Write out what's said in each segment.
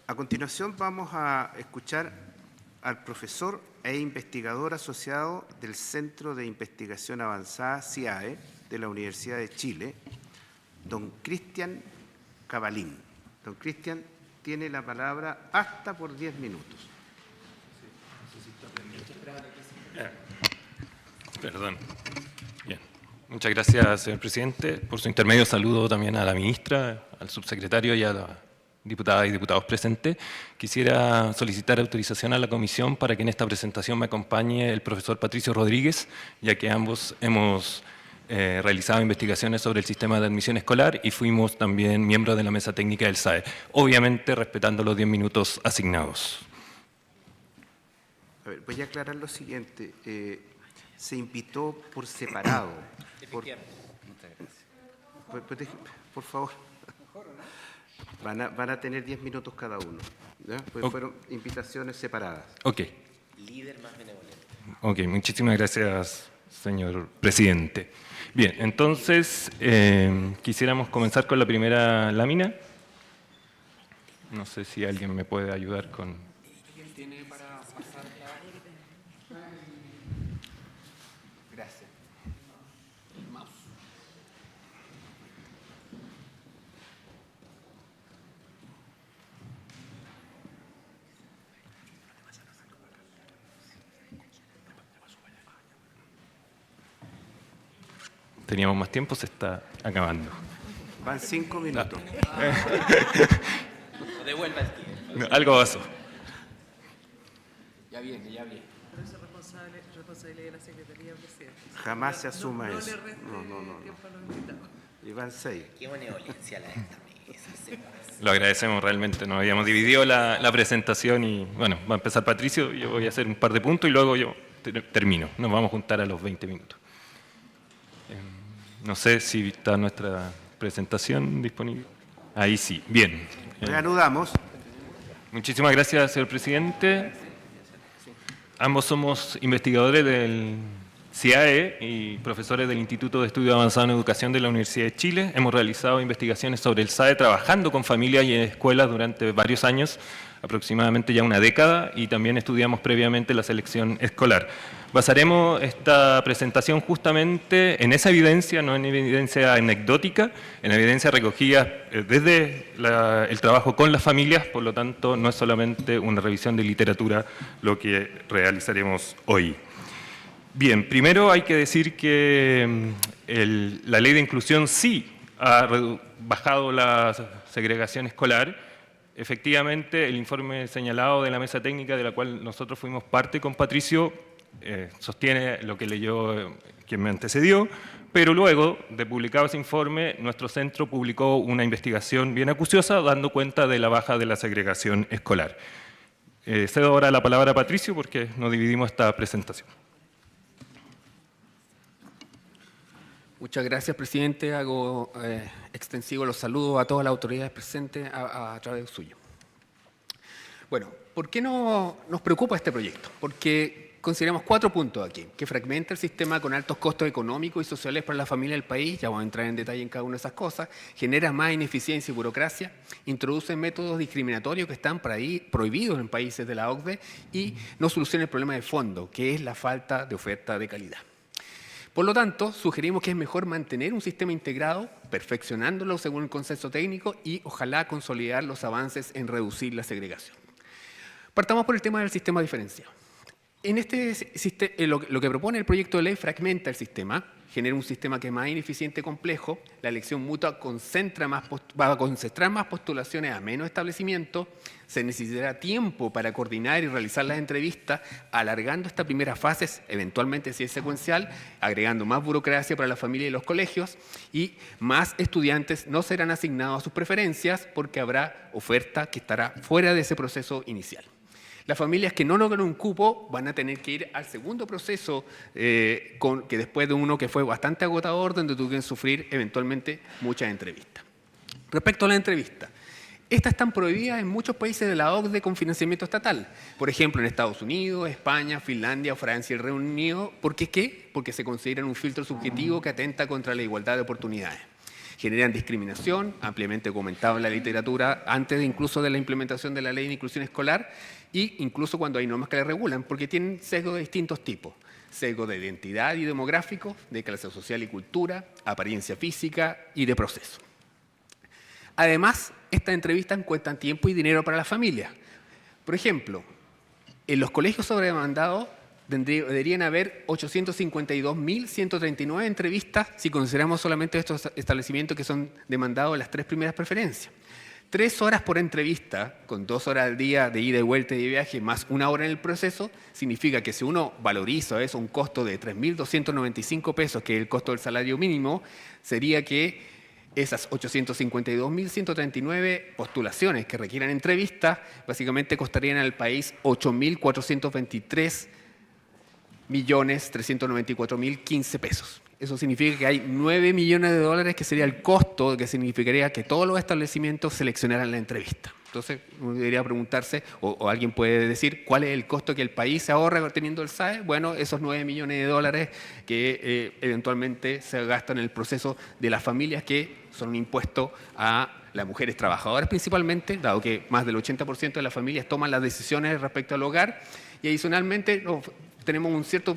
A continuación vamos a escuchar al profesor e investigador asociado del Centro de Investigación Avanzada CIAE de la Universidad de Chile, don Cristian Cavalín. Don Cristian tiene la palabra hasta por 10 minutos. Perdón. Bien. Muchas gracias, señor presidente. Por su intermedio saludo también a la ministra, al subsecretario y a las diputadas y diputados presentes. Quisiera solicitar autorización a la comisión para que en esta presentación me acompañe el profesor Patricio Rodríguez, ya que ambos hemos realizado investigaciones sobre el sistema de admisión escolar y fuimos también miembros de la mesa técnica del SAE, obviamente respetando los 10 minutos asignados. A ver, voy a aclarar lo siguiente. Se invitó por separado. Por favor. Van a tener 10 minutos cada uno. ¿Ya? Pues okay. Fueron invitaciones separadas. Ok. Líder más benevolente. Ok, muchísimas gracias, señor presidente. Bien, entonces quisiéramos comenzar con la primera lámina. No sé si alguien me puede ayudar con... ¿Quién tiene para pasar la... Gracias. El mouse. Teníamos más tiempo, se está acabando. Van 5 minutos. No devuelva el tiempo. No, algo pasó. Ya viene, ya viene. Pero eso es responsabilidad de la Secretaría, presidente. Jamás se asuma no eso. Le reste tiempo a los invitados. Y van 6. Qué benevolencia la de esta mesa. Se pasa. Lo agradecemos realmente, nos habíamos dividido la presentación y bueno, va a empezar Patricio, yo voy a hacer un par de puntos y luego yo termino. Nos vamos a juntar a los 20 minutos. No sé si está nuestra presentación disponible. Ahí sí, bien. Reanudamos. Muchísimas gracias, señor presidente. Ambos somos investigadores del CIAE y profesores del Instituto de Estudio Avanzado en Educación de la Universidad de Chile. Hemos realizado investigaciones sobre el SAE trabajando con familias y escuelas durante varios años, aproximadamente ya una década, y también estudiamos previamente la selección escolar. Basaremos esta presentación justamente en esa evidencia, no en evidencia anecdótica, en evidencia recogida desde el trabajo con las familias, por lo tanto no es solamente una revisión de literatura lo que realizaremos hoy. Bien, primero hay que decir que la ley de inclusión sí ha bajado la segregación escolar. Efectivamente, el informe señalado de la mesa técnica de la cual nosotros fuimos parte con Patricio sostiene lo que leyó quien me antecedió, pero luego de publicado ese informe, nuestro centro publicó una investigación bien acuciosa dando cuenta de la baja de la segregación escolar. Cedo ahora la palabra a Patricio porque nos dividimos esta presentación. Muchas gracias, presidente. Hago extensivo los saludos a todas las autoridades presentes a través suyo. Bueno, ¿por qué nos preocupa este proyecto? Porque consideramos 4 puntos aquí, que fragmenta el sistema con altos costos económicos y sociales para la familia del país, ya vamos a entrar en detalle en cada una de esas cosas, genera más ineficiencia y burocracia, introduce métodos discriminatorios que están prohibidos en países de la OCDE y no soluciona el problema de fondo, que es la falta de oferta de calidad. Por lo tanto, sugerimos que es mejor mantener un sistema integrado, perfeccionándolo según el consenso técnico y ojalá consolidar los avances en reducir la segregación. Partamos por el tema del sistema diferenciado. En este sistema, lo que propone el proyecto de ley fragmenta el sistema, genera un sistema que es más ineficiente y complejo, la elección mutua va a concentrar más postulaciones a menos establecimientos, se necesitará tiempo para coordinar y realizar las entrevistas, alargando esta primera fase, eventualmente si es secuencial, agregando más burocracia para la familia y los colegios, y más estudiantes no serán asignados a sus preferencias porque habrá oferta que estará fuera de ese proceso inicial. Las familias que no logran un cupo van a tener que ir al segundo proceso, que después de uno que fue bastante agotador, donde tuvieron que sufrir eventualmente muchas entrevistas. Respecto a la entrevista, estas están prohibidas en muchos países de la OCDE con financiamiento estatal. Por ejemplo, en Estados Unidos, España, Finlandia, Francia y el Reino Unido. ¿Por qué? Porque se consideran un filtro subjetivo que atenta contra la igualdad de oportunidades. Generan discriminación, ampliamente comentado en la literatura, antes incluso de la implementación de la Ley de Inclusión Escolar, e incluso cuando hay normas que la regulan, porque tienen sesgos de distintos tipos. Sesgo de identidad y demográfico, de clase social y cultura, apariencia física y de proceso. Además, estas entrevistas cuestan tiempo y dinero para las familias. Por ejemplo, en los colegios sobredemandados deberían haber 852.139 entrevistas si consideramos solamente estos establecimientos que son demandados en las 3 primeras preferencias. 3 horas por entrevista, con 2 horas al día de ida y vuelta y de viaje, más 1 hora en el proceso, significa que si uno valoriza eso, un costo de 3.295 pesos, que es el costo del salario mínimo, sería que esas 852.139 postulaciones que requieran entrevista, básicamente costarían al país 8.423.394.015 pesos. Eso significa que hay 9 millones de dólares que sería el costo, que significaría que todos los establecimientos seleccionaran la entrevista. Entonces, uno debería preguntarse, o alguien puede decir, ¿cuál es el costo que el país se ahorra teniendo el SAE? Bueno, esos 9 millones de dólares que eventualmente se gastan en el proceso de las familias que son un impuesto a las mujeres trabajadoras principalmente, dado que más del 80% de las familias toman las decisiones respecto al hogar, y adicionalmente tenemos un cierto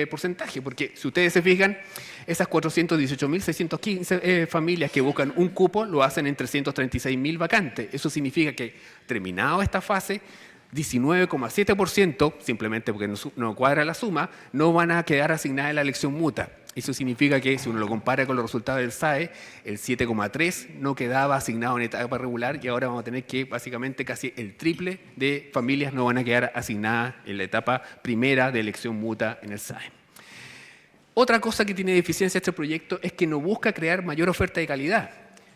porcentaje, porque si ustedes se fijan, esas 418.615 familias que buscan un cupo lo hacen en 336.000 vacantes. Eso significa que, terminado esta fase, 19,7%, simplemente porque no cuadra la suma, no van a quedar asignadas en la elección mutua. Eso significa que, si uno lo compara con los resultados del SAE, el 7,3% no quedaba asignado en etapa regular y ahora vamos a tener que, básicamente, casi el triple de familias no van a quedar asignadas en la etapa primera de elección mutua en el SAE. Otra cosa que tiene deficiencia este proyecto es que no busca crear mayor oferta de calidad.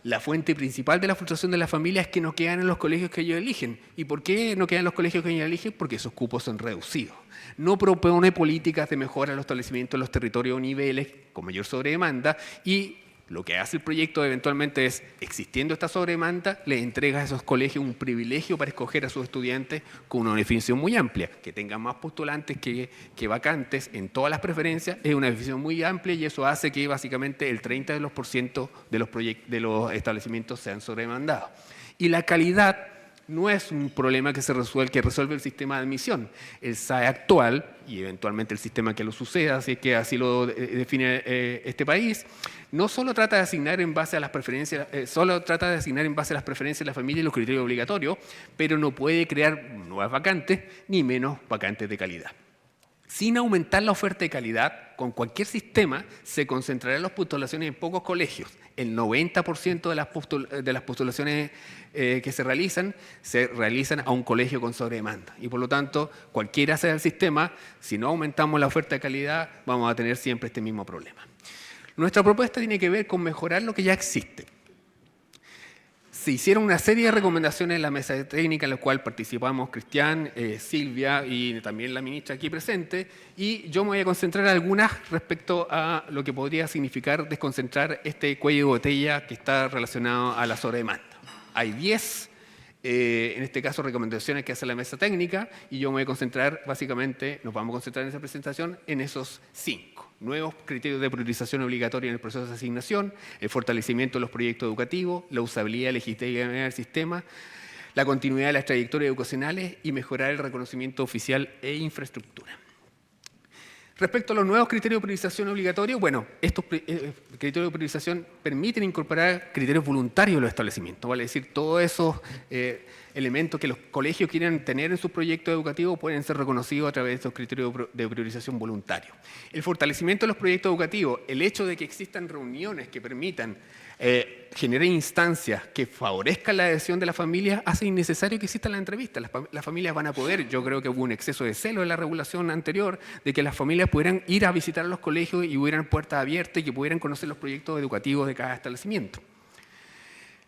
La fuente principal de la frustración de las familias es que no quedan en los colegios que ellos eligen. ¿Y por qué no quedan en los colegios que ellos eligen? Porque esos cupos son reducidos. No propone políticas de mejora de los establecimientos en los territorios o niveles con mayor sobredemanda, y lo que hace el proyecto eventualmente es, existiendo esta sobredemanda, le entrega a esos colegios un privilegio para escoger a sus estudiantes con una definición muy amplia. Que tengan más postulantes que vacantes en todas las preferencias es una definición muy amplia, y eso hace que básicamente el 30% de los establecimientos sean sobredemandados. Y la calidad no es un problema que resuelve el sistema de admisión. El SAE actual, y eventualmente el sistema que lo suceda, así que así lo define este país, no solo trata de asignar en base a las preferencias, de la familia y los criterios obligatorios, pero no puede crear nuevas vacantes ni menos vacantes de calidad. Sin aumentar la oferta de calidad, con cualquier sistema se concentrarán las postulaciones en pocos colegios. El 90% de las postulaciones que se realizan a un colegio con sobredemanda. Y por lo tanto, cualquiera sea el sistema, si no aumentamos la oferta de calidad, vamos a tener siempre este mismo problema. Nuestra propuesta tiene que ver con mejorar lo que ya existe. Se hicieron una serie de recomendaciones en la mesa técnica en la cual participamos Cristian, Silvia y también la ministra aquí presente, y yo me voy a concentrar en algunas respecto a lo que podría significar desconcentrar este cuello de botella que está relacionado a la sobredemanda. Hay 10, en este caso, recomendaciones que hace la mesa técnica, y yo me voy a concentrar, básicamente, nos vamos a concentrar en esa presentación en esos 5. Nuevos criterios de priorización obligatoria en el proceso de asignación, el fortalecimiento de los proyectos educativos, la usabilidad legislativa del sistema, la continuidad de las trayectorias educacionales y mejorar el reconocimiento oficial e infraestructura. Respecto a los nuevos criterios de priorización obligatoria, bueno, estos criterios de priorización permiten incorporar criterios voluntarios en los establecimientos, vale decir, todos esos elementos que los colegios quieren tener en sus proyectos educativos pueden ser reconocidos a través de estos criterios de priorización voluntarios. El fortalecimiento de los proyectos educativos, el hecho de que existan reuniones que permitan generar instancias que favorezcan la adhesión de las familias, hace innecesario que existan las entrevistas. Las familias van a poder, yo creo que hubo un exceso de celo en la regulación anterior, de que las familias pudieran ir a visitar a los colegios y hubieran puertas abiertas y que pudieran conocer los proyectos educativos de cada establecimiento.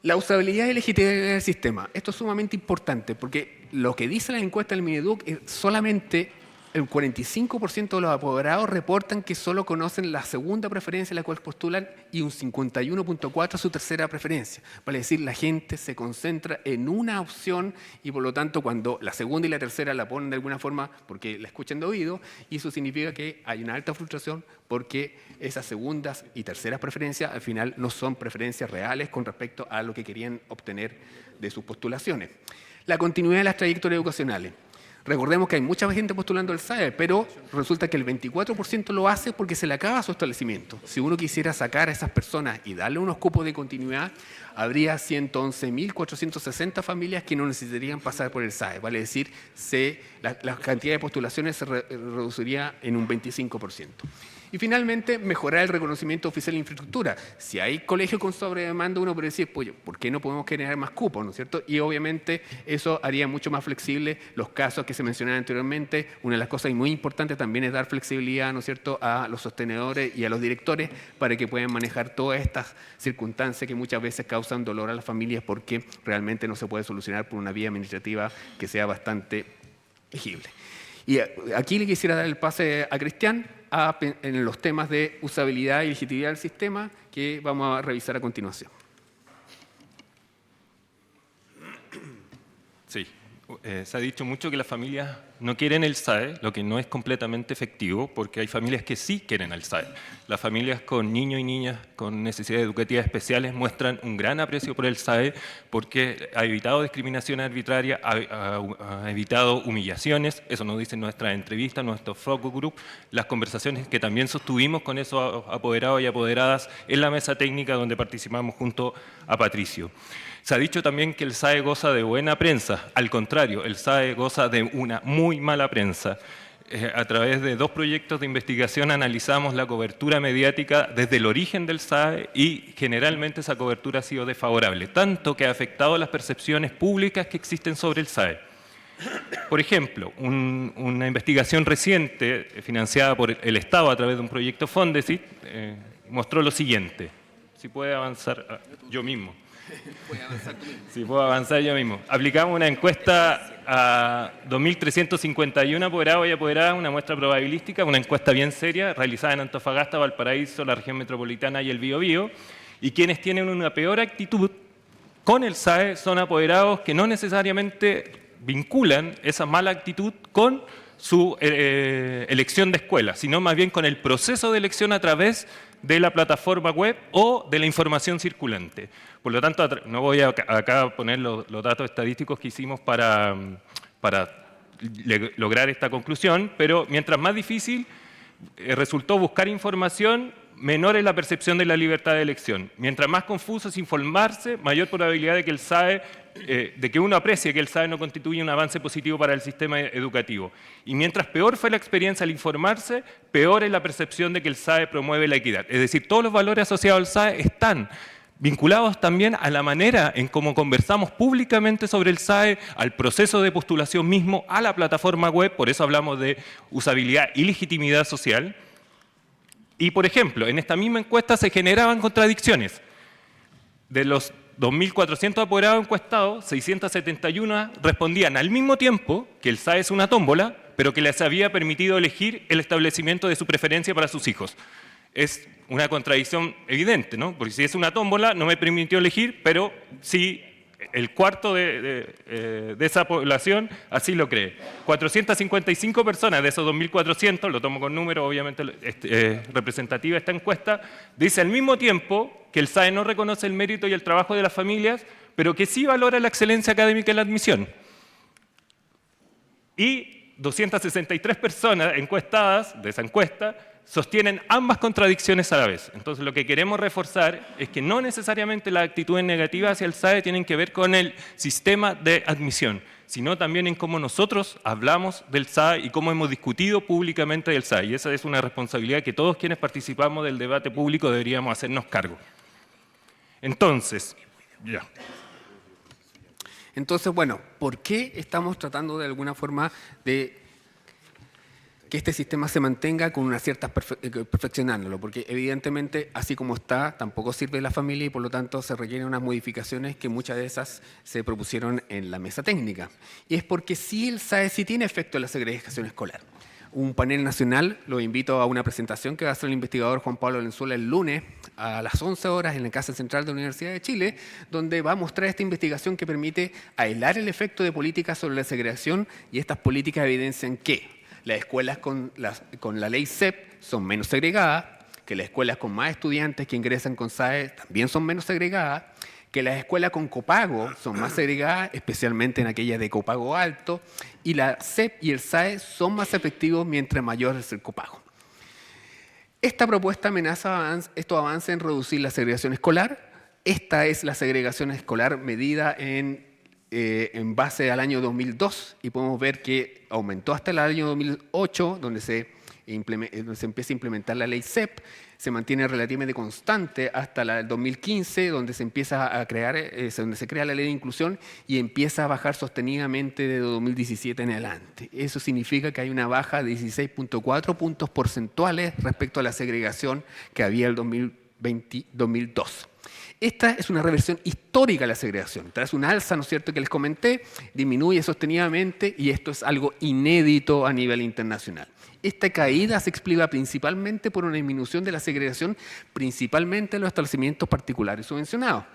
La usabilidad y legitimidad del sistema. Esto es sumamente importante porque lo que dice la encuesta del Mineduc es solamente el 45% de los apoderados reportan que solo conocen la segunda preferencia a la cual postulan y un 51.4% su tercera preferencia. Vale decir, la gente se concentra en una opción y por lo tanto cuando la segunda y la tercera la ponen de alguna forma porque la escuchan de oído, y eso significa que hay una alta frustración porque esas segundas y terceras preferencias al final no son preferencias reales con respecto a lo que querían obtener de sus postulaciones. La continuidad de las trayectorias educacionales. Recordemos que hay mucha gente postulando al SAE, pero resulta que el 24% lo hace porque se le acaba su establecimiento. Si uno quisiera sacar a esas personas y darle unos cupos de continuidad, habría 111.460 familias que no necesitarían pasar por el SAE. Vale decir, la cantidad de postulaciones se reduciría en un 25%. Y finalmente, mejorar el reconocimiento oficial de infraestructura. Si hay colegios con sobredemanda, uno puede decir, pues, ¿por qué no podemos generar más cupos? ¿No es cierto? Y obviamente eso haría mucho más flexible los casos que se mencionaban anteriormente. Una de las cosas muy importantes también es dar flexibilidad, ¿no es cierto?, a los sostenedores y a los directores para que puedan manejar todas estas circunstancias que muchas veces causan dolor a las familias porque realmente no se puede solucionar por una vía administrativa que sea bastante legible. Y aquí le quisiera dar el pase a Cristian en los temas de usabilidad y legitimidad del sistema que vamos a revisar a continuación. Sí, se ha dicho mucho que las familias no quieren el SAE, lo que no es completamente efectivo, porque hay familias que sí quieren el SAE. Las familias con niños y niñas con necesidades educativas especiales muestran un gran aprecio por el SAE porque ha evitado discriminación arbitraria, ha evitado humillaciones, eso nos dicen nuestras entrevistas, nuestro focus group, las conversaciones que también sostuvimos con esos apoderados y apoderadas en la mesa técnica donde participamos junto a Patricio. Se ha dicho también que el SAE goza de buena prensa. Al contrario, el SAE goza de una muy mala prensa. A través de 2 proyectos de investigación analizamos la cobertura mediática desde el origen del SAE y generalmente esa cobertura ha sido desfavorable, tanto que ha afectado las percepciones públicas que existen sobre el SAE. Por ejemplo, una investigación reciente financiada por el Estado a través de un proyecto Fondesit mostró lo siguiente. Si puede avanzar yo mismo. Sí, puedo avanzar yo mismo. Aplicamos una encuesta a 2.351 apoderados y apoderadas, una muestra probabilística, una encuesta bien seria, realizada en Antofagasta, Valparaíso, la región metropolitana y el Biobío, y quienes tienen una peor actitud con el SAE son apoderados que no necesariamente vinculan esa mala actitud con su elección de escuela, sino más bien con el proceso de elección a través de la plataforma web o de la información circulante. Por lo tanto, no voy acá a poner los datos estadísticos que hicimos para lograr esta conclusión, pero mientras más difícil resultó buscar información, menor es la percepción de la libertad de elección. Mientras más confuso es informarse, mayor probabilidad de que el SAE, de que uno aprecie que el SAE no constituye un avance positivo para el sistema educativo. Y mientras peor fue la experiencia al informarse, peor es la percepción de que el SAE promueve la equidad. Es decir, todos los valores asociados al SAE están vinculados también a la manera en cómo conversamos públicamente sobre el SAE, al proceso de postulación mismo, a la plataforma web, por eso hablamos de usabilidad y legitimidad social. Y, por ejemplo, en esta misma encuesta se generaban contradicciones. De los 2.400 apoderados encuestados, 671 respondían al mismo tiempo que el SAE es una tómbola, pero que les había permitido elegir el establecimiento de su preferencia para sus hijos. Es una contradicción evidente, ¿no? Porque si es una tómbola, no me permitió elegir, pero sí el cuarto de esa población así lo cree. 455 personas de esos 2.400, lo tomo con número, obviamente representativa esta encuesta, dice al mismo tiempo que el SAE no reconoce el mérito y el trabajo de las familias, pero que sí valora la excelencia académica en la admisión. Y 263 personas encuestadas de esa encuesta sostienen ambas contradicciones a la vez. Entonces, lo que queremos reforzar es que no necesariamente las actitudes negativas hacia el SAE tienen que ver con el sistema de admisión, sino también en cómo nosotros hablamos del SAE y cómo hemos discutido públicamente del SAE. Y esa es una responsabilidad que todos quienes participamos del debate público deberíamos hacernos cargo. Entonces, bueno, ¿por qué estamos tratando de alguna forma de que este sistema se mantenga con una cierta perfeccionándolo? Porque evidentemente, así como está, tampoco sirve la familia y por lo tanto se requieren unas modificaciones que muchas de esas se propusieron en la mesa técnica. Y es porque sí el SAE sí tiene efecto en la segregación escolar. un panel nacional. Lo invito a una presentación que va a hacer el investigador Juan Pablo Valenzuela el lunes a las 11 horas en la Casa Central de la Universidad de Chile, donde va a mostrar esta investigación que permite aislar el efecto de políticas sobre la segregación, y estas políticas evidencian que las escuelas con la ley CEP son menos segregadas, que las escuelas con más estudiantes que ingresan con SAE también son menos segregadas, que las escuelas con copago son más segregadas, especialmente en aquellas de copago alto, y la CEP y el SAE son más efectivos mientras mayor es el copago. Esta propuesta amenaza estos avances en reducir la segregación escolar. Esta es la segregación escolar medida en base al año 2002, y podemos ver que aumentó hasta el año 2008, donde se empieza a implementar la ley CEP, se mantiene relativamente constante hasta el 2015, donde se empieza a crear, donde se crea la ley de inclusión y empieza a bajar sostenidamente de 2017 en adelante. Eso significa que hay una baja de 16.4 puntos porcentuales respecto a la segregación que había el 2002. Esta es una reversión histórica de la segregación. Tras un alza, ¿no es cierto?, que les comenté, disminuye sostenidamente, y esto es algo inédito a nivel internacional. Esta caída se explica principalmente por una disminución de la segregación, principalmente en los establecimientos particulares subvencionados.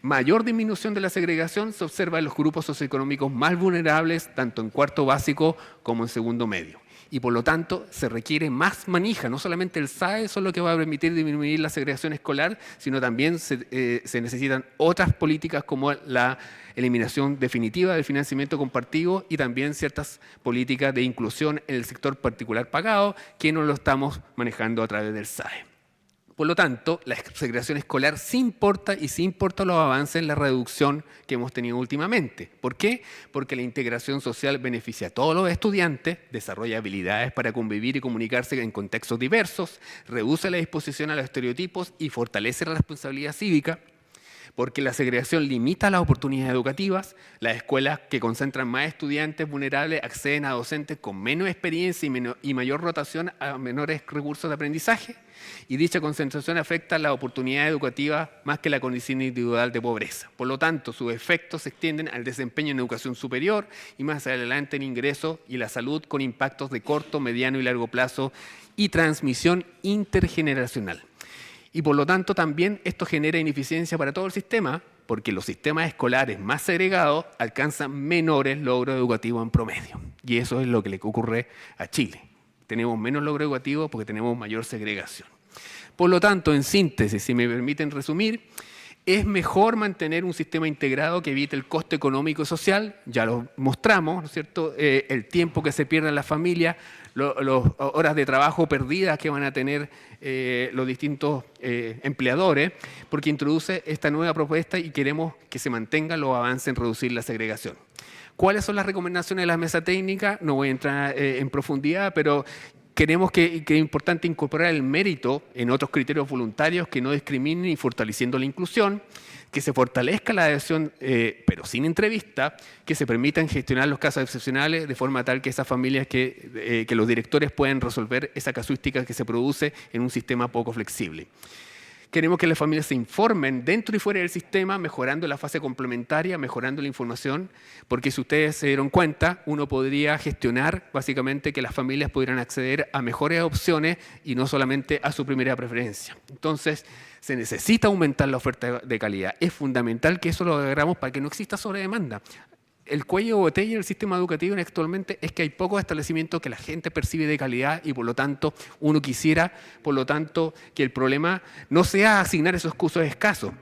Mayor disminución de la segregación se observa en los grupos socioeconómicos más vulnerables, tanto en cuarto básico como en segundo medio. Y por lo tanto se requiere más manija, no solamente el SAE es lo que va a permitir disminuir la segregación escolar, sino también se necesitan otras políticas como la eliminación definitiva del financiamiento compartido y también ciertas políticas de inclusión en el sector particular pagado que no lo estamos manejando a través del SAE. Por lo tanto, la segregación escolar sí importa, y sí importan los avances en la reducción que hemos tenido últimamente. ¿Por qué? Porque la integración social beneficia a todos los estudiantes, desarrolla habilidades para convivir y comunicarse en contextos diversos, reduce la disposición a los estereotipos y fortalece la responsabilidad cívica. Porque la segregación limita las oportunidades educativas, las escuelas que concentran más estudiantes vulnerables acceden a docentes con menos experiencia y mayor rotación a menores recursos de aprendizaje, y dicha concentración afecta las oportunidades educativas más que la condición individual de pobreza. Por lo tanto, sus efectos se extienden al desempeño en educación superior y más adelante en ingresos y la salud, con impactos de corto, mediano y largo plazo y transmisión intergeneracional. Y por lo tanto también esto genera ineficiencia para todo el sistema, porque los sistemas escolares más segregados alcanzan menores logros educativos en promedio. Y eso es lo que le ocurre a Chile. Tenemos menos logros educativos porque tenemos mayor segregación. Por lo tanto, en síntesis, si me permiten resumir, es mejor mantener un sistema integrado que evite el costo económico y social, ya lo mostramos, ¿no es cierto?, el tiempo que se pierde en la familia, las horas de trabajo perdidas que van a tener los distintos empleadores, porque introduce esta nueva propuesta y queremos que se mantengan los avances en reducir la segregación. ¿Cuáles son las recomendaciones de la mesa técnica? No voy a entrar en profundidad, pero queremos que es importante incorporar el mérito en otros criterios voluntarios que no discriminen y fortaleciendo la inclusión, que se fortalezca la adhesión, pero sin entrevista, que se permitan gestionar los casos excepcionales de forma tal que esas familias, que los directores puedan resolver esa casuística que se produce en un sistema poco flexible. Queremos que las familias se informen dentro y fuera del sistema, mejorando la fase complementaria, mejorando la información, porque si ustedes se dieron cuenta, uno podría gestionar básicamente que las familias pudieran acceder a mejores opciones y no solamente a su primera preferencia. Entonces, se necesita aumentar la oferta de calidad. Es fundamental que eso lo hagamos para que no exista sobredemanda. El cuello de botella del sistema educativo actualmente es que hay pocos establecimientos que la gente percibe de calidad y por lo tanto uno quisiera, que el problema no sea asignar esos cursos escasos,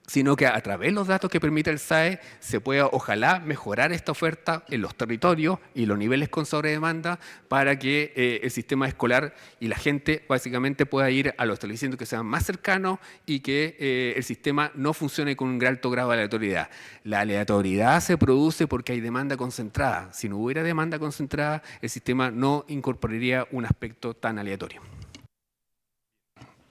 sino que a través de los datos que permite el SAE se pueda, ojalá, mejorar esta oferta en los territorios y los niveles con sobredemanda para que el sistema escolar y la gente básicamente pueda ir a los establecimientos que sean más cercanos y que el sistema no funcione con un alto grado de aleatoriedad. La aleatoriedad se produce porque hay demanda concentrada. Si no hubiera demanda concentrada, el sistema no incorporaría un aspecto tan aleatorio.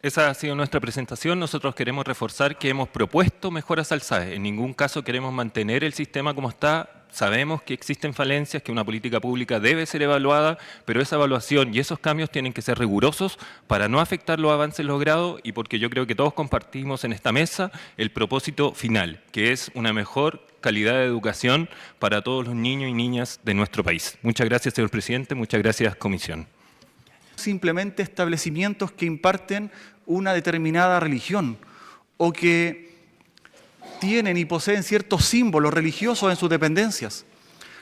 Esa ha sido nuestra presentación. Nosotros queremos reforzar que hemos propuesto mejoras al SAE. En ningún caso queremos mantener el sistema como está. Sabemos que existen falencias, que una política pública debe ser evaluada, pero esa evaluación y esos cambios tienen que ser rigurosos para no afectar los avances logrados y porque yo creo que todos compartimos en esta mesa el propósito final, que es una mejor calidad de educación para todos los niños y niñas de nuestro país. Muchas gracias, señor presidente. Muchas gracias, comisión. simplemente establecimientos que imparten una determinada religión o que tienen y poseen ciertos símbolos religiosos en sus dependencias.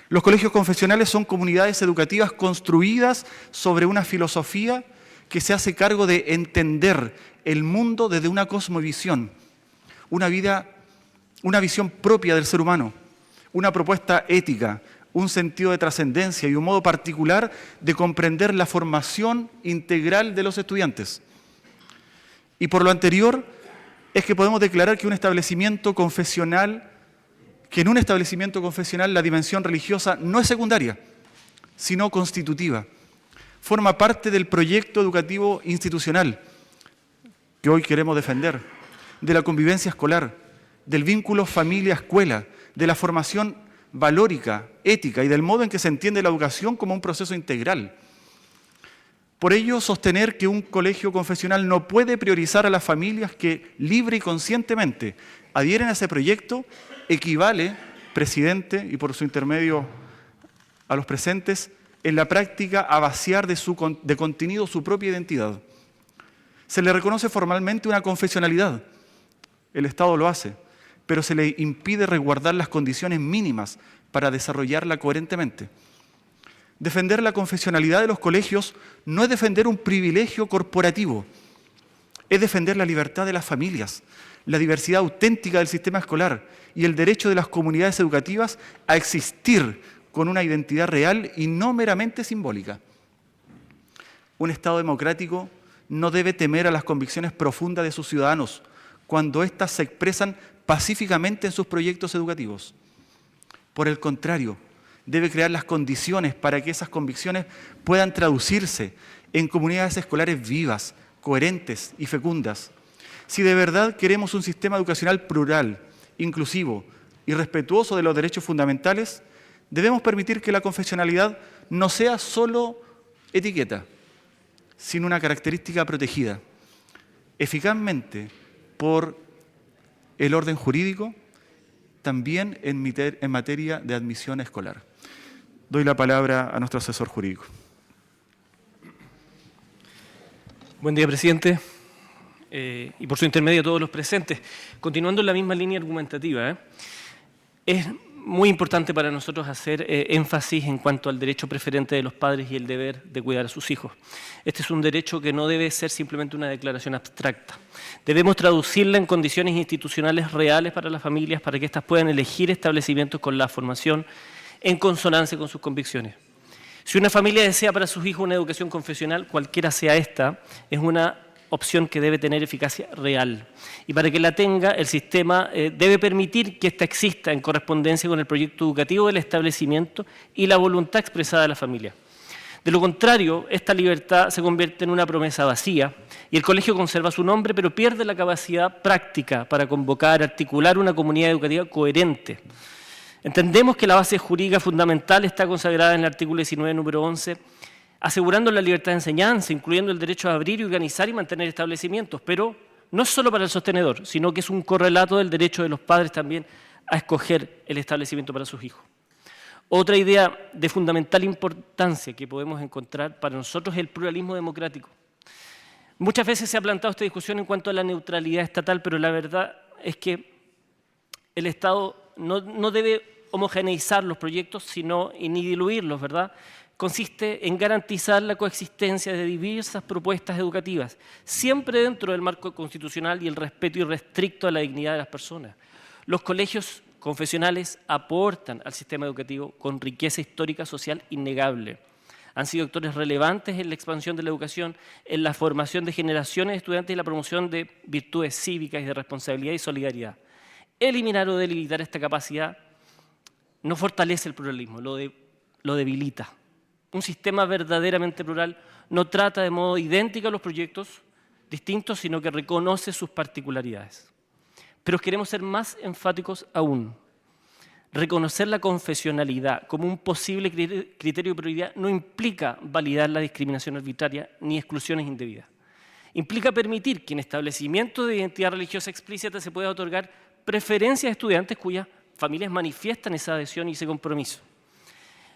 Los colegios confesionales son comunidades educativas construidas sobre una filosofía que se hace cargo de entender el mundo desde una cosmovisión, una visión propia del ser humano, una propuesta ética, un sentido de trascendencia y un modo particular de comprender la formación integral de los estudiantes. Y por lo anterior, es que podemos declarar que en un establecimiento confesional la dimensión religiosa no es secundaria, sino constitutiva. Forma parte del proyecto educativo institucional que hoy queremos defender, de la convivencia escolar, del vínculo familia-escuela, de la formación valórica, ética y del modo en que se entiende la educación como un proceso integral. Por ello, sostener que un colegio confesional no puede priorizar a las familias que libre y conscientemente adhieren a ese proyecto equivale, presidente, y por su intermedio a los presentes, en la práctica a vaciar de contenido su propia identidad. Se le reconoce formalmente una confesionalidad, el Estado lo hace, pero se le impide resguardar las condiciones mínimas para desarrollarla coherentemente. Defender la confesionalidad de los colegios no es defender un privilegio corporativo, es defender la libertad de las familias, la diversidad auténtica del sistema escolar y el derecho de las comunidades educativas a existir con una identidad real y no meramente simbólica. Un Estado democrático no debe temer a las convicciones profundas de sus ciudadanos cuando éstas se expresan pacíficamente en sus proyectos educativos. Por el contrario, debe crear las condiciones para que esas convicciones puedan traducirse en comunidades escolares vivas, coherentes y fecundas. Si de verdad queremos un sistema educacional plural, inclusivo y respetuoso de los derechos fundamentales, debemos permitir que la confesionalidad no sea solo etiqueta, sino una característica protegida, eficazmente por el orden jurídico, también en materia de admisión escolar. Doy la palabra a nuestro asesor jurídico. Buen día, presidente, y por su intermedio a todos los presentes. Continuando en la misma línea argumentativa, es muy importante para nosotros hacer énfasis en cuanto al derecho preferente de los padres y el deber de cuidar a sus hijos. Este es un derecho que no debe ser simplemente una declaración abstracta. Debemos traducirla en condiciones institucionales reales para las familias para que éstas puedan elegir establecimientos con la formación en consonancia con sus convicciones. Si una familia desea para sus hijos una educación confesional, cualquiera sea esta, es una opción que debe tener eficacia real. Y para que la tenga, el sistema debe permitir que ésta exista en correspondencia con el proyecto educativo del establecimiento y la voluntad expresada de la familia. De lo contrario, esta libertad se convierte en una promesa vacía y el colegio conserva su nombre, pero pierde la capacidad práctica para convocar, articular una comunidad educativa coherente. Entendemos que la base jurídica fundamental está consagrada en el artículo 19, número 11, asegurando la libertad de enseñanza, incluyendo el derecho a abrir, organizar y mantener establecimientos, pero no solo para el sostenedor, sino que es un correlato del derecho de los padres también a escoger el establecimiento para sus hijos. Otra idea de fundamental importancia que podemos encontrar para nosotros es el pluralismo democrático. Muchas veces se ha planteado esta discusión en cuanto a la neutralidad estatal, pero la verdad es que el Estado no debe homogeneizar los proyectos, ni diluirlos, ¿verdad? Consiste en garantizar la coexistencia de diversas propuestas educativas, siempre dentro del marco constitucional y el respeto irrestricto a la dignidad de las personas. Los colegios confesionales aportan al sistema educativo con riqueza histórica social innegable. Han sido actores relevantes en la expansión de la educación, en la formación de generaciones de estudiantes y la promoción de virtudes cívicas y de responsabilidad y solidaridad. Eliminar o debilitar esta capacidad no fortalece el pluralismo, lo debilita. Un sistema verdaderamente plural no trata de modo idéntico a los proyectos distintos, sino que reconoce sus particularidades. Pero queremos ser más enfáticos aún. Reconocer la confesionalidad como un posible criterio de prioridad no implica validar la discriminación arbitraria ni exclusiones indebidas. Implica permitir que en establecimientos de identidad religiosa explícita se pueda otorgar preferencias a estudiantes cuyas familias manifiestan esa adhesión y ese compromiso.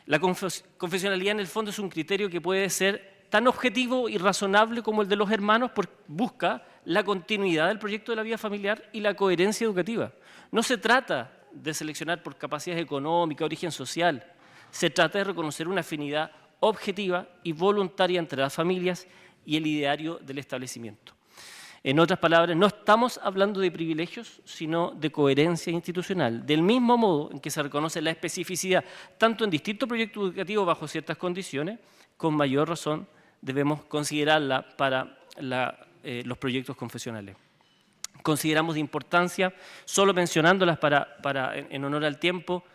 La confesionalidad en el fondo es un criterio que puede ser tan objetivo y razonable como el de los hermanos, porque busca la continuidad del proyecto de la vida familiar y la coherencia educativa. No se trata de seleccionar por capacidades económicas, origen social, se trata de reconocer una afinidad objetiva y voluntaria entre las familias y el ideario del establecimiento. En otras palabras, no estamos hablando de privilegios, sino de coherencia institucional. Del mismo modo en que se reconoce la especificidad, tanto en distintos proyectos educativos bajo ciertas condiciones, con mayor razón debemos considerarla para los proyectos confesionales. Consideramos de importancia, solo mencionándolas en honor al tiempo,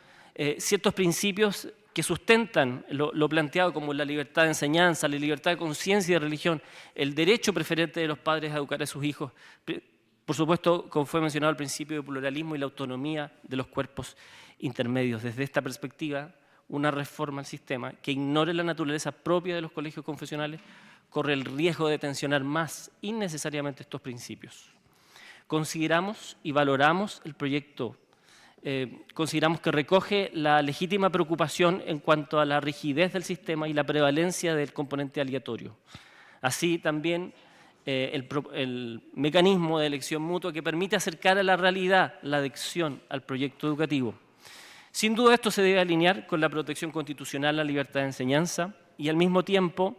ciertos principios que sustentan lo planteado como la libertad de enseñanza, la libertad de conciencia y de religión, el derecho preferente de los padres a educar a sus hijos, por supuesto, como fue mencionado, el principio de pluralismo y la autonomía de los cuerpos intermedios. Desde esta perspectiva, una reforma al sistema que ignore la naturaleza propia de los colegios confesionales corre el riesgo de tensionar más innecesariamente estos principios. Consideramos y valoramos el proyecto. Consideramos que recoge la legítima preocupación en cuanto a la rigidez del sistema y la prevalencia del componente aleatorio. Así también el mecanismo de elección mutua que permite acercar a la realidad la adhesión al proyecto educativo. Sin duda esto se debe alinear con la protección constitucional a la libertad de enseñanza y al mismo tiempo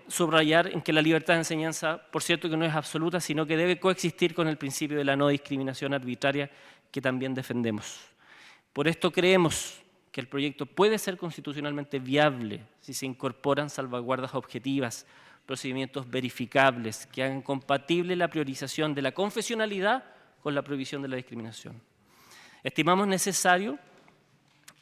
subrayar en que la libertad de enseñanza, por cierto que no es absoluta, sino que debe coexistir con el principio de la no discriminación arbitraria que también defendemos. Por esto creemos que el proyecto puede ser constitucionalmente viable si se incorporan salvaguardas objetivas, procedimientos verificables que hagan compatible la priorización de la confesionalidad con la prohibición de la discriminación. Estimamos necesario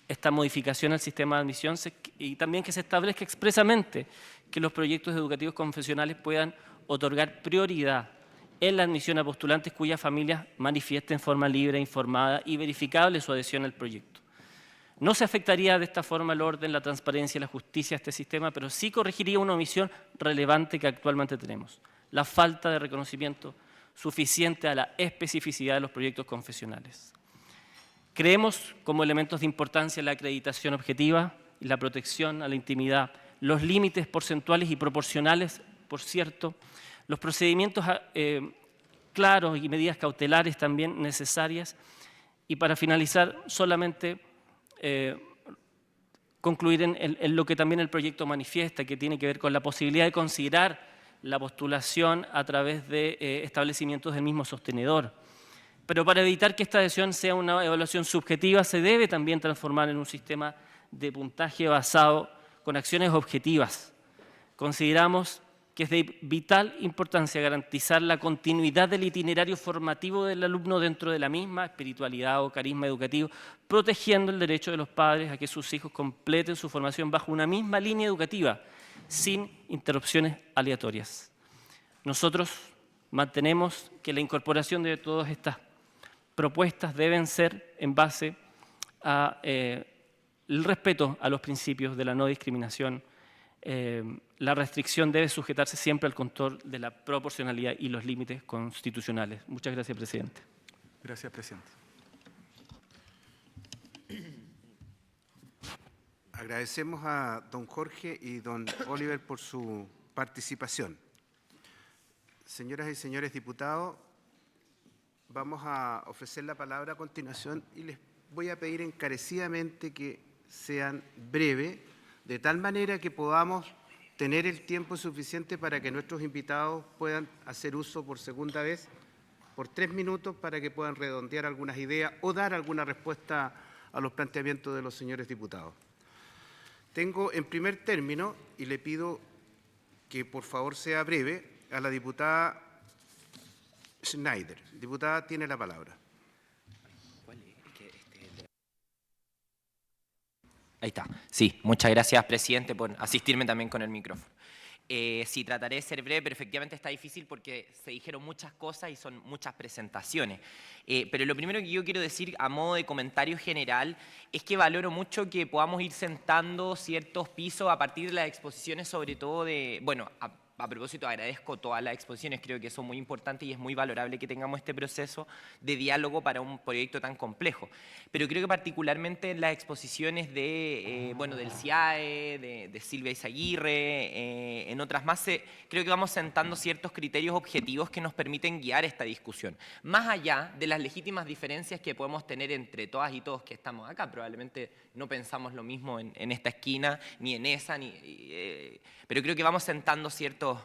esta modificación al sistema de admisión y también que se establezca expresamente que los proyectos educativos confesionales puedan otorgar prioridad en la admisión a postulantes cuyas familias manifiesten en forma libre, informada y verificable su adhesión al proyecto. No se afectaría de esta forma el orden, la transparencia y la justicia de este sistema, pero sí corregiría una omisión relevante que actualmente tenemos: la falta de reconocimiento suficiente a la especificidad de los proyectos confesionales. Creemos como elementos de importancia la acreditación objetiva y la protección a la intimidad, los límites porcentuales y proporcionales, por cierto, los procedimientos claros y medidas cautelares también necesarias. Y para finalizar, solamente concluir en lo que también el proyecto manifiesta, que tiene que ver con la posibilidad de considerar la postulación a través de establecimientos del mismo sostenedor. Pero para evitar que esta adhesión sea una evaluación subjetiva, se debe también transformar en un sistema de puntaje basado con acciones objetivas. Consideramos que es de vital importancia garantizar la continuidad del itinerario formativo del alumno dentro de la misma espiritualidad o carisma educativo, protegiendo el derecho de los padres a que sus hijos completen su formación bajo una misma línea educativa, sin interrupciones aleatorias. Nosotros mantenemos que la incorporación de todas estas propuestas deben ser en base a el respeto a los principios de la no discriminación. La restricción debe sujetarse siempre al control de la proporcionalidad y los límites constitucionales. Muchas gracias, presidente. Gracias, presidente. Agradecemos a don Jorge y don Oliver por su participación. Señoras y señores diputados, vamos a ofrecer la palabra a continuación y les voy a pedir encarecidamente que sean breves, de tal manera que podamos tener el tiempo suficiente para que nuestros invitados puedan hacer uso por segunda vez, por 3 minutos, para que puedan redondear algunas ideas o dar alguna respuesta a los planteamientos de los señores diputados. Tengo en primer término, y le pido que por favor sea breve, a la diputada Schneider. Diputada, tiene la palabra. Ahí está. Sí, muchas gracias, presidente, por asistirme también con el micrófono. Sí, trataré de ser breve, pero efectivamente está difícil porque se dijeron muchas cosas y son muchas presentaciones. Pero lo primero que yo quiero decir a modo de comentario general es que valoro mucho que podamos ir sentando ciertos pisos a partir de las exposiciones, sobre todo de, bueno, a propósito, agradezco todas las exposiciones, creo que son muy importantes y es muy valorable que tengamos este proceso de diálogo para un proyecto tan complejo. Pero creo que particularmente en las exposiciones del CIAE, de Silvia Izaguirre, en otras más, creo que vamos sentando ciertos criterios objetivos que nos permiten guiar esta discusión. Más allá de las legítimas diferencias que podemos tener entre todas y todos que estamos acá, probablemente no pensamos lo mismo en esta esquina, ni en esa, pero creo que vamos sentando ciertos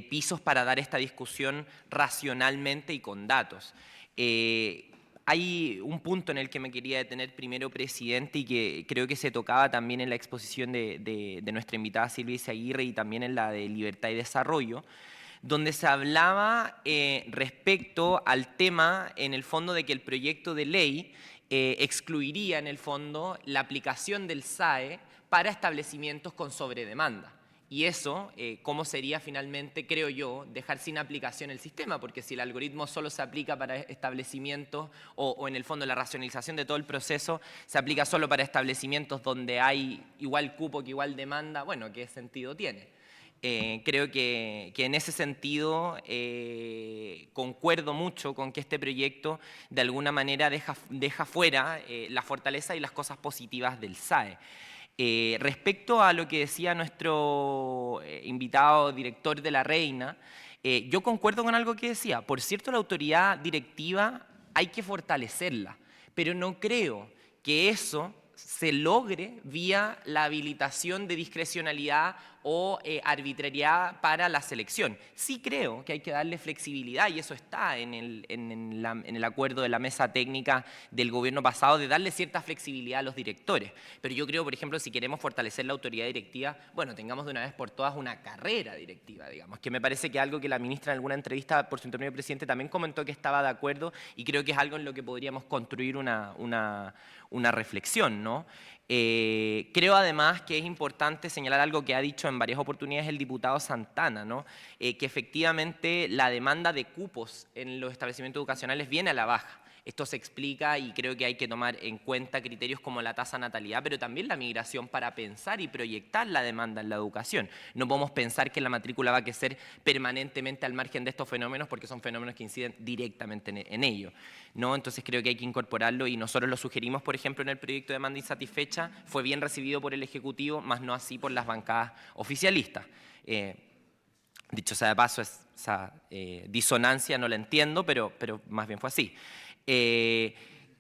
pisos para dar esta discusión racionalmente y con datos. Hay un punto en el que me quería detener primero, presidente, y que creo que se tocaba también en la exposición de nuestra invitada Silvia Izaguirre y también en la de Libertad y Desarrollo, donde se hablaba respecto al tema, en el fondo, de que el proyecto de ley excluiría, en el fondo, la aplicación del SAE para establecimientos con sobredemanda. Y eso, ¿cómo sería finalmente, creo yo, dejar sin aplicación el sistema? Porque si el algoritmo solo se aplica para establecimientos, o en el fondo la racionalización de todo el proceso se aplica solo para establecimientos donde hay igual cupo que igual demanda, bueno, ¿qué sentido tiene? Creo que en ese sentido concuerdo mucho con que este proyecto de alguna manera deja fuera la fortaleza y las cosas positivas del SAE. Respecto a lo que decía nuestro invitado director de La Reina, yo concuerdo con algo que decía. Por cierto, la autoridad directiva hay que fortalecerla, pero no creo que eso se logre vía la habilitación de discrecionalidad o arbitrariedad para la selección. Sí creo que hay que darle flexibilidad, y eso está en el acuerdo de la mesa técnica del gobierno pasado, de darle cierta flexibilidad a los directores. Pero yo creo, por ejemplo, si queremos fortalecer la autoridad directiva, bueno, tengamos de una vez por todas una carrera directiva, digamos, que me parece que es algo que la ministra en alguna entrevista por su intermedio presidente también comentó que estaba de acuerdo, y creo que es algo en lo que podríamos construir una reflexión, ¿no? Creo además que es importante señalar algo que ha dicho en varias oportunidades el diputado Santana, ¿no? Que efectivamente la demanda de cupos en los establecimientos educacionales viene a la baja. Esto se explica, y creo que hay que tomar en cuenta criterios como la tasa de natalidad, pero también la migración, para pensar y proyectar la demanda en la educación. No podemos pensar que la matrícula va a crecer permanentemente al margen de estos fenómenos, porque son fenómenos que inciden directamente en ello, ¿no? Entonces creo que hay que incorporarlo, y nosotros lo sugerimos, por ejemplo, en el proyecto de demanda insatisfecha. Fue bien recibido por el Ejecutivo, más no así por las bancadas oficialistas. Dicho sea de paso, esa disonancia no la entiendo, pero más bien fue así.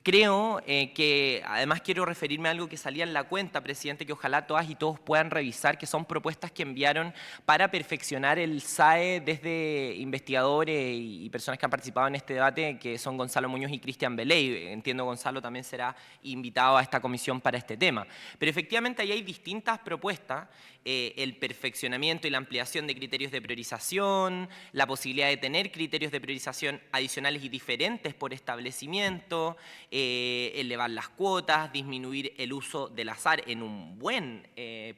Creo que además quiero referirme a algo que salía en la cuenta, presidente, que ojalá todas y todos puedan revisar, que son propuestas que enviaron para perfeccionar el SAE desde investigadores y personas que han participado en este debate, que son Gonzalo Muñoz y Cristian Beley. Entiendo Gonzalo también será invitado a esta comisión para este tema. Pero efectivamente ahí hay distintas propuestas, el perfeccionamiento y la ampliación de criterios de priorización, la posibilidad de tener criterios de priorización adicionales y diferentes por establecimiento, elevar las cuotas, disminuir el uso del azar en un buen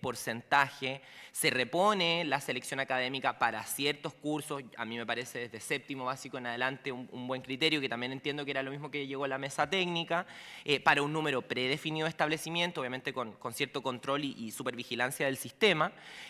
porcentaje, se repone la selección académica para ciertos cursos, a mí me parece desde séptimo básico en adelante un buen criterio, que también entiendo que era lo mismo que llegó a la mesa técnica, para un número predefinido de establecimiento, obviamente con cierto control y supervigilancia del sistema,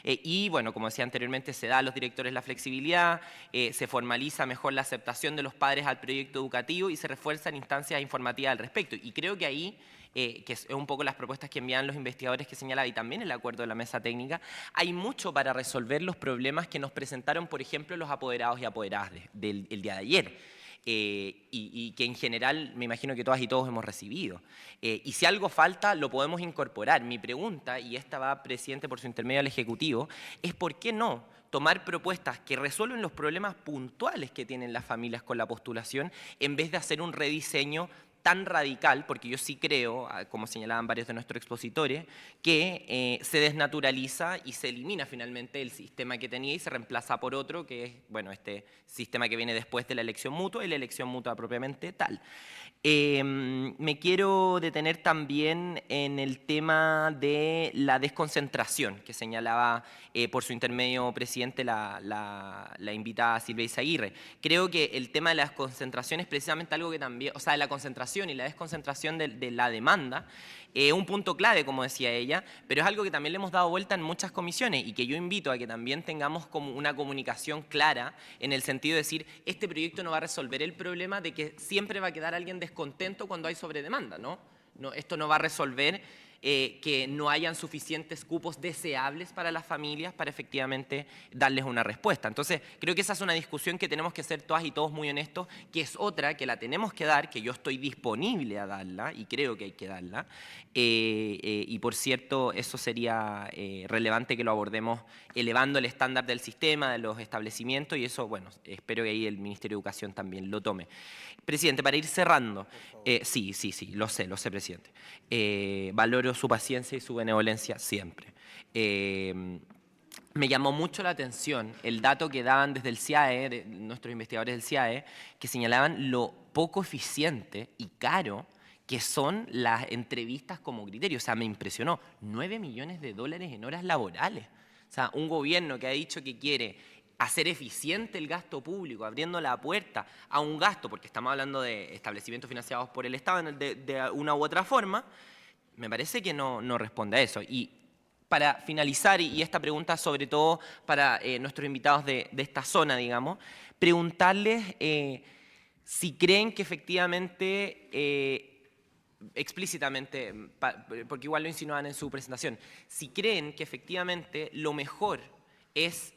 y bueno, como decía anteriormente, se da a los directores la flexibilidad, se formaliza mejor la aceptación de los padres al proyecto educativo y se refuerzan instancias informativas al respecto. Y creo que ahí, que es un poco las propuestas que envían los investigadores que señalaba, y también el acuerdo de la mesa técnica, hay mucho para resolver los problemas que nos presentaron, por ejemplo, los apoderados y apoderadas del día de ayer. Y que en general me imagino que todas y todos hemos recibido. Y si algo falta, lo podemos incorporar. Mi pregunta, y esta va, presidente, por su intermedio al Ejecutivo, es ¿por qué no tomar propuestas que resuelven los problemas puntuales que tienen las familias con la postulación, en vez de hacer un rediseño tan radical? Porque yo sí creo, como señalaban varios de nuestros expositores, que se desnaturaliza y se elimina finalmente el sistema que tenía y se reemplaza por otro, que es, bueno, este sistema que viene después de la elección mutua y la elección mutua propiamente tal. Me quiero detener también en el tema de la desconcentración, que señalaba por su intermedio, presidente, la invitada Silvia Izaguirre. Creo que el tema de la desconcentración es precisamente algo que también, o sea, de la concentración concentración y la desconcentración de la demanda, un punto clave, como decía ella, pero es algo que también le hemos dado vuelta en muchas comisiones y que yo invito a que también tengamos como una comunicación clara en el sentido de decir, este proyecto no va a resolver el problema de que siempre va a quedar alguien descontento cuando hay sobredemanda, ¿no? Esto no va a resolver que no hayan suficientes cupos deseables para las familias para efectivamente darles una respuesta. Entonces, creo que esa es una discusión que tenemos que ser todas y todos muy honestos, que es otra que la tenemos que dar, que yo estoy disponible a darla y creo que hay que darla. Y por cierto, eso sería relevante que lo abordemos elevando el estándar del sistema, de los establecimientos, y eso, bueno, espero que ahí el Ministerio de Educación también lo tome. Presidente, para ir cerrando, sí, lo sé, presidente. Valoro su paciencia y su benevolencia siempre. Me llamó mucho la atención el dato que daban desde el CIAE, de nuestros investigadores del CIAE, que señalaban lo poco eficiente y caro que son las entrevistas como criterio. O sea, me impresionó. 9 millones de dólares en horas laborales. O sea, un gobierno que ha dicho que quiere hacer eficiente el gasto público, abriendo la puerta a un gasto, porque estamos hablando de establecimientos financiados por el Estado de una u otra forma, me parece que no responde a eso. Y para finalizar, y esta pregunta sobre todo para nuestros invitados de esta zona, digamos, preguntarles si creen que efectivamente, explícitamente, porque igual lo insinuaban en su presentación, si creen que efectivamente lo mejor es...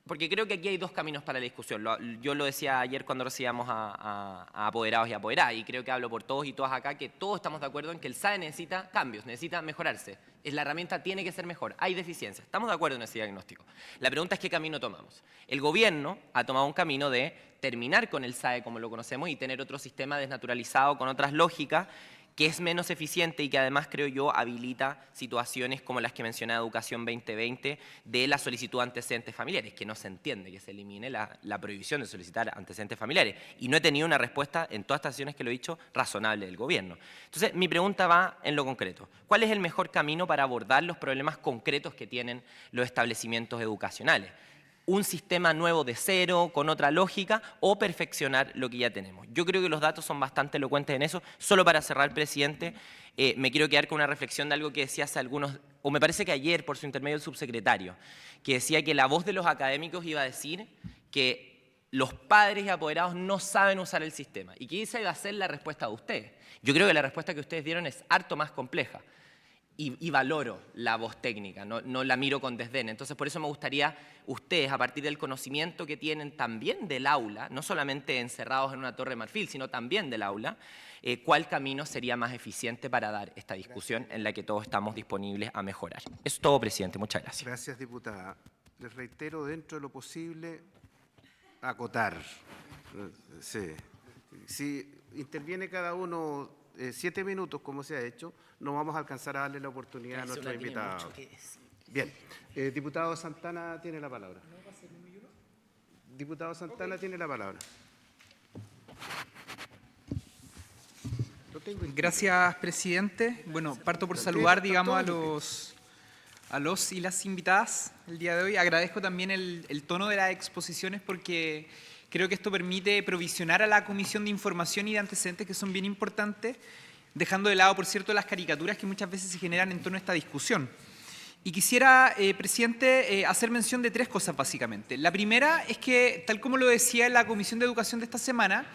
Porque creo que aquí hay dos caminos para la discusión. Yo lo decía ayer cuando recibíamos a apoderados y apoderadas, y creo que hablo por todos y todas acá, que todos estamos de acuerdo en que el SAE necesita cambios, necesita mejorarse. La herramienta tiene que ser mejor, hay deficiencias. Estamos de acuerdo en ese diagnóstico. La pregunta es qué camino tomamos. El gobierno ha tomado un camino de terminar con el SAE como lo conocemos y tener otro sistema desnaturalizado con otras lógicas, que es menos eficiente y que además, creo yo, habilita situaciones como las que mencionaba Educación 2020 de la solicitud de antecedentes familiares, que no se entiende que se elimine la prohibición de solicitar antecedentes familiares. Y no he tenido una respuesta en todas estas sesiones que lo he dicho razonable del gobierno. Entonces, mi pregunta va en lo concreto. ¿Cuál es el mejor camino para abordar los problemas concretos que tienen los establecimientos educacionales? ¿Un sistema nuevo de cero, con otra lógica, o perfeccionar lo que ya tenemos? Yo creo que los datos son bastante elocuentes en eso. Solo para cerrar, presidente, me quiero quedar con una reflexión de algo que decía hace algunos, o me parece que ayer, por su intermedio, el subsecretario, que decía que la voz de los académicos iba a decir que los padres y apoderados no saben usar el sistema. ¿Y que esa iba a ser la respuesta de ustedes? Yo creo que la respuesta que ustedes dieron es harto más compleja. Y valoro la voz técnica, no la miro con desdén. Entonces, por eso me gustaría ustedes, a partir del conocimiento que tienen también del aula, no solamente encerrados en una torre de marfil, sino también del aula, cuál camino sería más eficiente para dar esta discusión en la que todos estamos disponibles a mejorar. Eso es todo, presidente. Muchas gracias. Gracias, diputada. Les reitero, dentro de lo posible, acotar. Sí. Si interviene cada uno 7 minutos, como se ha hecho, no vamos a alcanzar a darle la oportunidad a nuestros invitados. Bien. Diputado Santana tiene la palabra. Diputado Santana tiene la palabra. Gracias, presidente. Bueno, parto por saludar, digamos, a los y las invitadas el día de hoy. Agradezco también el tono de las exposiciones porque creo que esto permite provisionar a la Comisión de Información y de Antecedentes, que son bien importantes, dejando de lado, por cierto, las caricaturas que muchas veces se generan en torno a esta discusión. Y quisiera, presidente, hacer mención de 3 cosas, básicamente. La primera es que, tal como lo decía en la Comisión de Educación de esta semana,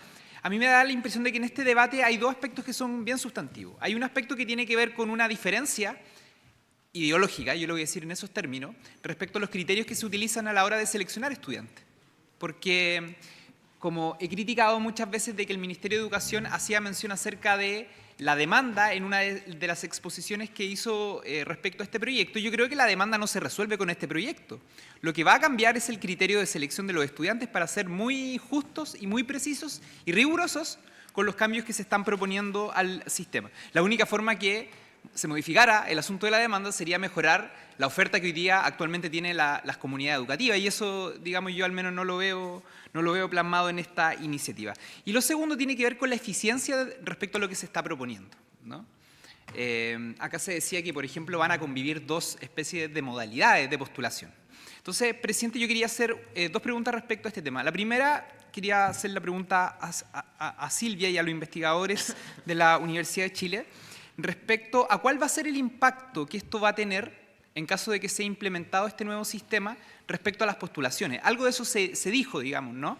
a mí me da la impresión de que en este debate hay 2 aspectos que son bien sustantivos. Hay un aspecto que tiene que ver con una diferencia ideológica, yo lo voy a decir en esos términos, respecto a los criterios que se utilizan a la hora de seleccionar estudiantes. Porque, como he criticado muchas veces de que el Ministerio de Educación hacía mención acerca de la demanda en una de las exposiciones que hizo respecto a este proyecto, yo creo que la demanda no se resuelve con este proyecto. Lo que va a cambiar es el criterio de selección de los estudiantes para ser muy justos y muy precisos y rigurosos con los cambios que se están proponiendo al sistema. La única forma que se modificara el asunto de la demanda sería mejorar la oferta que hoy día actualmente tienen las comunidades educativas, y eso, digamos, yo al menos no lo veo plasmado en esta iniciativa. Y lo segundo tiene que ver con la eficiencia respecto a lo que se está proponiendo, ¿no? Acá se decía que, por ejemplo, van a convivir 2 especies de modalidades de postulación. Entonces, presidente, yo quería hacer 2 preguntas respecto a este tema. La primera quería hacer la pregunta a Silvia y a los investigadores de la Universidad de Chile respecto a cuál va a ser el impacto que esto va a tener en caso de que sea implementado este nuevo sistema respecto a las postulaciones. Algo de eso se dijo, digamos, ¿no?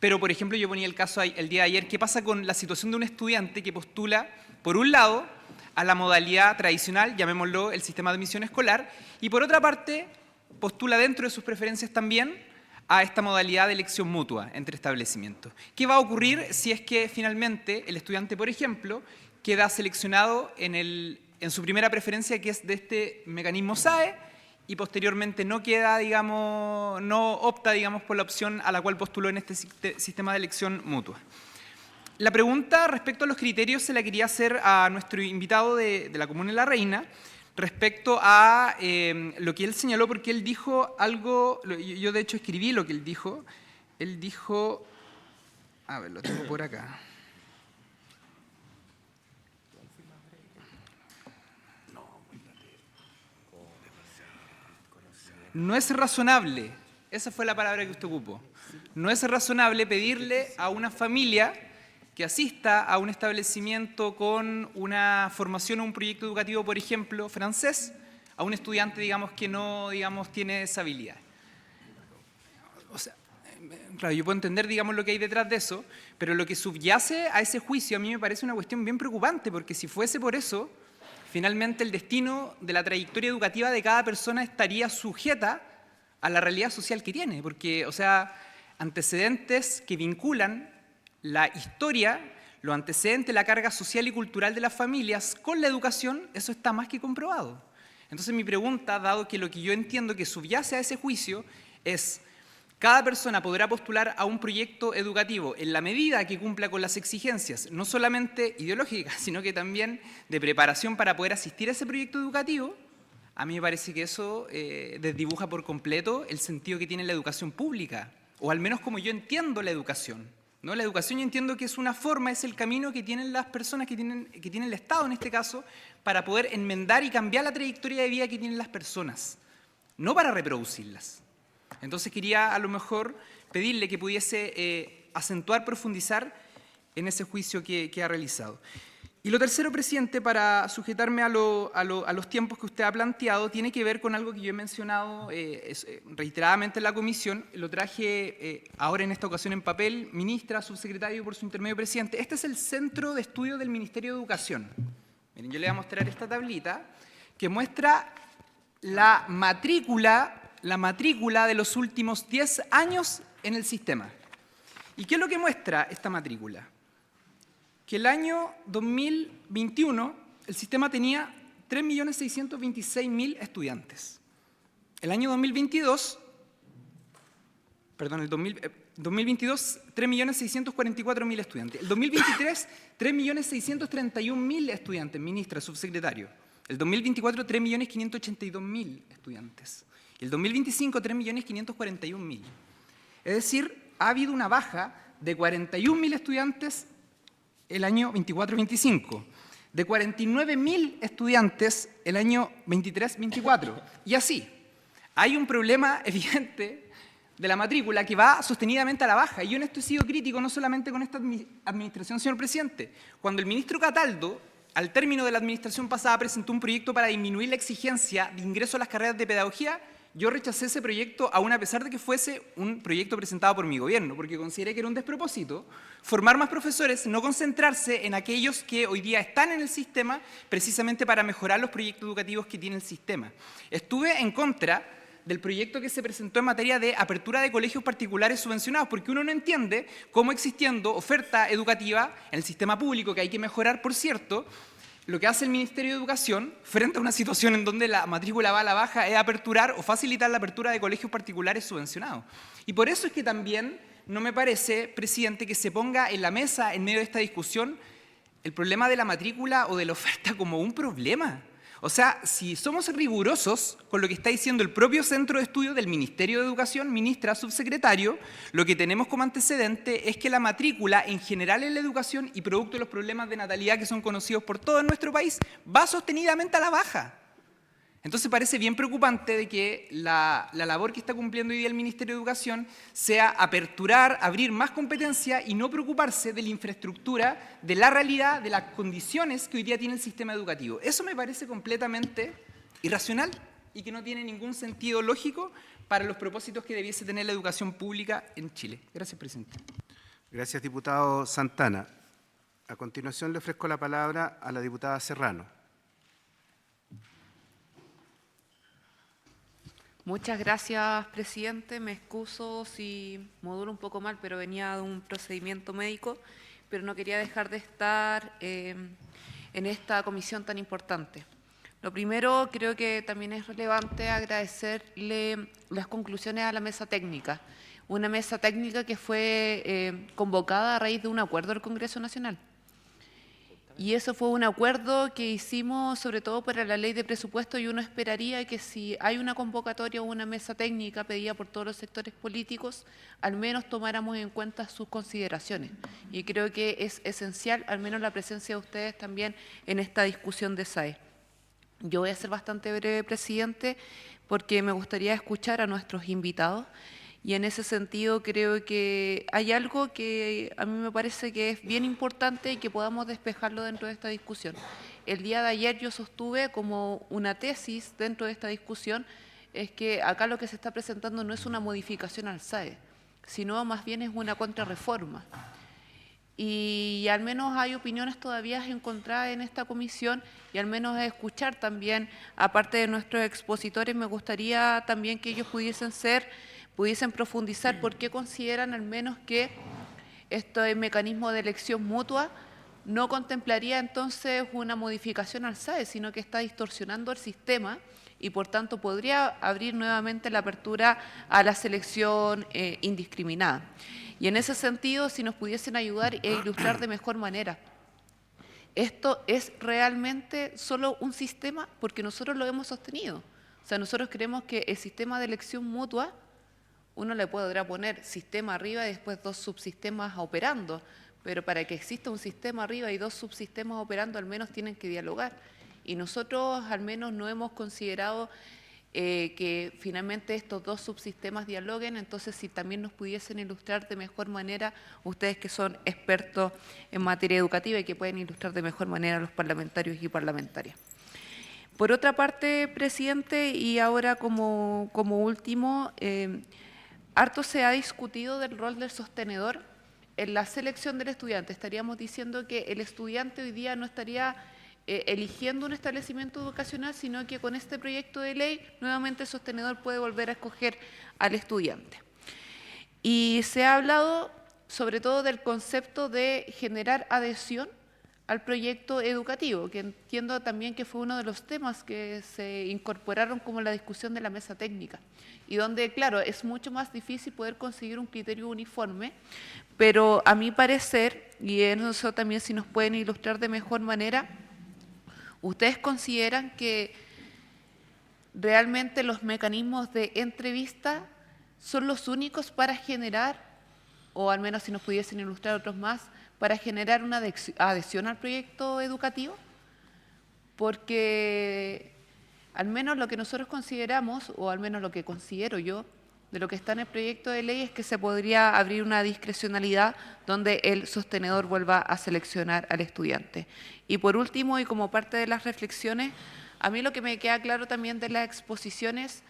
Pero, por ejemplo, yo ponía el caso el día de ayer, ¿qué pasa con la situación de un estudiante que postula, por un lado, a la modalidad tradicional, llamémoslo el sistema de admisión escolar, y por otra parte, postula dentro de sus preferencias también a esta modalidad de elección mutua entre establecimientos? ¿Qué va a ocurrir si es que finalmente el estudiante, por ejemplo, queda seleccionado en su primera preferencia, que es de este mecanismo SAE, y posteriormente no queda, digamos, no opta, digamos, por la opción a la cual postuló en este sistema de elección mutua? La pregunta respecto a los criterios se la quería hacer a nuestro invitado de la Comuna de La Reina, respecto a lo que él señaló, porque él dijo algo, yo de hecho escribí lo que él dijo, a ver, lo tengo por acá. No es razonable, esa fue la palabra que usted ocupó, no es razonable pedirle a una familia que asista a un establecimiento con una formación o un proyecto educativo, por ejemplo, francés, a un estudiante, digamos, que no, digamos, tiene esa habilidad. O sea, claro, yo puedo entender, digamos, lo que hay detrás de eso, pero lo que subyace a ese juicio a mí me parece una cuestión bien preocupante, porque si fuese por eso, finalmente el destino de la trayectoria educativa de cada persona estaría sujeta a la realidad social que tiene, porque, o sea, antecedentes que vinculan la historia, los antecedentes, la carga social y cultural de las familias con la educación, eso está más que comprobado. Entonces mi pregunta, dado que lo que yo entiendo que subyace a ese juicio es: cada persona podrá postular a un proyecto educativo en la medida que cumpla con las exigencias, no solamente ideológicas, sino que también de preparación para poder asistir a ese proyecto educativo. A mí me parece que eso desdibuja por completo el sentido que tiene la educación pública, o al menos como yo entiendo la educación, ¿no? La educación yo entiendo que es una forma, es el camino que tienen las personas, que tiene el Estado en este caso, para poder enmendar y cambiar la trayectoria de vida que tienen las personas, no para reproducirlas. Entonces quería a lo mejor pedirle que pudiese acentuar, profundizar en ese juicio que ha realizado. Y lo tercero, presidente, para sujetarme a los tiempos que usted ha planteado, tiene que ver con algo que yo he mencionado reiteradamente en la comisión. Lo traje ahora en esta ocasión en papel, ministra, subsecretario, por su intermedio, presidente. Este es el Centro de Estudio del Ministerio de Educación. Miren, yo le voy a mostrar esta tablita que muestra la matrícula de los últimos 10 años en el sistema. ¿Y qué es lo que muestra esta matrícula? Que el año 2021 el sistema tenía 3.626.000 estudiantes. El año 2022, 3.644.000 estudiantes. El 2023, 3.631.000 estudiantes, ministra, subsecretario. El 2024, 3.582.000 estudiantes. Y el 2025, 3.541.000. Es decir, ha habido una baja de 41.000 estudiantes el año 24-25, de 49.000 estudiantes el año 23-24. Y así, hay un problema evidente de la matrícula que va sostenidamente a la baja. Y yo en esto he sido crítico no solamente con esta administración, señor presidente. Cuando el ministro Cataldo, al término de la administración pasada, presentó un proyecto para disminuir la exigencia de ingreso a las carreras de pedagogía, yo rechacé ese proyecto aún a pesar de que fuese un proyecto presentado por mi gobierno, porque consideré que era un despropósito formar más profesores, no concentrarse en aquellos que hoy día están en el sistema precisamente para mejorar los proyectos educativos que tiene el sistema. Estuve en contra del proyecto que se presentó en materia de apertura de colegios particulares subvencionados, porque uno no entiende cómo, existiendo oferta educativa en el sistema público, que hay que mejorar, por cierto, lo que hace el Ministerio de Educación frente a una situación en donde la matrícula va a la baja es aperturar o facilitar la apertura de colegios particulares subvencionados. Y por eso es que también no me parece, presidente, que se ponga en la mesa, en medio de esta discusión, el problema de la matrícula o de la oferta como un problema. O sea, si somos rigurosos con lo que está diciendo el propio Centro de Estudio del Ministerio de Educación, ministra, subsecretario, lo que tenemos como antecedente es que la matrícula en general en la educación y producto de los problemas de natalidad que son conocidos por todo en nuestro país, va sostenidamente a la baja. Entonces parece bien preocupante de que la labor que está cumpliendo hoy día el Ministerio de Educación sea aperturar, abrir más competencia y no preocuparse de la infraestructura, de la realidad, de las condiciones que hoy día tiene el sistema educativo. Eso me parece completamente irracional y que no tiene ningún sentido lógico para los propósitos que debiese tener la educación pública en Chile. Gracias, presidente. Gracias, diputado Santana. A continuación le ofrezco la palabra a la diputada Serrano. Muchas gracias, presidente. Me excuso si modulo un poco mal, pero venía de un procedimiento médico, pero no quería dejar de estar en esta comisión tan importante. Lo primero, creo que también es relevante agradecerle las conclusiones a la mesa técnica. Una mesa técnica que fue convocada a raíz de un acuerdo del Congreso Nacional. Y eso fue un acuerdo que hicimos sobre todo para la ley de presupuesto, y uno esperaría que si hay una convocatoria o una mesa técnica pedida por todos los sectores políticos, al menos tomáramos en cuenta sus consideraciones. Y creo que es esencial, al menos la presencia de ustedes también en esta discusión de SAE. Yo voy a ser bastante breve, presidente, porque me gustaría escuchar a nuestros invitados. Y en ese sentido creo que hay algo que a mí me parece que es bien importante y que podamos despejarlo dentro de esta discusión. El día de ayer yo sostuve como una tesis dentro de esta discusión, es que acá lo que se está presentando no es una modificación al SAE, sino más bien es una contrarreforma. Y al menos hay opiniones todavía encontradas en esta comisión, y al menos escuchar también, aparte de nuestros expositores, me gustaría también que ellos pudiesen profundizar por qué consideran al menos que este mecanismo de elección mutua no contemplaría entonces una modificación al SAE, sino que está distorsionando el sistema y por tanto podría abrir nuevamente la apertura a la selección indiscriminada. Y en ese sentido, si nos pudiesen ayudar e ilustrar de mejor manera, ¿esto es realmente solo un sistema? Porque nosotros lo hemos sostenido. O sea, nosotros creemos que el sistema de elección mutua, uno le podrá poner sistema arriba y después dos subsistemas operando, pero para que exista un sistema arriba y dos subsistemas operando, al menos tienen que dialogar. Y nosotros al menos no hemos considerado que finalmente estos dos subsistemas dialoguen. Entonces, si también nos pudiesen ilustrar de mejor manera, ustedes que son expertos en materia educativa y que pueden ilustrar de mejor manera a los parlamentarios y parlamentarias. Por otra parte, presidente, y ahora como último, harto se ha discutido del rol del sostenedor en la selección del estudiante. Estaríamos diciendo que el estudiante hoy día no estaría eligiendo un establecimiento educacional, sino que con este proyecto de ley nuevamente el sostenedor puede volver a escoger al estudiante. Y se ha hablado sobre todo del concepto de generar adhesión al proyecto educativo, que entiendo también que fue uno de los temas que se incorporaron como la discusión de la mesa técnica, y donde, claro, es mucho más difícil poder conseguir un criterio uniforme, pero a mi parecer, y en eso también si nos pueden ilustrar de mejor manera, ¿ustedes consideran que realmente los mecanismos de entrevista son los únicos para generar, o al menos si nos pudiesen ilustrar otros más, para generar una adhesión al proyecto educativo? Porque al menos lo que nosotros consideramos, o al menos lo que considero yo, de lo que está en el proyecto de ley es que se podría abrir una discrecionalidad donde el sostenedor vuelva a seleccionar al estudiante. Y por último, y como parte de las reflexiones, a mí lo que me queda claro también de las exposiciones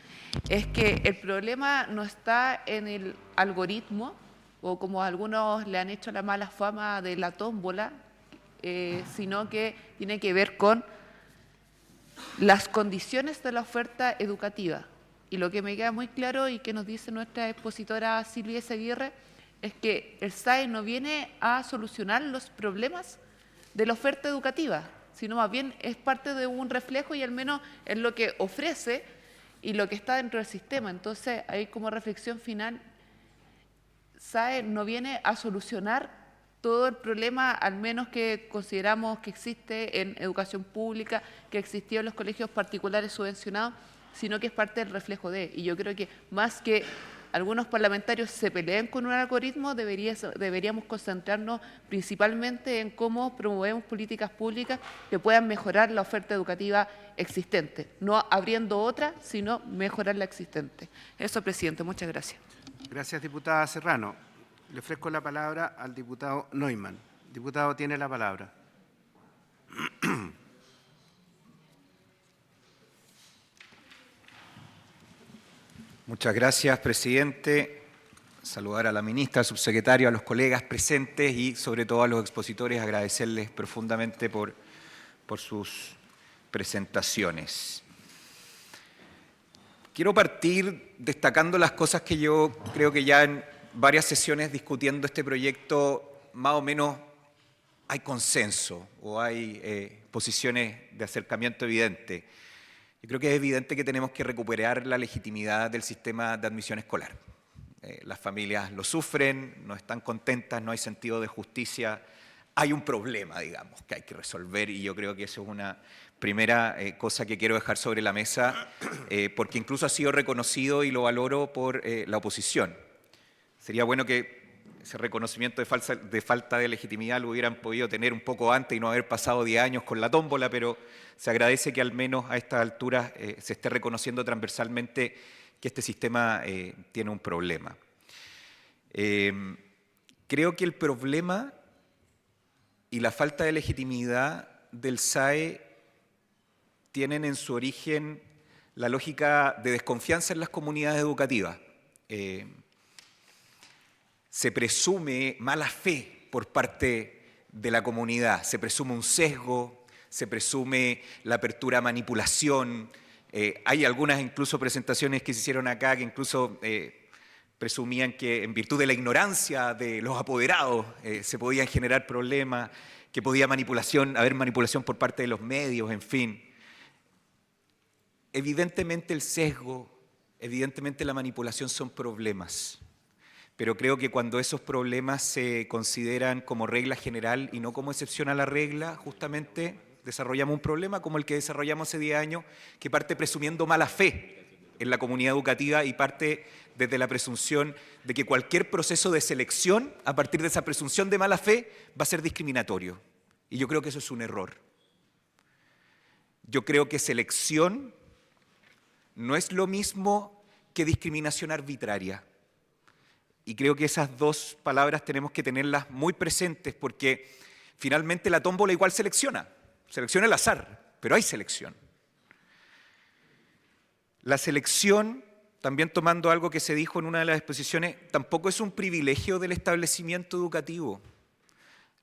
es que el problema no está en el algoritmo, o como algunos le han hecho la mala fama de la tómbola, sino que tiene que ver con las condiciones de la oferta educativa. Y lo que me queda muy claro y que nos dice nuestra expositora Silvia Aguirre es que el SAE no viene a solucionar los problemas de la oferta educativa, sino más bien es parte de un reflejo y al menos es lo que ofrece y lo que está dentro del sistema. Entonces, ahí como reflexión final, SAE no viene a solucionar todo el problema, al menos que consideramos que existe en educación pública, que existió en los colegios particulares subvencionados, sino que es parte del reflejo de. Y yo creo que más que algunos parlamentarios se peleen con un algoritmo, deberíamos concentrarnos principalmente en cómo promovemos políticas públicas que puedan mejorar la oferta educativa existente, no abriendo otra, sino mejorar la existente. Eso, presidente, muchas gracias. Gracias, diputada Serrano. Le ofrezco la palabra al diputado Neumann. Diputado, tiene la palabra. Muchas gracias, presidente. Saludar a la ministra, al subsecretario, a los colegas presentes y sobre todo a los expositores, agradecerles profundamente por sus presentaciones. Quiero partir destacando las cosas que yo creo que ya en varias sesiones discutiendo este proyecto más o menos hay consenso o hay posiciones de acercamiento evidente. Yo creo que es evidente que tenemos que recuperar la legitimidad del sistema de admisión escolar. Las familias lo sufren, no están contentas, no hay sentido de justicia. Hay un problema, digamos, que hay que resolver y yo creo que eso es una primera cosa que quiero dejar sobre la mesa porque incluso ha sido reconocido y lo valoro por la oposición. Sería bueno que ese reconocimiento de falta de legitimidad lo hubieran podido tener un poco antes y no haber pasado 10 años con la tómbola, pero se agradece que al menos a estas alturas se esté reconociendo transversalmente que este sistema tiene un problema. Creo que el problema y la falta de legitimidad del SAE tienen en su origen la lógica de desconfianza en las comunidades educativas. Se presume mala fe por parte de la comunidad, se presume un sesgo, se presume la apertura a manipulación. Hay algunas incluso presentaciones que se hicieron acá que incluso presumían que en virtud de la ignorancia de los apoderados se podían generar problemas, que podía haber manipulación por parte de los medios, en fin. Evidentemente el sesgo, evidentemente la manipulación son problemas. Pero creo que cuando esos problemas se consideran como regla general y no como excepción a la regla, justamente desarrollamos un problema como el que desarrollamos hace 10 años, que parte presumiendo mala fe en la comunidad educativa y parte desde la presunción de que cualquier proceso de selección, a partir de esa presunción de mala fe, va a ser discriminatorio. Y yo creo que eso es un error. Yo creo que selección no es lo mismo que discriminación arbitraria. Y creo que esas dos palabras tenemos que tenerlas muy presentes porque finalmente la tómbola igual selecciona al azar, pero hay selección. La selección, también tomando algo que se dijo en una de las exposiciones, tampoco es un privilegio del establecimiento educativo.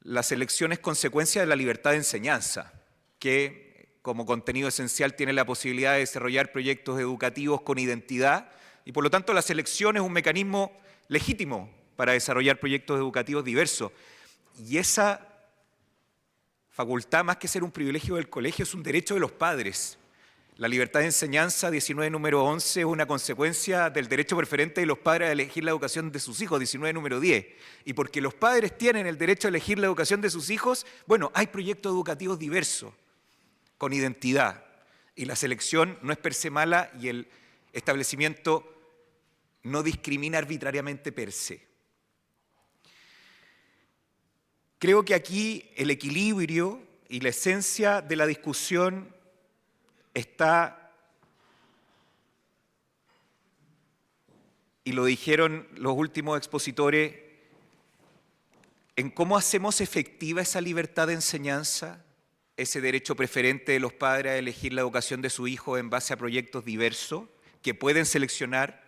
La selección es consecuencia de la libertad de enseñanza, que como contenido esencial tiene la posibilidad de desarrollar proyectos educativos con identidad y por lo tanto la selección es un mecanismo legítimo para desarrollar proyectos educativos diversos. Y esa facultad, más que ser un privilegio del colegio, es un derecho de los padres. La libertad de enseñanza, 19 número 11, es una consecuencia del derecho preferente de los padres a elegir la educación de sus hijos, 19 número 10. Y porque los padres tienen el derecho a elegir la educación de sus hijos, bueno, hay proyectos educativos diversos, con identidad. Y la selección no es per se mala y el establecimiento no discrimina arbitrariamente per se. Creo que aquí el equilibrio y la esencia de la discusión está, y lo dijeron los últimos expositores, en cómo hacemos efectiva esa libertad de enseñanza, ese derecho preferente de los padres a elegir la educación de su hijo en base a proyectos diversos que pueden seleccionar,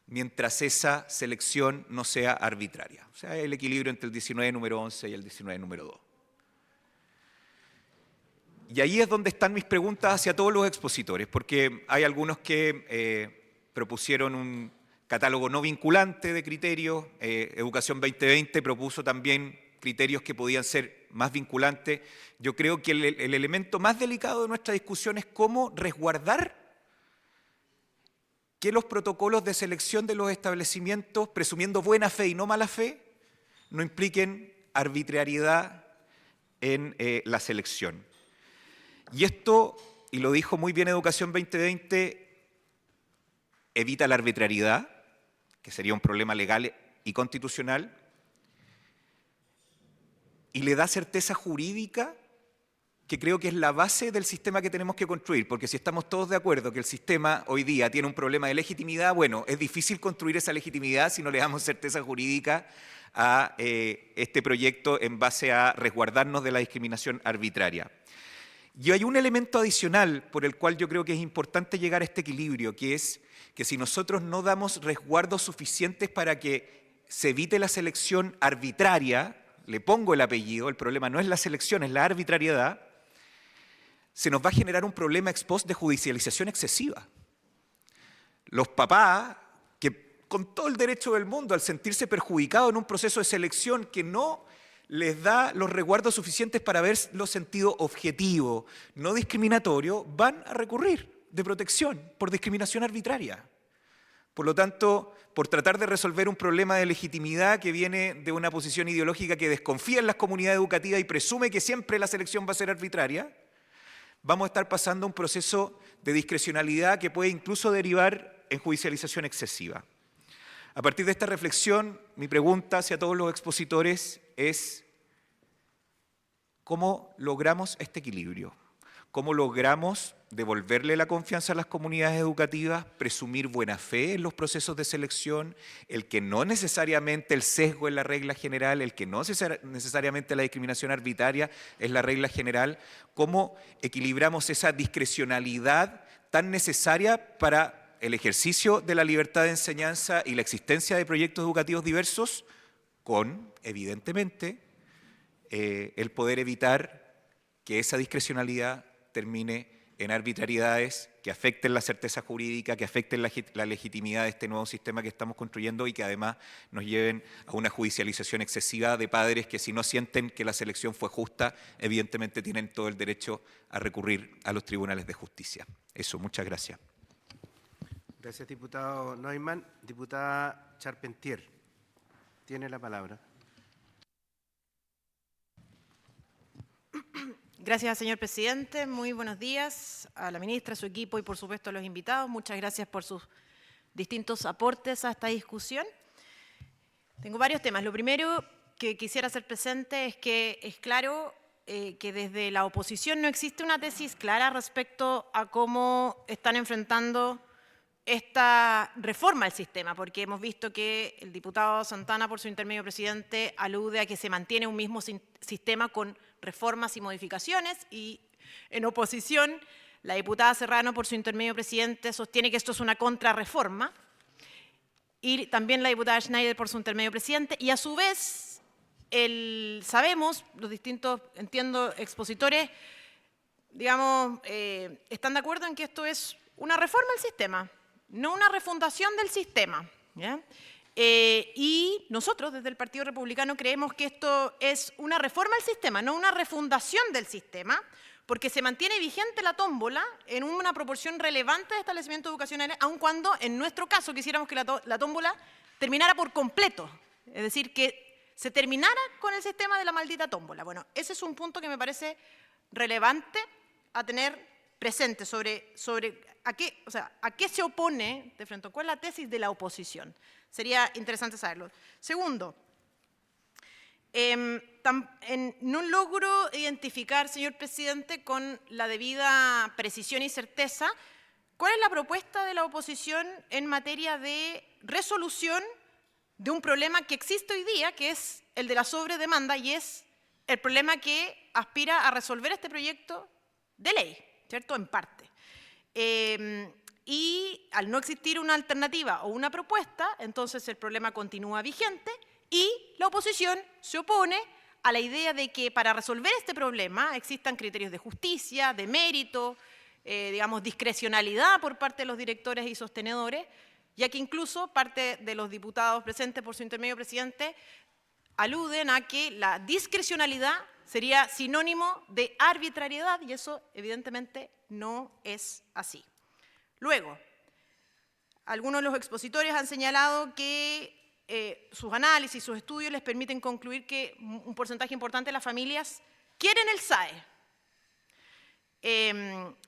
mientras esa selección no sea arbitraria. O sea, el equilibrio entre el 19 número 11 y el 19 número 2. Y ahí es donde están mis preguntas hacia todos los expositores, porque hay algunos que propusieron un catálogo no vinculante de criterios, Educación 2020 propuso también criterios que podían ser más vinculantes. Yo creo que el elemento más delicado de nuestra discusión es cómo resguardar que los protocolos de selección de los establecimientos, presumiendo buena fe y no mala fe, no impliquen arbitrariedad en la selección. Y esto, y lo dijo muy bien Educación 2020, evita la arbitrariedad, que sería un problema legal y constitucional, y le da certeza jurídica, que creo que es la base del sistema que tenemos que construir, porque si estamos todos de acuerdo que el sistema hoy día tiene un problema de legitimidad, bueno, es difícil construir esa legitimidad si no le damos certeza jurídica a este proyecto en base a resguardarnos de la discriminación arbitraria. Y hay un elemento adicional por el cual yo creo que es importante llegar a este equilibrio, que es que si nosotros no damos resguardos suficientes para que se evite la selección arbitraria, le pongo el apellido, el problema no es la selección, es la arbitrariedad, se nos va a generar un problema ex post de judicialización excesiva. Los papás, que con todo el derecho del mundo, al sentirse perjudicados en un proceso de selección que no les da los resguardos suficientes para verlo sentido objetivo, no discriminatorio, van a recurrir de protección por discriminación arbitraria. Por lo tanto, por tratar de resolver un problema de legitimidad que viene de una posición ideológica que desconfía en las comunidades educativas y presume que siempre la selección va a ser arbitraria, vamos a estar pasando un proceso de discrecionalidad que puede incluso derivar en judicialización excesiva. A partir de esta reflexión, mi pregunta hacia todos los expositores es ¿cómo logramos este equilibrio? ¿Cómo logramos devolverle la confianza a las comunidades educativas, presumir buena fe en los procesos de selección, el que no necesariamente el sesgo es la regla general, el que no necesariamente la discriminación arbitraria es la regla general? ¿Cómo equilibramos esa discrecionalidad tan necesaria para el ejercicio de la libertad de enseñanza y la existencia de proyectos educativos diversos con, evidentemente, el poder evitar que esa discrecionalidad termine en arbitrariedades que afecten la certeza jurídica, que afecten la legitimidad de este nuevo sistema que estamos construyendo y que además nos lleven a una judicialización excesiva de padres que si no sienten que la selección fue justa, evidentemente tienen todo el derecho a recurrir a los tribunales de justicia. Eso, muchas gracias. Gracias, diputado Neumann. Diputada Charpentier, tiene la palabra. Gracias, señor presidente. Muy buenos días a la ministra, a su equipo y, por supuesto, a los invitados. Muchas gracias por sus distintos aportes a esta discusión. Tengo varios temas. Lo primero que quisiera hacer presente es que es claro que desde la oposición no existe una tesis clara respecto a cómo están enfrentando esta reforma al sistema, porque hemos visto que el diputado Santana, por su intermedio presidente, alude a que se mantiene un mismo sistema con reformas y modificaciones, y en oposición la diputada Serrano, por su intermedio presidente, sostiene que esto es una contrarreforma, y también la diputada Schneider, por su intermedio presidente, y a su vez sabemos, los distintos, entiendo, expositores, digamos, están de acuerdo en que esto es una reforma al sistema, no una refundación del sistema, ¿ya? Y nosotros, desde el Partido Republicano, creemos que esto es una reforma al sistema, no una refundación del sistema, porque se mantiene vigente la tómbola en una proporción relevante de establecimientos educacionales, aun cuando, en nuestro caso, quisiéramos que la tómbola terminara por completo, es decir, que se terminara con el sistema de la maldita tómbola. Bueno, ese es un punto que me parece relevante a tener presente sobre a qué se opone de frente, cuál es la tesis de la oposición. Sería interesante saberlo. Segundo, no logro identificar, señor presidente, con la debida precisión y certeza, cuál es la propuesta de la oposición en materia de resolución de un problema que existe hoy día, que es el de la sobredemanda, y es el problema que aspira a resolver este proyecto de ley, ¿cierto? En parte. Y al no existir una alternativa o una propuesta, entonces el problema continúa vigente y la oposición se opone a la idea de que para resolver este problema existan criterios de justicia, de mérito, digamos, discrecionalidad por parte de los directores y sostenedores, ya que incluso parte de los diputados presentes por su intermedio presidente aluden a que la discrecionalidad sería sinónimo de arbitrariedad y eso evidentemente no es así. Luego, algunos de los expositores han señalado que sus análisis, sus estudios les permiten concluir que un porcentaje importante de las familias quieren el SAE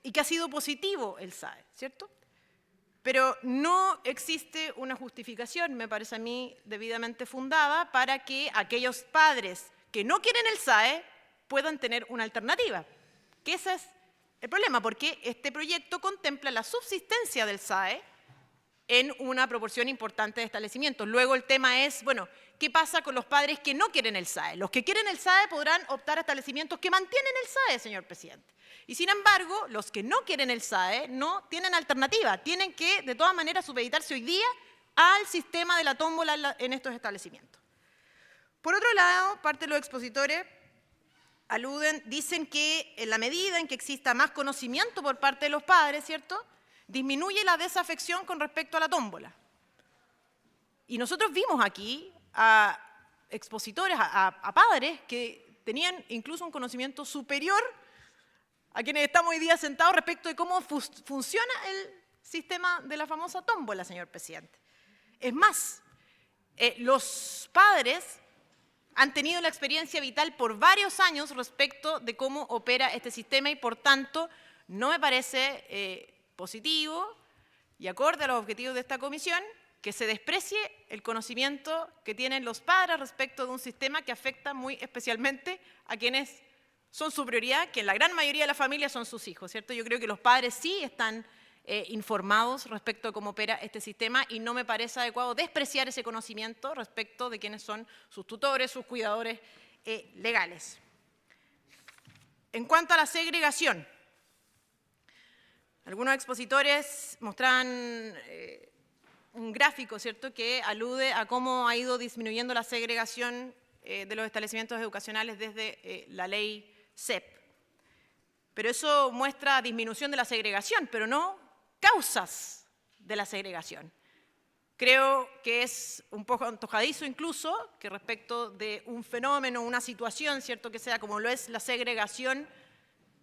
y que ha sido positivo el SAE, ¿cierto? Pero no existe una justificación, me parece a mí, debidamente fundada para que aquellos padres que no quieren el SAE puedan tener una alternativa. Que ese es el problema, porque este proyecto contempla la subsistencia del SAE en una proporción importante de establecimientos. Luego el tema es, bueno, ¿qué pasa con los padres que no quieren el SAE? Los que quieren el SAE podrán optar a establecimientos que mantienen el SAE, señor presidente. Y sin embargo, los que no quieren el SAE no tienen alternativa. Tienen que, de todas maneras, supeditarse hoy día al sistema de la tómbola en estos establecimientos. Por otro lado, parte de los expositores dicen que en la medida en que exista más conocimiento por parte de los padres, ¿cierto?, disminuye la desafección con respecto a la tómbola. Y nosotros vimos aquí a expositores, a padres que tenían incluso un conocimiento superior a quienes estamos hoy día sentados respecto de cómo funciona el sistema de la famosa tómbola, señor presidente. Es más, los padres han tenido la experiencia vital por varios años respecto de cómo opera este sistema y, por tanto, no me parece positivo y acorde a los objetivos de esta comisión que se desprecie el conocimiento que tienen los padres respecto de un sistema que afecta muy especialmente a quienes son su prioridad, que en la gran mayoría de las familias son sus hijos, ¿cierto? Yo creo que los padres sí están informados respecto a cómo opera este sistema y no me parece adecuado despreciar ese conocimiento respecto de quiénes son sus tutores, sus cuidadores legales. En cuanto a la segregación, algunos expositores mostraban un gráfico, ¿cierto?, que alude a cómo ha ido disminuyendo la segregación de los establecimientos educacionales desde la ley SEP. Pero eso muestra disminución de la segregación, pero no causas de la segregación. Creo que es un poco antojadizo incluso que respecto de un fenómeno, una situación, ¿cierto?, que sea como lo es la segregación,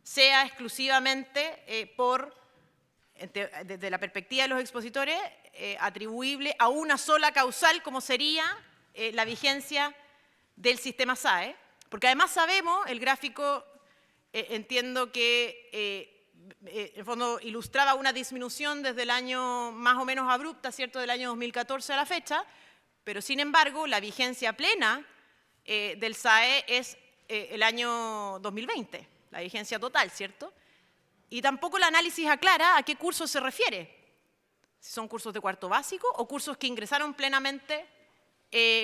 sea exclusivamente desde la perspectiva de los expositores, atribuible a una sola causal como sería la vigencia del sistema SAE, porque además sabemos, el gráfico entiendo que en el fondo ilustraba una disminución desde el año más o menos abrupta, ¿cierto?, del año 2014 a la fecha, pero sin embargo la vigencia plena del SAE es el año 2020, la vigencia total, ¿cierto? Y tampoco el análisis aclara a qué cursos se refiere, si son cursos de cuarto básico o cursos que ingresaron plenamente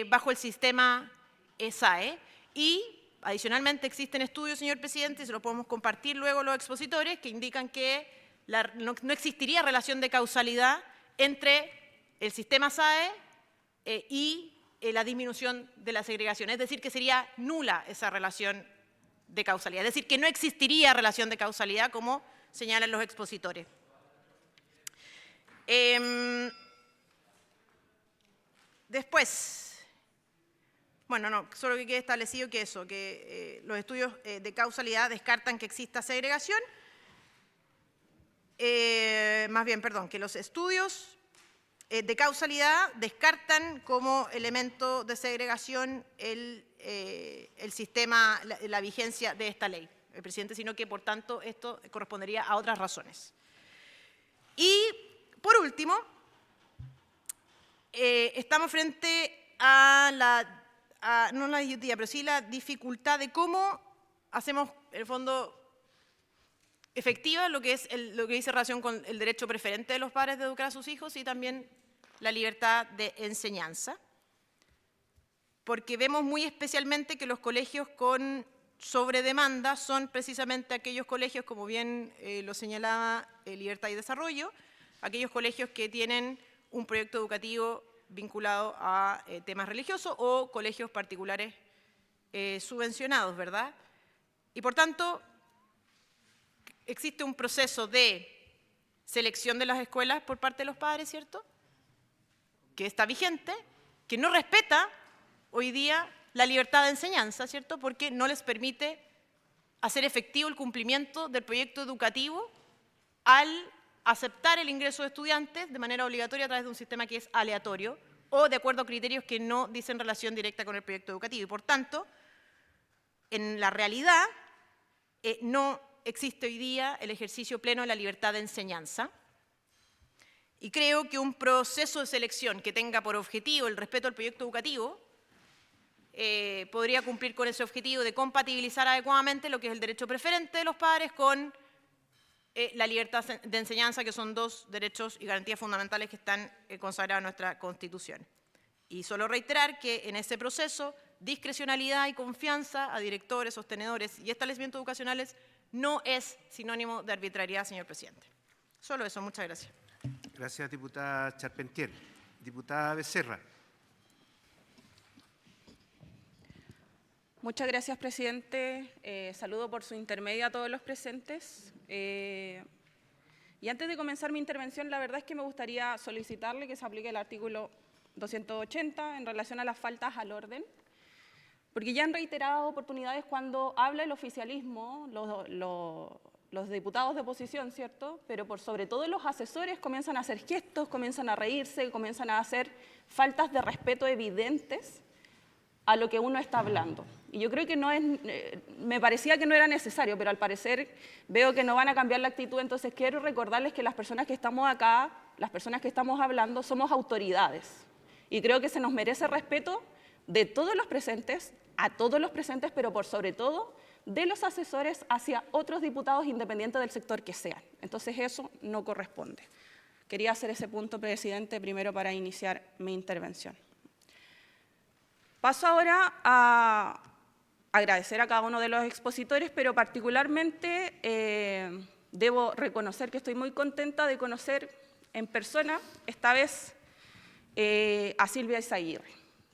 bajo el sistema SAE. Y adicionalmente existen estudios, señor presidente, y se los podemos compartir luego los expositores, que indican que no existiría relación de causalidad entre el sistema SAE y la disminución de la segregación. Es decir, que sería nula esa relación de causalidad. Es decir, que no existiría relación de causalidad como señalan los expositores. Después, bueno, no, solo que quede establecido que eso, que los estudios de causalidad descartan que exista segregación, más bien, perdón, que los estudios de causalidad descartan como elemento de segregación el sistema, la vigencia de esta ley, el presidente, sino que, por tanto, esto correspondería a otras razones. Y, por último, estamos frente a no la disyuntiva, pero sí la dificultad de cómo hacemos, en el fondo, efectiva lo que dice relación con el derecho preferente de los padres de educar a sus hijos y también la libertad de enseñanza, porque vemos muy especialmente que los colegios con sobredemanda son precisamente aquellos colegios, como bien lo señalaba Libertad y Desarrollo, aquellos colegios que tienen un proyecto educativo vinculado a temas religiosos o colegios particulares subvencionados, ¿verdad? Y por tanto, existe un proceso de selección de las escuelas por parte de los padres, ¿cierto?, que está vigente, que no respeta hoy día la libertad de enseñanza, ¿cierto?, porque no les permite hacer efectivo el cumplimiento del proyecto educativo al aceptar el ingreso de estudiantes de manera obligatoria a través de un sistema que es aleatorio o de acuerdo a criterios que no dicen relación directa con el proyecto educativo. Y por tanto, en la realidad no existe hoy día el ejercicio pleno de la libertad de enseñanza. Y creo que un proceso de selección que tenga por objetivo el respeto al proyecto educativo podría cumplir con ese objetivo de compatibilizar adecuadamente lo que es el derecho preferente de los padres con la libertad de enseñanza, que son dos derechos y garantías fundamentales que están consagrados en nuestra Constitución. Y solo reiterar que en ese proceso, discrecionalidad y confianza a directores, sostenedores y establecimientos educacionales no es sinónimo de arbitrariedad, señor presidente. Solo eso, muchas gracias. Gracias, diputada Charpentier. Diputada Becerra. Muchas gracias, presidente. Saludo por su intermedio a todos los presentes. Y antes de comenzar mi intervención, la verdad es que me gustaría solicitarle que se aplique el artículo 280 en relación a las faltas al orden, porque ya en reiteradas oportunidades cuando habla el oficialismo, los diputados de oposición, ¿cierto? Pero por sobre todo los asesores comienzan a hacer gestos, comienzan a reírse, comienzan a hacer faltas de respeto evidentes a lo que uno está hablando. Y yo creo que no es, me parecía que no era necesario, pero al parecer veo que no van a cambiar la actitud, entonces quiero recordarles que las personas que estamos acá, las personas que estamos hablando, somos autoridades. Y creo que se nos merece respeto de todos los presentes, a todos los presentes, pero por sobre todo de los asesores hacia otros diputados independientes del sector que sean. Entonces eso no corresponde. Quería hacer ese punto, presidente, primero para iniciar mi intervención. Paso ahora a agradecer a cada uno de los expositores, pero particularmente debo reconocer que estoy muy contenta de conocer en persona, esta vez, a Silvia Izaguirre,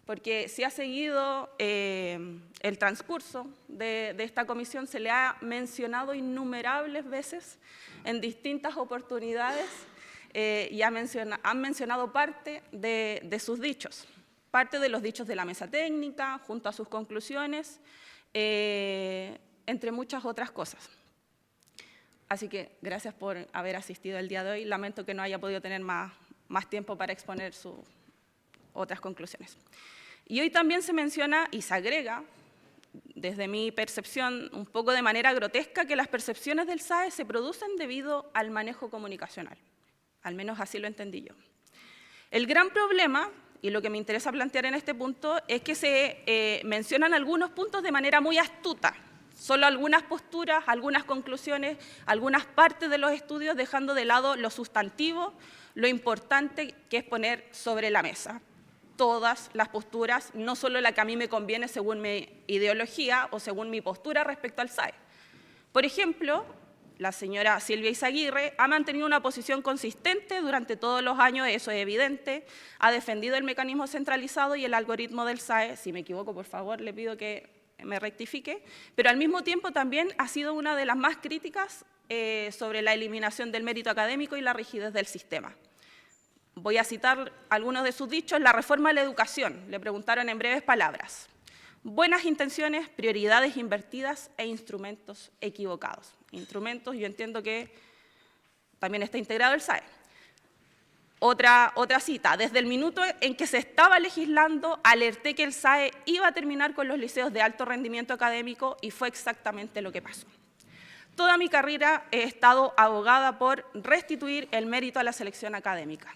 porque si ha seguido el transcurso de esta comisión, se le ha mencionado innumerables veces en distintas oportunidades y han mencionado parte de sus dichos. Parte de los dichos de la mesa técnica, junto a sus conclusiones, entre muchas otras cosas. Así que gracias por haber asistido el día de hoy. Lamento que no haya podido tener más tiempo para exponer sus otras conclusiones. Y hoy también se menciona y se agrega, desde mi percepción, un poco de manera grotesca, que las percepciones del SAE se producen debido al manejo comunicacional. Al menos así lo entendí yo. El gran problema, y lo que me interesa plantear en este punto, es que se mencionan algunos puntos de manera muy astuta, solo algunas posturas, algunas conclusiones, algunas partes de los estudios, dejando de lado lo sustantivo, lo importante que es poner sobre la mesa todas las posturas, no solo la que a mí me conviene según mi ideología o según mi postura respecto al SAE. Por ejemplo, la señora Silvia Izaguirre ha mantenido una posición consistente durante todos los años, eso es evidente, ha defendido el mecanismo centralizado y el algoritmo del SAE, si me equivoco, por favor, le pido que me rectifique, pero al mismo tiempo también ha sido una de las más críticas sobre la eliminación del mérito académico y la rigidez del sistema. Voy a citar algunos de sus dichos. La reforma de la educación, le preguntaron en breves palabras. Buenas intenciones, prioridades invertidas e instrumentos equivocados. Instrumentos, yo entiendo que también está integrado el SAE. Otra cita, desde el minuto en que se estaba legislando, alerté que el SAE iba a terminar con los liceos de alto rendimiento académico y fue exactamente lo que pasó. Toda mi carrera he estado abogada por restituir el mérito a la selección académica.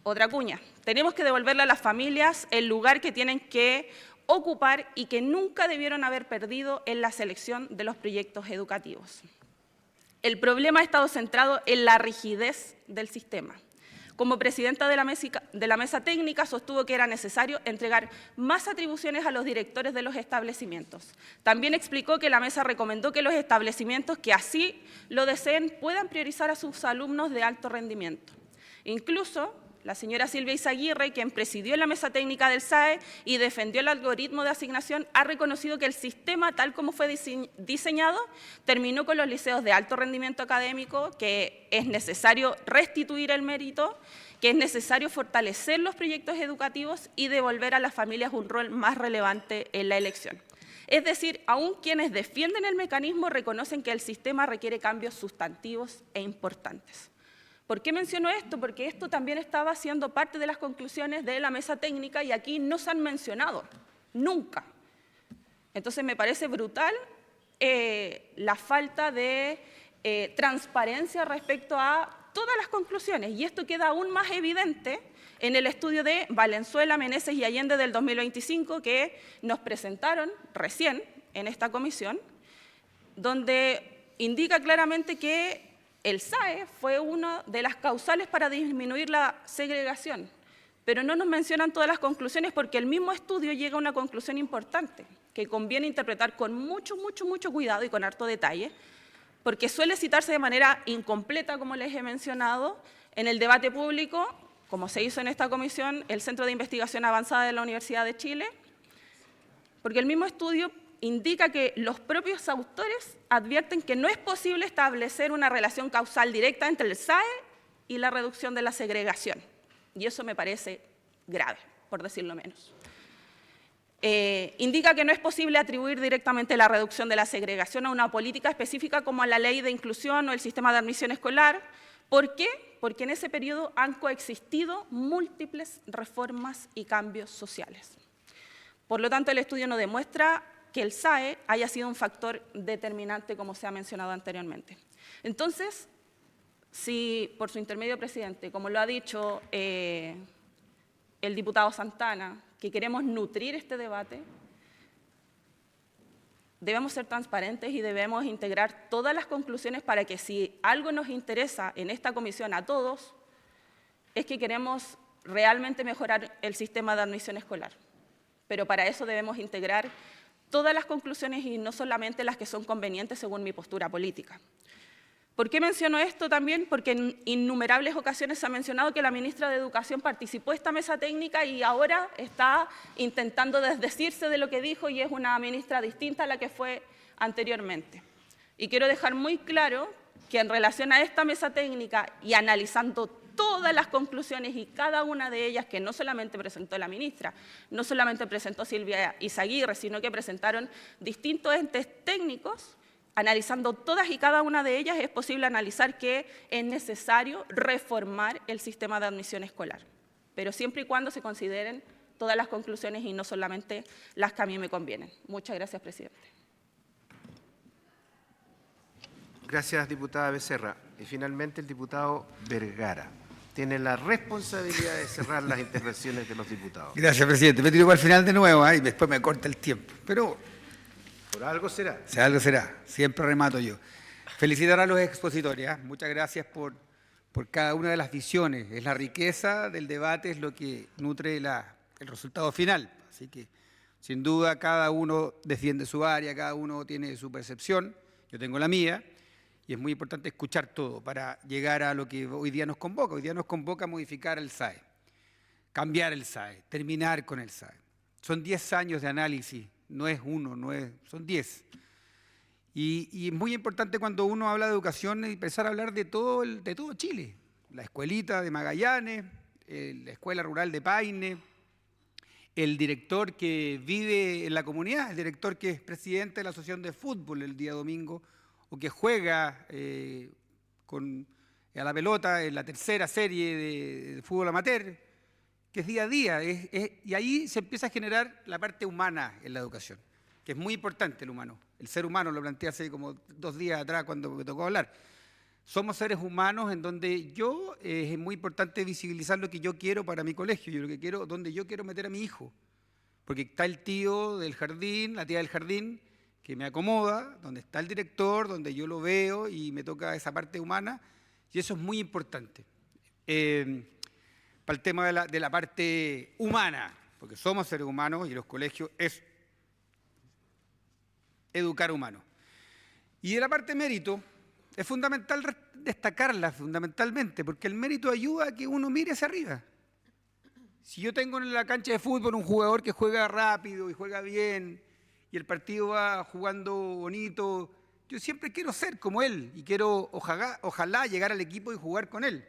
Otra cuña, tenemos que devolverle a las familias el lugar que tienen que ocupar y que nunca debieron haber perdido en la selección de los proyectos educativos. El problema ha estado centrado en la rigidez del sistema. Como presidenta de la mesa técnica, sostuvo que era necesario entregar más atribuciones a los directores de los establecimientos. También explicó que la mesa recomendó que los establecimientos que así lo deseen puedan priorizar a sus alumnos de alto rendimiento. Incluso, la señora Silvia Izaguirre, quien presidió la mesa técnica del SAE y defendió el algoritmo de asignación, ha reconocido que el sistema, tal como fue diseñado, terminó con los liceos de alto rendimiento académico, que es necesario restituir el mérito, que es necesario fortalecer los proyectos educativos y devolver a las familias un rol más relevante en la elección. Es decir, aún quienes defienden el mecanismo reconocen que el sistema requiere cambios sustantivos e importantes. ¿Por qué menciono esto? Porque esto también estaba siendo parte de las conclusiones de la mesa técnica y aquí no se han mencionado, nunca. Entonces me parece brutal la falta de transparencia respecto a todas las conclusiones, y esto queda aún más evidente en el estudio de Valenzuela, Meneses y Allende del 2025 que nos presentaron recién en esta comisión, donde indica claramente que el SAE fue una de las causales para disminuir la segregación, pero no nos mencionan todas las conclusiones porque el mismo estudio llega a una conclusión importante, que conviene interpretar con mucho cuidado y con harto detalle, porque suele citarse de manera incompleta, como les he mencionado, en el debate público, como se hizo en esta comisión, el Centro de Investigación Avanzada de la Universidad de Chile, porque el mismo estudio indica que los propios autores advierten que no es posible establecer una relación causal directa entre el SAE y la reducción de la segregación. Y eso me parece grave, por decirlo menos. Indica que no es posible atribuir directamente la reducción de la segregación a una política específica como a la ley de inclusión o el sistema de admisión escolar. ¿Por qué? Porque en ese periodo han coexistido múltiples reformas y cambios sociales. Por lo tanto, el estudio no demuestra que el SAE haya sido un factor determinante, como se ha mencionado anteriormente. Entonces, si por su intermedio, presidente, como lo ha dicho el diputado Santana, que queremos nutrir este debate, debemos ser transparentes y debemos integrar todas las conclusiones para que si algo nos interesa en esta comisión a todos, es que queremos realmente mejorar el sistema de admisión escolar. Pero para eso debemos integrar todas las conclusiones y no solamente las que son convenientes según mi postura política. ¿Por qué menciono esto también? Porque en innumerables ocasiones se ha mencionado que la ministra de Educación participó en esta mesa técnica y ahora está intentando desdecirse de lo que dijo y es una ministra distinta a la que fue anteriormente. Y quiero dejar muy claro que en relación a esta mesa técnica y analizando todas las conclusiones y cada una de ellas que no solamente presentó la ministra, no solamente presentó Silvia Izaguirre, sino que presentaron distintos entes técnicos, analizando todas y cada una de ellas es posible analizar que es necesario reformar el sistema de admisión escolar, pero siempre y cuando se consideren todas las conclusiones y no solamente las que a mí me convienen. Muchas gracias, presidente. Gracias, diputada Becerra. Y finalmente el diputado Vergara. Tiene la responsabilidad de cerrar las intervenciones de los diputados. Gracias, presidente. Me tiro para el final de nuevo y después me corta el tiempo. Pero por algo será. Algo será. Siempre remato yo. Felicitar a los expositores. Muchas gracias por cada una de las visiones. Es la riqueza del debate, es lo que nutre el resultado final. Así que, sin duda, cada uno defiende su área, cada uno tiene su percepción. Yo tengo la mía. Y es muy importante escuchar todo para llegar a lo que hoy día nos convoca. Hoy día nos convoca a modificar el SAE, cambiar el SAE, terminar con el SAE. Son 10 años de análisis, no es uno, son 10. Y es muy importante cuando uno habla de educación empezar a hablar de todo Chile. La escuelita de Magallanes, la escuela rural de Paine, el director que vive en la comunidad, el director que es presidente de la Asociación de Fútbol el día domingo, o que juega a la pelota en la tercera serie de fútbol amateur, que es día a día. Y ahí se empieza a generar la parte humana en la educación, que es muy importante el humano. El ser humano, lo planteé hace como 2 días atrás cuando me tocó hablar. Somos seres humanos en donde es muy importante visibilizar lo que yo quiero para mi colegio, donde yo quiero meter a mi hijo. Porque está el tío del jardín, la tía del jardín, que me acomoda, donde está el director, donde yo lo veo y me toca esa parte humana, y eso es muy importante. Para el tema de la parte humana, porque somos seres humanos y los colegios es educar humanos. Y de la parte mérito, es fundamental destacarla fundamentalmente, porque el mérito ayuda a que uno mire hacia arriba. Si yo tengo en la cancha de fútbol un jugador que juega rápido y juega bien, y el partido va jugando bonito, yo siempre quiero ser como él y quiero ojalá llegar al equipo y jugar con él.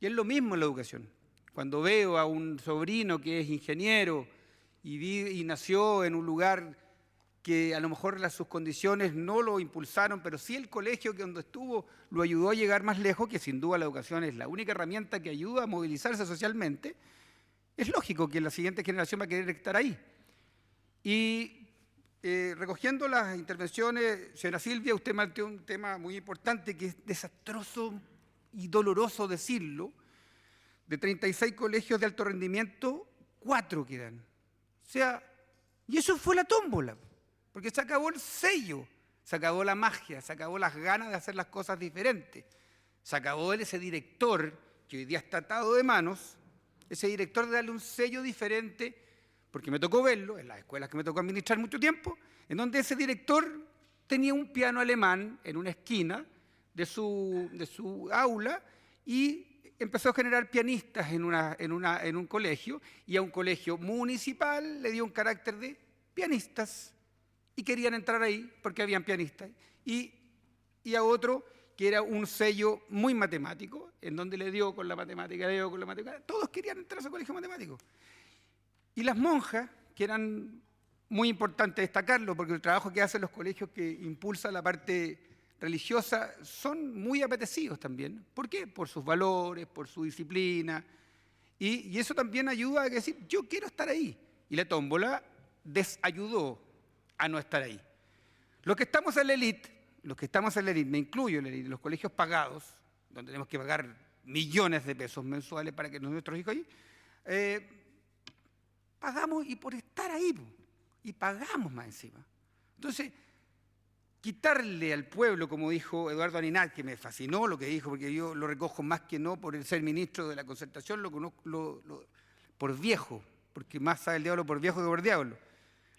Y es lo mismo en la educación. Cuando veo a un sobrino que es ingeniero y nació en un lugar que a lo mejor sus condiciones no lo impulsaron, pero sí el colegio que donde estuvo lo ayudó a llegar más lejos, que sin duda la educación es la única herramienta que ayuda a movilizarse socialmente, es lógico que la siguiente generación va a querer estar ahí. Y recogiendo las intervenciones, señora Silvia, usted planteó un tema muy importante que es desastroso y doloroso decirlo, de 36 colegios de alto rendimiento, 4 quedan. O sea, y eso fue la tómbola, porque se acabó el sello, se acabó la magia, se acabó las ganas de hacer las cosas diferentes. Se acabó ese director que hoy día está atado de manos, ese director de darle un sello diferente, porque me tocó verlo en las escuelas que me tocó administrar mucho tiempo, en donde ese director tenía un piano alemán en una esquina de su aula y empezó a generar pianistas en un colegio, y a un colegio municipal le dio un carácter de pianistas y querían entrar ahí porque habían pianistas. Y a otro que era un sello muy matemático, en donde le dio con la matemática, todos querían entrar a ese colegio matemático. Y las monjas, que eran muy importante destacarlo, porque el trabajo que hacen los colegios que impulsa la parte religiosa son muy apetecidos también. ¿Por qué? Por sus valores, por su disciplina. Y eso también ayuda a decir, yo quiero estar ahí. Y la tómbola desayudó a no estar ahí. Los que estamos en la élite, me incluyo en la élite, los colegios pagados, donde tenemos que pagar millones de pesos mensuales para que nuestros hijos ahí, pagamos y por estar ahí, y pagamos más encima. Entonces, quitarle al pueblo, como dijo Eduardo Aninat, que me fascinó lo que dijo, porque yo lo recojo más que no por el ser ministro de la Concertación, lo conozco por viejo, porque más sabe el diablo por viejo que por diablo.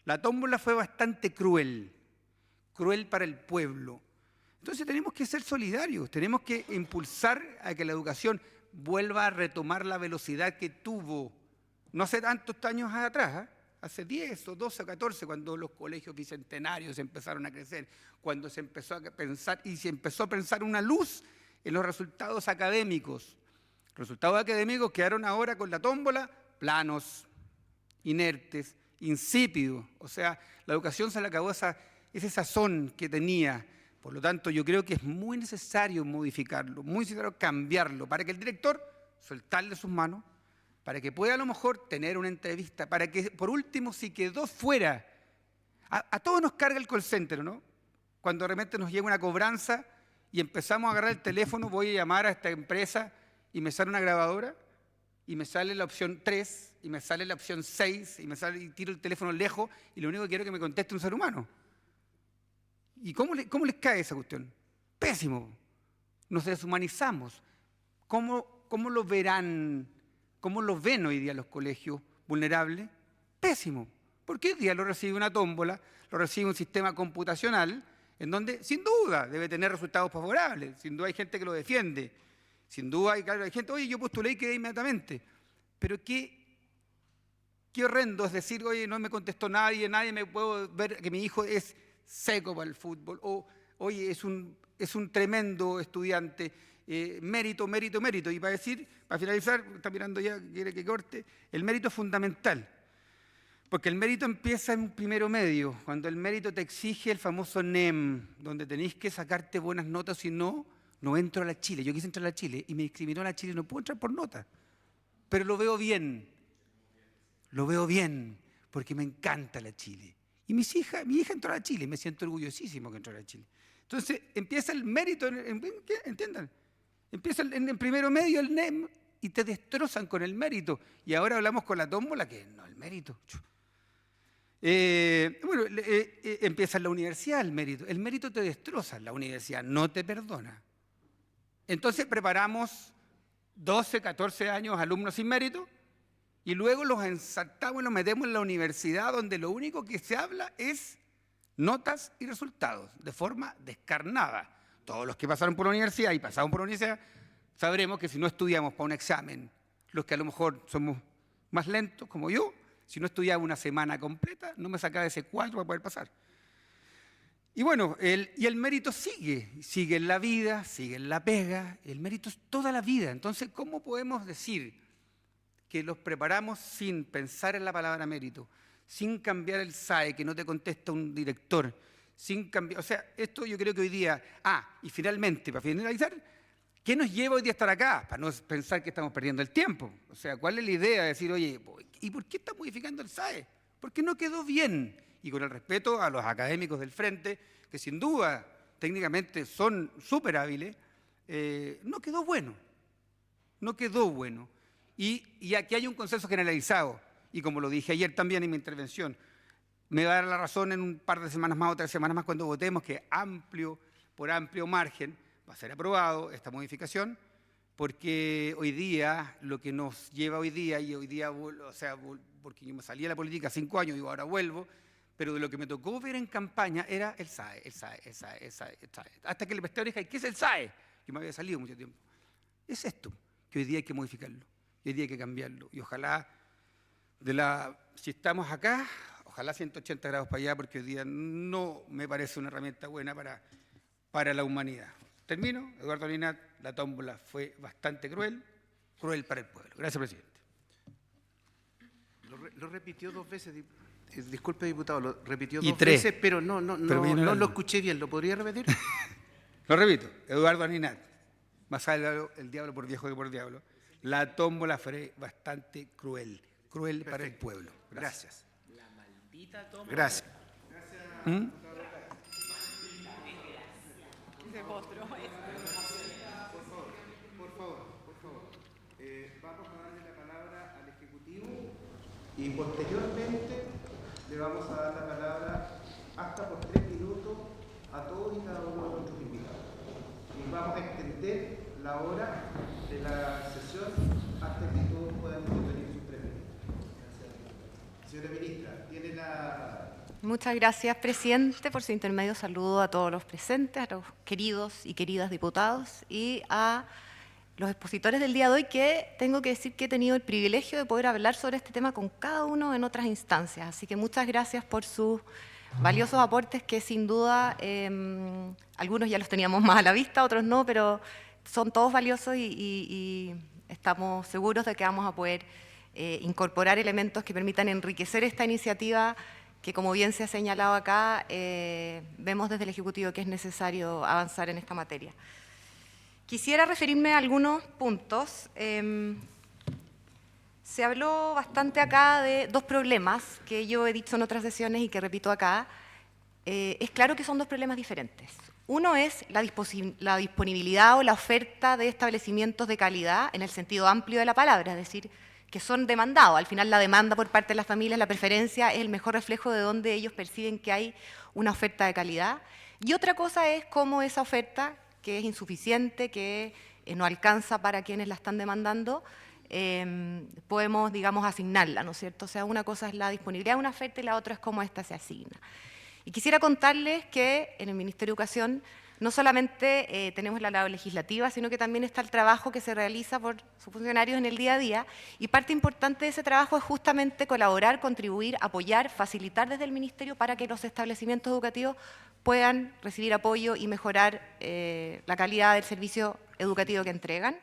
La tómbola fue bastante cruel para el pueblo. Entonces tenemos que ser solidarios, tenemos que impulsar a que la educación vuelva a retomar la velocidad que tuvo no hace tantos años atrás, hace 10 o 12 o 14, cuando los colegios bicentenarios empezaron a crecer, cuando se empezó a pensar y se empezó a pensar una luz en los resultados académicos. Resultados académicos quedaron ahora con la tómbola planos, inertes, insípidos. O sea, la educación se le acabó ese sazón que tenía. Por lo tanto, yo creo que es muy necesario modificarlo, muy necesario cambiarlo, para que el director soltarle sus manos, para que pueda a lo mejor tener una entrevista, para que, por último, si quedó fuera, a todos nos carga el call center, ¿no? Cuando de repente nos llega una cobranza y empezamos a agarrar el teléfono, voy a llamar a esta empresa y me sale una grabadora, y me sale la opción 3, y me sale la opción 6, y tiro el teléfono lejos, y lo único que quiero es que me conteste un ser humano. ¿Y cómo les cae esa cuestión? Pésimo. Nos deshumanizamos. ¿Cómo lo verán? ¿Cómo lo ven hoy día los colegios vulnerables? Pésimo. Porque hoy día lo recibe una tómbola, lo recibe un sistema computacional, en donde, sin duda, debe tener resultados favorables. Sin duda hay gente que lo defiende. Sin duda hay gente, oye, yo postulé y quedé inmediatamente. Pero qué horrendo es decir, oye, no me contestó nadie me puedo ver que mi hijo es seco para el fútbol, o oye, es un tremendo estudiante, mérito. Y para finalizar, está mirando ya, quiere que corte, el mérito es fundamental, porque el mérito empieza en primero medio, cuando el mérito te exige el famoso NEM, donde tenéis que sacarte buenas notas, si no entro a la Chile. Yo quise entrar a la Chile y me discriminó a la Chile, no puedo entrar por nota, pero lo veo bien, porque me encanta la Chile. Y mi hija entró a la Chile, me siento orgullosísimo que entró a la Chile. Entonces empieza el mérito, entiendan, empieza en primero medio el NEM y te destrozan con el mérito. Y ahora hablamos con la tómbola, que no, el mérito. Empieza en la universidad el mérito te destroza, la universidad no te perdona. Entonces preparamos 12, 14 años alumnos sin mérito, y luego los ensartamos y los metemos en la universidad, donde lo único que se habla es notas y resultados, de forma descarnada. Todos los que pasaron por la universidad y pasamos por la universidad, sabremos que si no estudiamos para un examen, los que a lo mejor somos más lentos, como yo, si no estudiaba una semana completa, no me sacaba ese 4 para poder pasar. Y bueno, el mérito sigue en la vida, sigue en la pega, el mérito es toda la vida. Entonces, ¿cómo podemos decir que los preparamos sin pensar en la palabra mérito, sin cambiar el SAE, que no te contesta un director, sin cambiar, o sea, esto yo creo que hoy día, y finalmente, para finalizar, ¿qué nos lleva hoy día a estar acá? Para no pensar que estamos perdiendo el tiempo. O sea, ¿cuál es la idea de decir, oye, ¿y por qué está modificando el SAE? Porque no quedó bien. Y con el respeto a los académicos del frente, que sin duda técnicamente son súper hábiles, no quedó bueno. No quedó bueno. Y aquí hay un consenso generalizado. Y como lo dije ayer también en mi intervención, me va a dar la razón en un par de semanas más o 3 semanas más cuando votemos que por amplio margen va a ser aprobado esta modificación, porque hoy día, lo que nos lleva hoy día, o sea, porque yo me salí de la política 5 años y ahora vuelvo, pero de lo que me tocó ver en campaña era el SAE. Hasta que le presté oreja, ¿qué es el SAE? Que me había salido mucho tiempo. Es esto, que hoy día hay que modificarlo, y hoy día hay que cambiarlo. Y ojalá, si estamos acá, ojalá 180 grados para allá, porque hoy día no me parece una herramienta buena para la humanidad. Termino. Eduardo Aninat, la tómbola fue bastante cruel para el pueblo. Gracias, presidente. Lo repitió 2 veces, disculpe, diputado, lo repitió Y 2 3. veces, pero no lo escuché bien. ¿Lo podría repetir? Lo repito. Eduardo Aninat, más sabe el diablo por viejo que por diablo. La tómbola fue bastante cruel para el pueblo. Gracias. La maldita toma. Gracias. Vamos a darle la palabra al Ejecutivo y posteriormente le vamos a dar la palabra hasta por 3 minutos a todos y cada uno de nuestros invitados. Y vamos a extender la hora de la sesión hasta que todos puedan intervenir sus 3 minutos. Señora Ministra, tiene la... Muchas gracias, presidente. Por su intermedio saludo a todos los presentes, a los queridos y queridas diputados y a los expositores del día de hoy, que tengo que decir que he tenido el privilegio de poder hablar sobre este tema con cada uno en otras instancias. Así que muchas gracias por sus valiosos aportes que sin duda algunos ya los teníamos más a la vista, otros no, pero son todos valiosos y estamos seguros de que vamos a poder incorporar elementos que permitan enriquecer esta iniciativa que, como bien se ha señalado acá, vemos desde el Ejecutivo que es necesario avanzar en esta materia. Quisiera referirme a algunos puntos. Se habló bastante acá de 2 problemas que yo he dicho en otras sesiones y que repito acá. Es claro que son 2 problemas diferentes. Uno es la disponibilidad o la oferta de establecimientos de calidad en el sentido amplio de la palabra, es decir, que son demandados. Al final la demanda por parte de las familias, la preferencia, es el mejor reflejo de donde ellos perciben que hay una oferta de calidad. Y otra cosa es cómo esa oferta, que es insuficiente, que no alcanza para quienes la están demandando, podemos, digamos, asignarla, ¿no es cierto? O sea, una cosa es la disponibilidad de una oferta y la otra es cómo ésta se asigna. Y quisiera contarles que en el Ministerio de Educación no solamente tenemos la labor legislativa, sino que también está el trabajo que se realiza por sus funcionarios en el día a día, y parte importante de ese trabajo es justamente colaborar, contribuir, apoyar, facilitar desde el Ministerio para que los establecimientos educativos puedan recibir apoyo y mejorar la calidad del servicio educativo que entregan.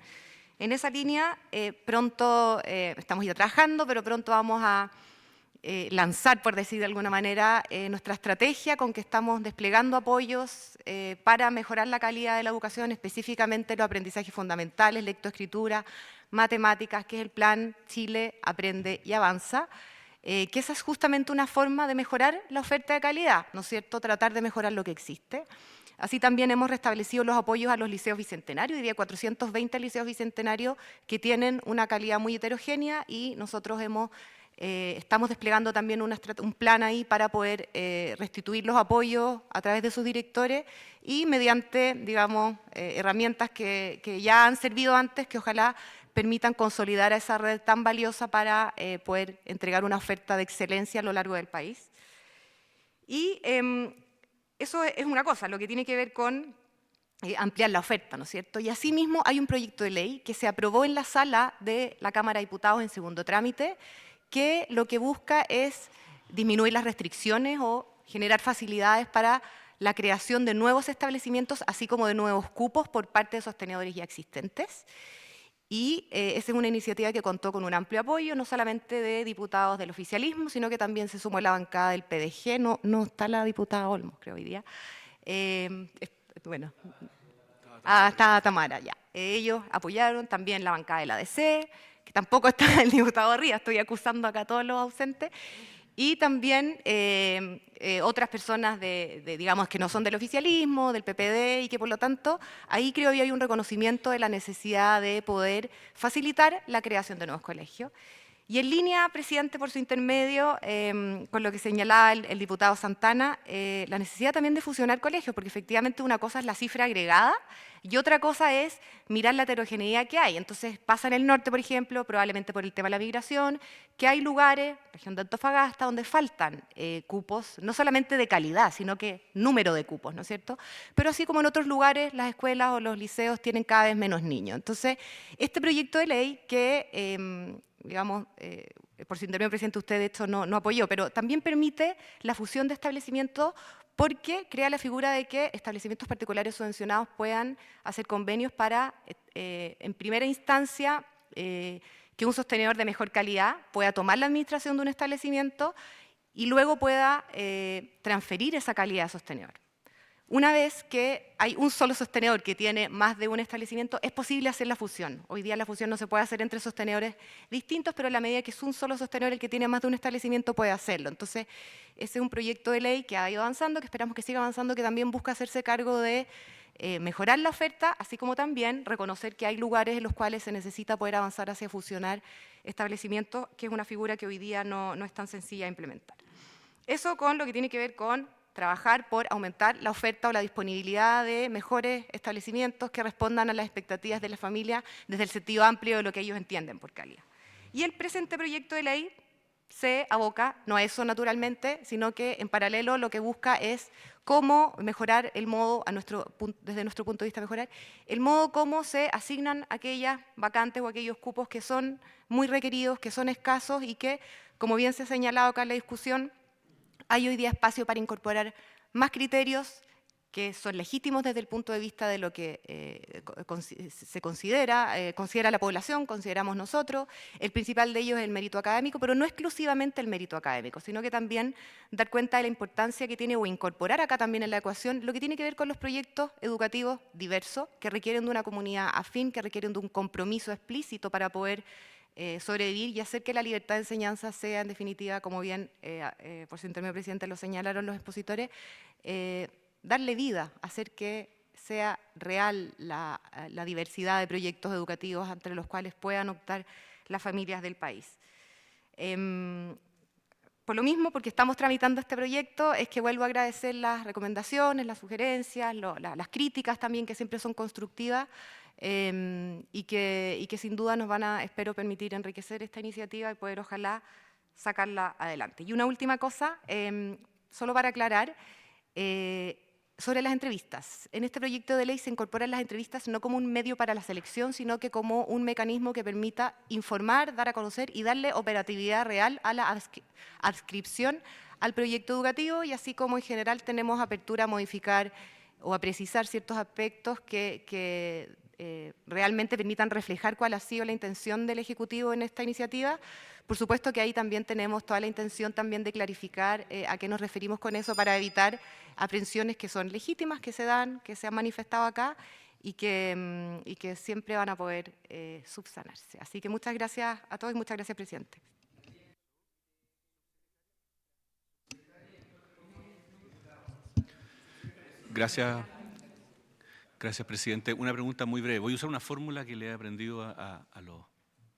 En esa línea, pronto estamos ya trabajando, pero pronto vamos a lanzar, por decir de alguna manera, nuestra estrategia con que estamos desplegando apoyos para mejorar la calidad de la educación, específicamente los aprendizajes fundamentales, lectoescritura, matemáticas, que es el plan Chile Aprende y Avanza, que esa es justamente una forma de mejorar la oferta de calidad, ¿no es cierto?, tratar de mejorar lo que existe. Así también hemos restablecido los apoyos a los liceos bicentenarios, diría 420 liceos bicentenarios que tienen una calidad muy heterogénea, y nosotros estamos desplegando también un plan ahí para poder restituir los apoyos a través de sus directores y mediante, digamos, herramientas que ya han servido antes, que ojalá permitan consolidar a esa red tan valiosa para poder entregar una oferta de excelencia a lo largo del país. Y eso es una cosa, lo que tiene que ver con ampliar la oferta, ¿no es cierto? Y asimismo hay un proyecto de ley que se aprobó en la sala de la Cámara de Diputados en segundo trámite, que lo que busca es disminuir las restricciones o generar facilidades para la creación de nuevos establecimientos, así como de nuevos cupos por parte de sostenedores ya existentes. Y esa es una iniciativa que contó con un amplio apoyo, no solamente de diputados del oficialismo, sino que también se sumó la bancada del PDG, no está la diputada Olmos, creo, hoy día. Bueno, está Tamara, ya. Ellos apoyaron también la bancada de la ADC, que tampoco está el diputado Ríos, estoy acusando acá a todos los ausentes. y también otras personas digamos, que no son del oficialismo, del PPD, y que por lo tanto ahí creo que hay un reconocimiento de la necesidad de poder facilitar la creación de nuevos colegios. Y en línea, presidente, por su intermedio, con lo que señalaba el diputado Santana, la necesidad también de fusionar colegios, porque efectivamente una cosa es la cifra agregada y otra cosa es mirar la heterogeneidad que hay. Entonces pasa en el norte, por ejemplo, probablemente por el tema de la migración, que hay lugares, región de Antofagasta, donde faltan cupos, no solamente de calidad, sino que número de cupos, ¿no es cierto? Pero así como en otros lugares, las escuelas o los liceos tienen cada vez menos niños. Entonces, este proyecto de ley que digamos, por su intermedio, presidente, usted de hecho no apoyó, pero también permite la fusión de establecimientos porque crea la figura de que establecimientos particulares subvencionados puedan hacer convenios para, en primera instancia, que un sostenedor de mejor calidad pueda tomar la administración de un establecimiento y luego pueda transferir esa calidad a sostenedor. Una vez que hay un solo sostenedor que tiene más de un establecimiento, es posible hacer la fusión. Hoy día la fusión no se puede hacer entre sostenedores distintos, pero en la medida que es un solo sostenedor el que tiene más de un establecimiento puede hacerlo. Entonces, ese es un proyecto de ley que ha ido avanzando, que esperamos que siga avanzando, que también busca hacerse cargo de mejorar la oferta, así como también reconocer que hay lugares en los cuales se necesita poder avanzar hacia fusionar establecimientos, que es una figura que hoy día no es tan sencilla de implementar. Eso con lo que tiene que ver con trabajar por aumentar la oferta o la disponibilidad de mejores establecimientos que respondan a las expectativas de la familia desde el sentido amplio de lo que ellos entienden por calidad. Y el presente proyecto de ley se aboca, no a eso naturalmente, sino que en paralelo lo que busca es cómo mejorar el modo, desde nuestro punto de vista mejorar, el modo como se asignan aquellas vacantes o aquellos cupos que son muy requeridos, que son escasos y que, como bien se ha señalado acá en la discusión, hay hoy día espacio para incorporar más criterios que son legítimos desde el punto de vista de lo que se considera la población, consideramos nosotros. El principal de ellos es el mérito académico, pero no exclusivamente el mérito académico, sino que también dar cuenta de la importancia que tiene o incorporar acá también en la ecuación lo que tiene que ver con los proyectos educativos diversos que requieren de una comunidad afín, que requieren de un compromiso explícito para poder sobrevivir y hacer que la libertad de enseñanza sea, en definitiva, como bien por su intermedio, presidente, lo señalaron los expositores, darle vida, hacer que sea real la diversidad de proyectos educativos entre los cuales puedan optar las familias del país. Por lo mismo, porque estamos tramitando este proyecto, es que vuelvo a agradecer las recomendaciones, las sugerencias, las críticas también, que siempre son constructivas, y que sin duda nos van a, espero, permitir enriquecer esta iniciativa y poder, ojalá, sacarla adelante. Y una última cosa, solo para aclarar, sobre las entrevistas. En este proyecto de ley se incorporan las entrevistas no como un medio para la selección, sino que como un mecanismo que permita informar, dar a conocer y darle operatividad real a la adscripción al proyecto educativo, y así como en general tenemos apertura a modificar o a precisar ciertos aspectos que realmente permitan reflejar cuál ha sido la intención del Ejecutivo en esta iniciativa. Por supuesto que ahí también tenemos toda la intención también de clarificar a qué nos referimos con eso para evitar aprehensiones que son legítimas, que se dan, que se han manifestado acá y que siempre van a poder subsanarse. Así que muchas gracias a todos y muchas gracias, presidente. Gracias, presidente. Una pregunta muy breve. Voy a usar una fórmula que le he aprendido a los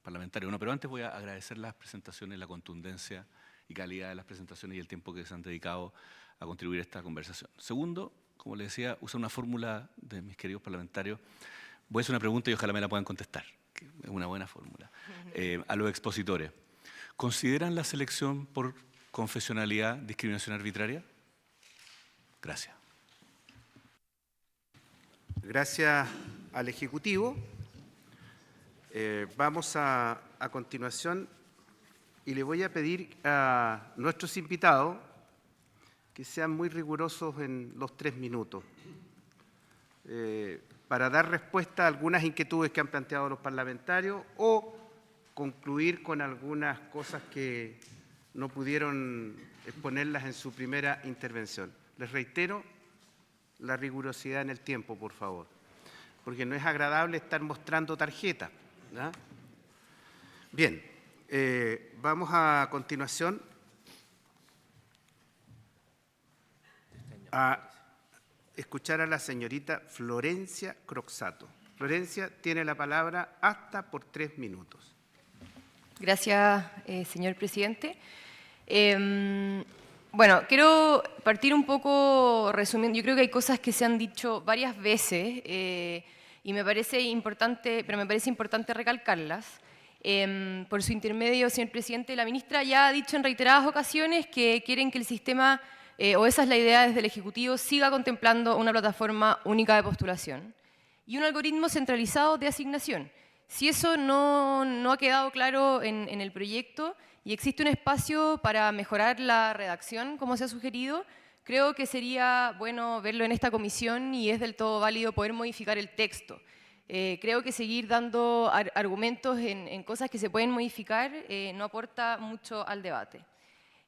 parlamentarios. Pero antes voy a agradecer las presentaciones, la contundencia y calidad de las presentaciones y el tiempo que se han dedicado a contribuir a esta conversación. Segundo, como le decía, usar una fórmula de mis queridos parlamentarios. Voy a hacer una pregunta y ojalá me la puedan contestar, que es una buena fórmula. A los expositores, ¿consideran la selección por confesionalidad discriminación arbitraria? Gracias. Gracias al Ejecutivo. Vamos a continuación y le voy a pedir a nuestros invitados que sean muy rigurosos en los 3 minutos para dar respuesta a algunas inquietudes que han planteado los parlamentarios o concluir con algunas cosas que no pudieron exponerlas en su primera intervención. Les reitero la rigurosidad en el tiempo, por favor, porque no es agradable estar mostrando tarjetas, ¿no? Bien, vamos a continuación a escuchar a la señorita Florencia Croxato. Florencia tiene la palabra hasta por 3 minutos. Gracias, señor presidente. Bueno, quiero partir un poco resumiendo. Yo creo que hay cosas que se han dicho varias veces y me parece importante, pero me parece importante recalcarlas. Por su intermedio, señor presidente, la ministra ya ha dicho en reiteradas ocasiones que quieren que el sistema, o esa es la idea desde el Ejecutivo, siga contemplando una plataforma única de postulación y un algoritmo centralizado de asignación. Si eso no ha quedado claro en el proyecto y existe un espacio para mejorar la redacción, como se ha sugerido, creo que sería bueno verlo en esta comisión y es del todo válido poder modificar el texto. Creo que seguir dando argumentos en cosas que se pueden modificar no aporta mucho al debate.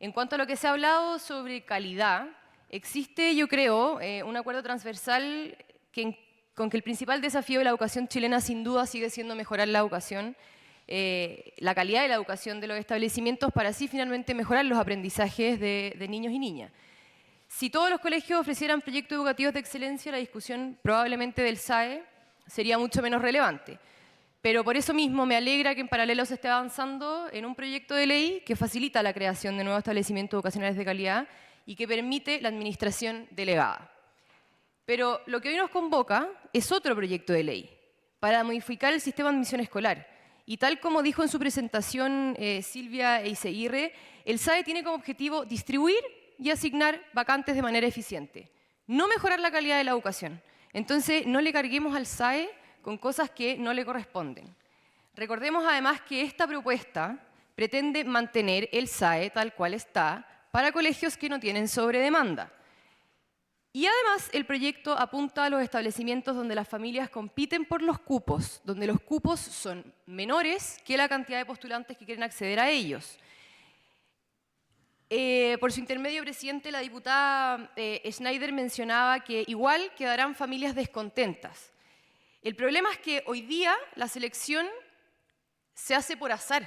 En cuanto a lo que se ha hablado sobre calidad, existe, yo creo, un acuerdo transversal con que el principal desafío de la educación chilena sin duda sigue siendo mejorar la educación, la calidad de la educación de los establecimientos para así finalmente mejorar los aprendizajes de niños y niñas. Si todos los colegios ofrecieran proyectos educativos de excelencia, la discusión probablemente del SAE sería mucho menos relevante. Pero por eso mismo me alegra que en paralelo se esté avanzando en un proyecto de ley que facilita la creación de nuevos establecimientos educacionales de calidad y que permite la administración delegada. Pero lo que hoy nos convoca es otro proyecto de ley para modificar el sistema de admisión escolar. Y tal como dijo en su presentación Silvia Eiseguirre, el SAE tiene como objetivo distribuir y asignar vacantes de manera eficiente, no mejorar la calidad de la educación. Entonces, no le carguemos al SAE con cosas que no le corresponden. Recordemos además que esta propuesta pretende mantener el SAE tal cual está para colegios que no tienen sobredemanda. Y además el proyecto apunta a los establecimientos donde las familias compiten por los cupos, donde los cupos son menores que la cantidad de postulantes que quieren acceder a ellos. Por su intermedio, presidente, la diputada Schneider mencionaba que igual quedarán familias descontentas. El problema es que hoy día la selección se hace por azar,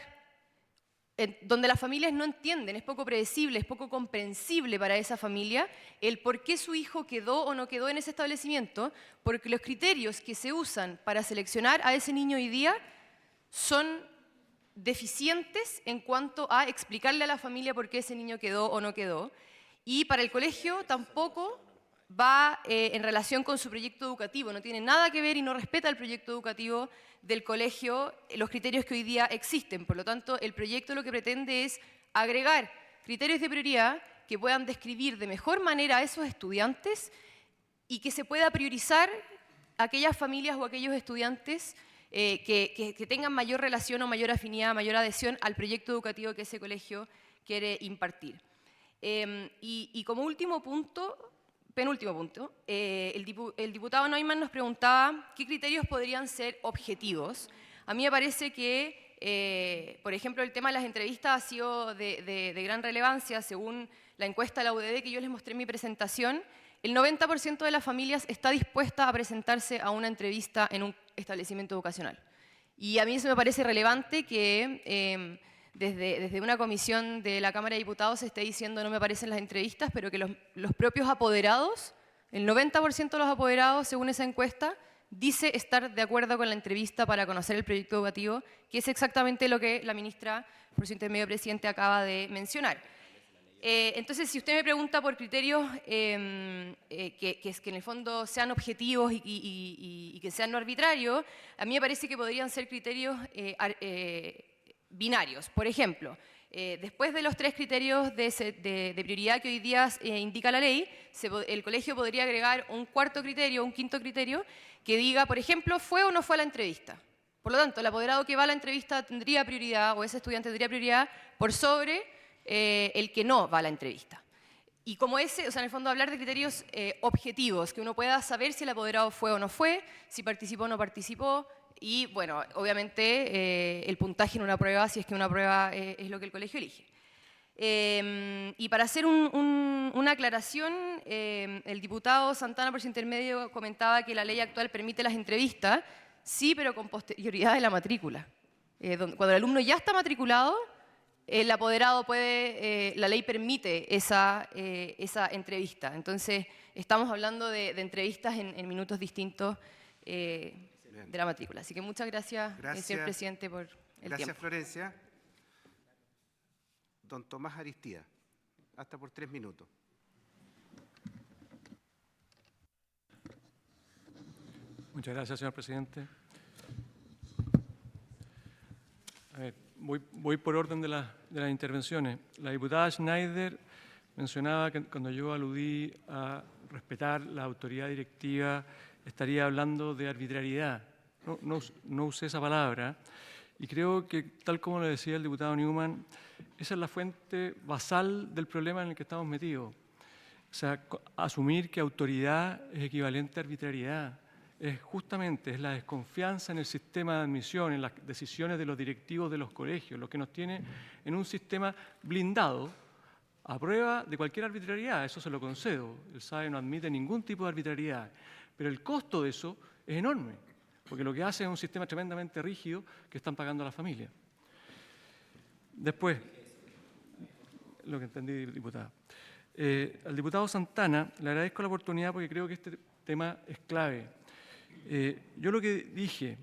donde las familias no entienden, es poco predecible, es poco comprensible para esa familia el por qué su hijo quedó o no quedó en ese establecimiento, porque los criterios que se usan para seleccionar a ese niño hoy día son deficientes en cuanto a explicarle a la familia por qué ese niño quedó o no quedó, y para el colegio tampoco va en relación con su proyecto educativo, no tiene nada que ver y no respeta el proyecto educativo del colegio, los criterios que hoy día existen. Por lo tanto, el proyecto lo que pretende es agregar criterios de prioridad que puedan describir de mejor manera a esos estudiantes y que se pueda priorizar aquellas familias o aquellos estudiantes que tengan mayor relación o mayor afinidad, mayor adhesión al proyecto educativo que ese colegio quiere impartir. Y como último punto, penúltimo punto, el diputado Neumann nos preguntaba qué criterios podrían ser objetivos. A mí me parece que, por ejemplo, el tema de las entrevistas ha sido de gran relevancia. Según la encuesta de la UDD que yo les mostré en mi presentación, el 90% de las familias está dispuesta a presentarse a una entrevista en un establecimiento educacional. Y a mí eso me parece relevante que desde una comisión de la Cámara de Diputados se esté diciendo no me aparecen las entrevistas, pero que los propios apoderados, el 90% de los apoderados, según esa encuesta, dice estar de acuerdo con la entrevista para conocer el proyecto educativo, que es exactamente lo que la ministra, por su intermedio presidente, acaba de mencionar. Entonces, si usted me pregunta por criterios que en el fondo sean objetivos y que sean no arbitrarios, a mí me parece que podrían ser criterios binarios. Por ejemplo, después de los 3 criterios de prioridad que hoy día indica la ley, el colegio podría agregar un cuarto criterio, un quinto criterio, que diga, por ejemplo, ¿fue o no fue a la entrevista? Por lo tanto, el apoderado que va a la entrevista tendría prioridad, o ese estudiante tendría prioridad, por sobre el que no va a la entrevista. Y como ese, o sea, en el fondo hablar de criterios objetivos, que uno pueda saber si el apoderado fue o no fue, si participó o no participó, y bueno, obviamente el puntaje en una prueba, si es que una prueba es lo que el colegio elige. Y para hacer una aclaración, el diputado Santana, por su intermedio, comentaba que la ley actual permite las entrevistas, sí, pero con posterioridad de la matrícula. Cuando el alumno ya está matriculado, el apoderado puede, la ley permite esa entrevista. Entonces, estamos hablando de entrevistas en minutos distintos de la matrícula. Así que muchas gracias, señor presidente, por el tiempo. Gracias, Florencia. Don Tomás Aristía, hasta por 3 minutos. Muchas gracias, señor presidente. A ver, voy por orden de las intervenciones. La diputada Schneider mencionaba que cuando yo aludí a respetar la autoridad directiva, estaría hablando de arbitrariedad. No usé esa palabra. Y creo que, tal como le decía el diputado Newman, esa es la fuente basal del problema en el que estamos metidos. O sea, asumir que autoridad es equivalente a arbitrariedad. Es la desconfianza en el sistema de admisión, en las decisiones de los directivos de los colegios, lo que nos tiene en un sistema blindado a prueba de cualquier arbitrariedad. Eso se lo concedo. El SAE no admite ningún tipo de arbitrariedad. Pero el costo de eso es enorme, porque lo que hace es un sistema tremendamente rígido que están pagando las familias. Después, lo que entendí, diputada. Al diputado Santana le agradezco la oportunidad porque creo que este tema es clave. Yo lo que dije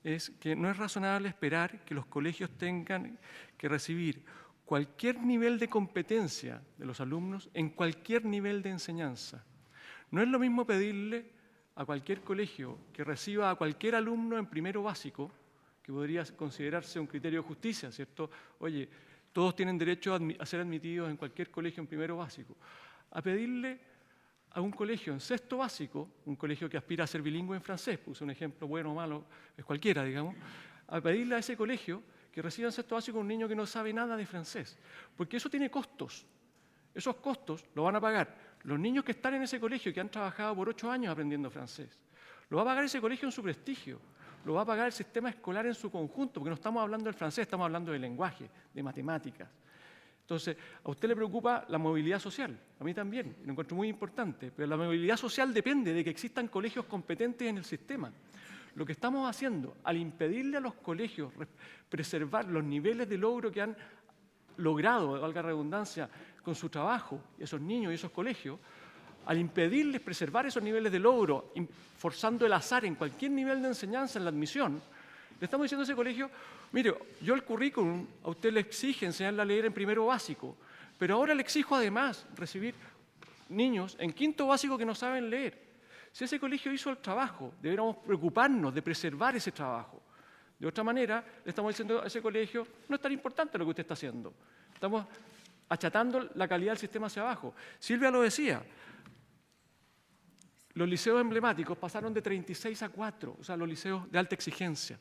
es que no es razonable esperar que los colegios tengan que recibir cualquier nivel de competencia de los alumnos en cualquier nivel de enseñanza. No es lo mismo pedirle a cualquier colegio que reciba a cualquier alumno en primero básico, que podría considerarse un criterio de justicia, ¿cierto? Oye, todos tienen derecho a ser admitidos en cualquier colegio en primero básico. A pedirle a un colegio en sexto básico, un colegio que aspira a ser bilingüe en francés, puse un ejemplo bueno o malo, es cualquiera, digamos, a pedirle a ese colegio que reciba en sexto básico un niño que no sabe nada de francés, porque eso tiene costos. Esos costos lo van a pagar los niños que están en ese colegio y que han trabajado por 8 años aprendiendo francés. Lo va a pagar ese colegio en su prestigio, lo va a pagar el sistema escolar en su conjunto, porque no estamos hablando del francés, estamos hablando de lenguaje, de matemáticas. Entonces, a usted le preocupa la movilidad social, a mí también, lo encuentro muy importante, pero la movilidad social depende de que existan colegios competentes en el sistema. Lo que estamos haciendo, al impedirle a los colegios preservar los niveles de logro que han logrado, valga la redundancia, con su trabajo, esos niños y esos colegios, al impedirles preservar esos niveles de logro, forzando el azar en cualquier nivel de enseñanza en la admisión, le estamos diciendo a ese colegio, mire, yo el currículum a usted le exige enseñarle a leer en primero básico, pero ahora le exijo además recibir niños en quinto básico que no saben leer. Si ese colegio hizo el trabajo, deberíamos preocuparnos de preservar ese trabajo. De otra manera, le estamos diciendo a ese colegio, no es tan importante lo que usted está haciendo. Estamos achatando la calidad del sistema hacia abajo. Silvia lo decía, los liceos emblemáticos pasaron de 36 a 4, o sea, los liceos de alta exigencia.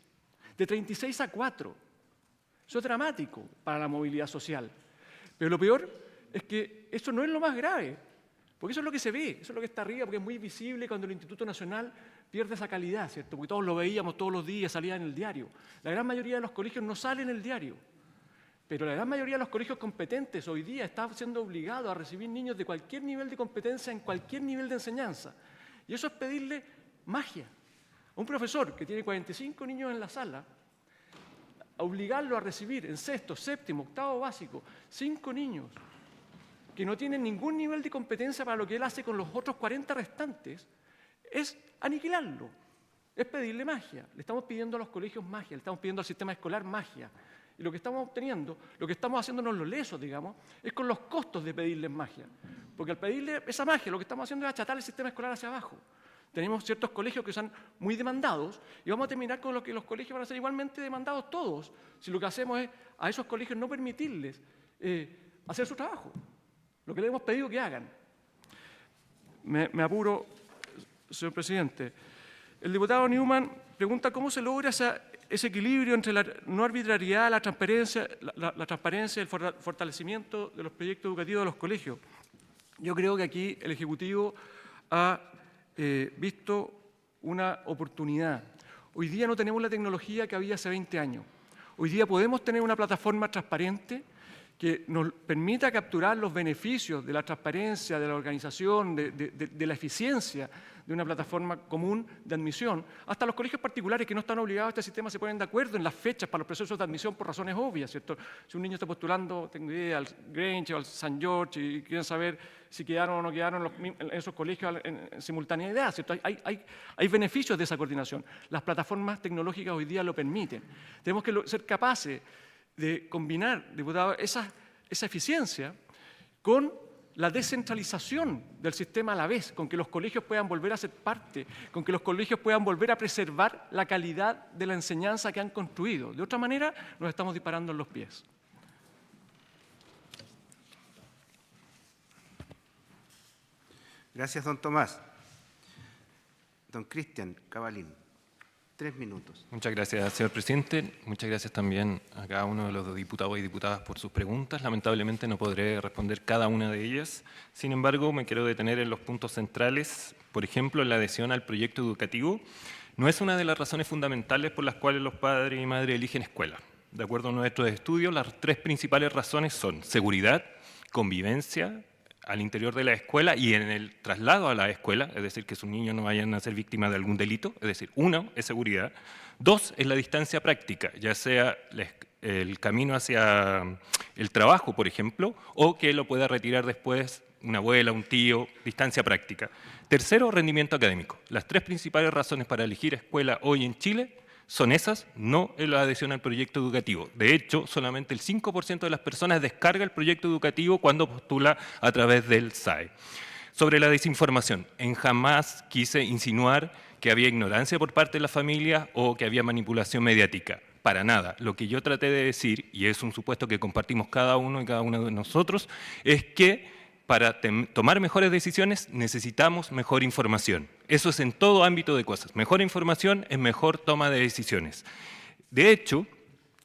De 36 a 4. Eso es dramático para la movilidad social. Pero lo peor es que eso no es lo más grave, porque eso es lo que se ve, eso es lo que está arriba, porque es muy visible cuando el Instituto Nacional pierde esa calidad, ¿cierto? Porque todos lo veíamos todos los días, salía en el diario. La gran mayoría de los colegios no sale en el diario, pero la gran mayoría de los colegios competentes hoy día están siendo obligados a recibir niños de cualquier nivel de competencia en cualquier nivel de enseñanza. Y eso es pedirle magia. A un profesor que tiene 45 niños en la sala, a obligarlo a recibir en sexto, séptimo, octavo básico, 5 niños que no tienen ningún nivel de competencia para lo que él hace con los otros 40 restantes, es aniquilarlo, es pedirle magia. Le estamos pidiendo a los colegios magia, le estamos pidiendo al sistema escolar magia. Y lo que estamos obteniendo, lo que estamos haciéndonos los lesos, digamos, es con los costos de pedirles magia. Porque al pedirle esa magia, lo que estamos haciendo es achatar el sistema escolar hacia abajo. Tenemos ciertos colegios que son muy demandados y vamos a terminar con lo que los colegios van a ser igualmente demandados todos, si lo que hacemos es a esos colegios no permitirles hacer su trabajo, lo que les hemos pedido que hagan. Me apuro, señor presidente. El diputado Newman pregunta cómo se logra ese equilibrio entre la no arbitrariedad, la transparencia y el fortalecimiento de los proyectos educativos de los colegios. Yo creo que aquí el Ejecutivo ha visto una oportunidad. Hoy día no tenemos la tecnología que había hace 20 años. Hoy día podemos tener una plataforma transparente que nos permita capturar los beneficios de la transparencia, de la organización, de la eficiencia de una plataforma común de admisión. Hasta los colegios particulares que no están obligados a este sistema se ponen de acuerdo en las fechas para los procesos de admisión por razones obvias, ¿cierto? Si un niño está postulando, tengo idea, al Grange o al St. George y quieren saber si quedaron o no quedaron en esos colegios en simultaneidad, ¿cierto? Hay beneficios de esa coordinación. Las plataformas tecnológicas hoy día lo permiten. Tenemos que ser capaces de combinar, diputado, esa eficiencia con la descentralización del sistema a la vez, con que los colegios puedan volver a ser parte, con que los colegios puedan volver a preservar la calidad de la enseñanza que han construido. De otra manera, nos estamos disparando en los pies. Gracias, don Tomás. Don Cristian Cavalín, 3 minutos. Muchas gracias, señor presidente. Muchas gracias también a cada uno de los diputados y diputadas por sus preguntas. Lamentablemente no podré responder cada una de ellas. Sin embargo, me quiero detener en los puntos centrales. Por ejemplo, la adhesión al proyecto educativo no es una de las razones fundamentales por las cuales los padres y madres eligen escuela. De acuerdo a nuestros estudios, las 3 principales razones son seguridad, convivencia al interior de la escuela y en el traslado a la escuela, es decir, que sus niños no vayan a ser víctimas de algún delito, es decir, 1 es seguridad, 2 es la distancia práctica, ya sea el camino hacia el trabajo, por ejemplo, o que lo pueda retirar después una abuela, un tío, distancia práctica. Tercero, rendimiento académico. Las 3 principales razones para elegir escuela hoy en Chile son esas, no en la adhesión al proyecto educativo. De hecho, solamente el 5% de las personas descarga el proyecto educativo cuando postula a través del SAE. Sobre la desinformación, en jamás quise insinuar que había ignorancia por parte de la familia o que había manipulación mediática. Para nada. Lo que yo traté de decir, y es un supuesto que compartimos cada uno y cada uno de nosotros, es que para tomar mejores decisiones necesitamos mejor información. Eso es en todo ámbito de cosas. Mejor información es mejor toma de decisiones. De hecho,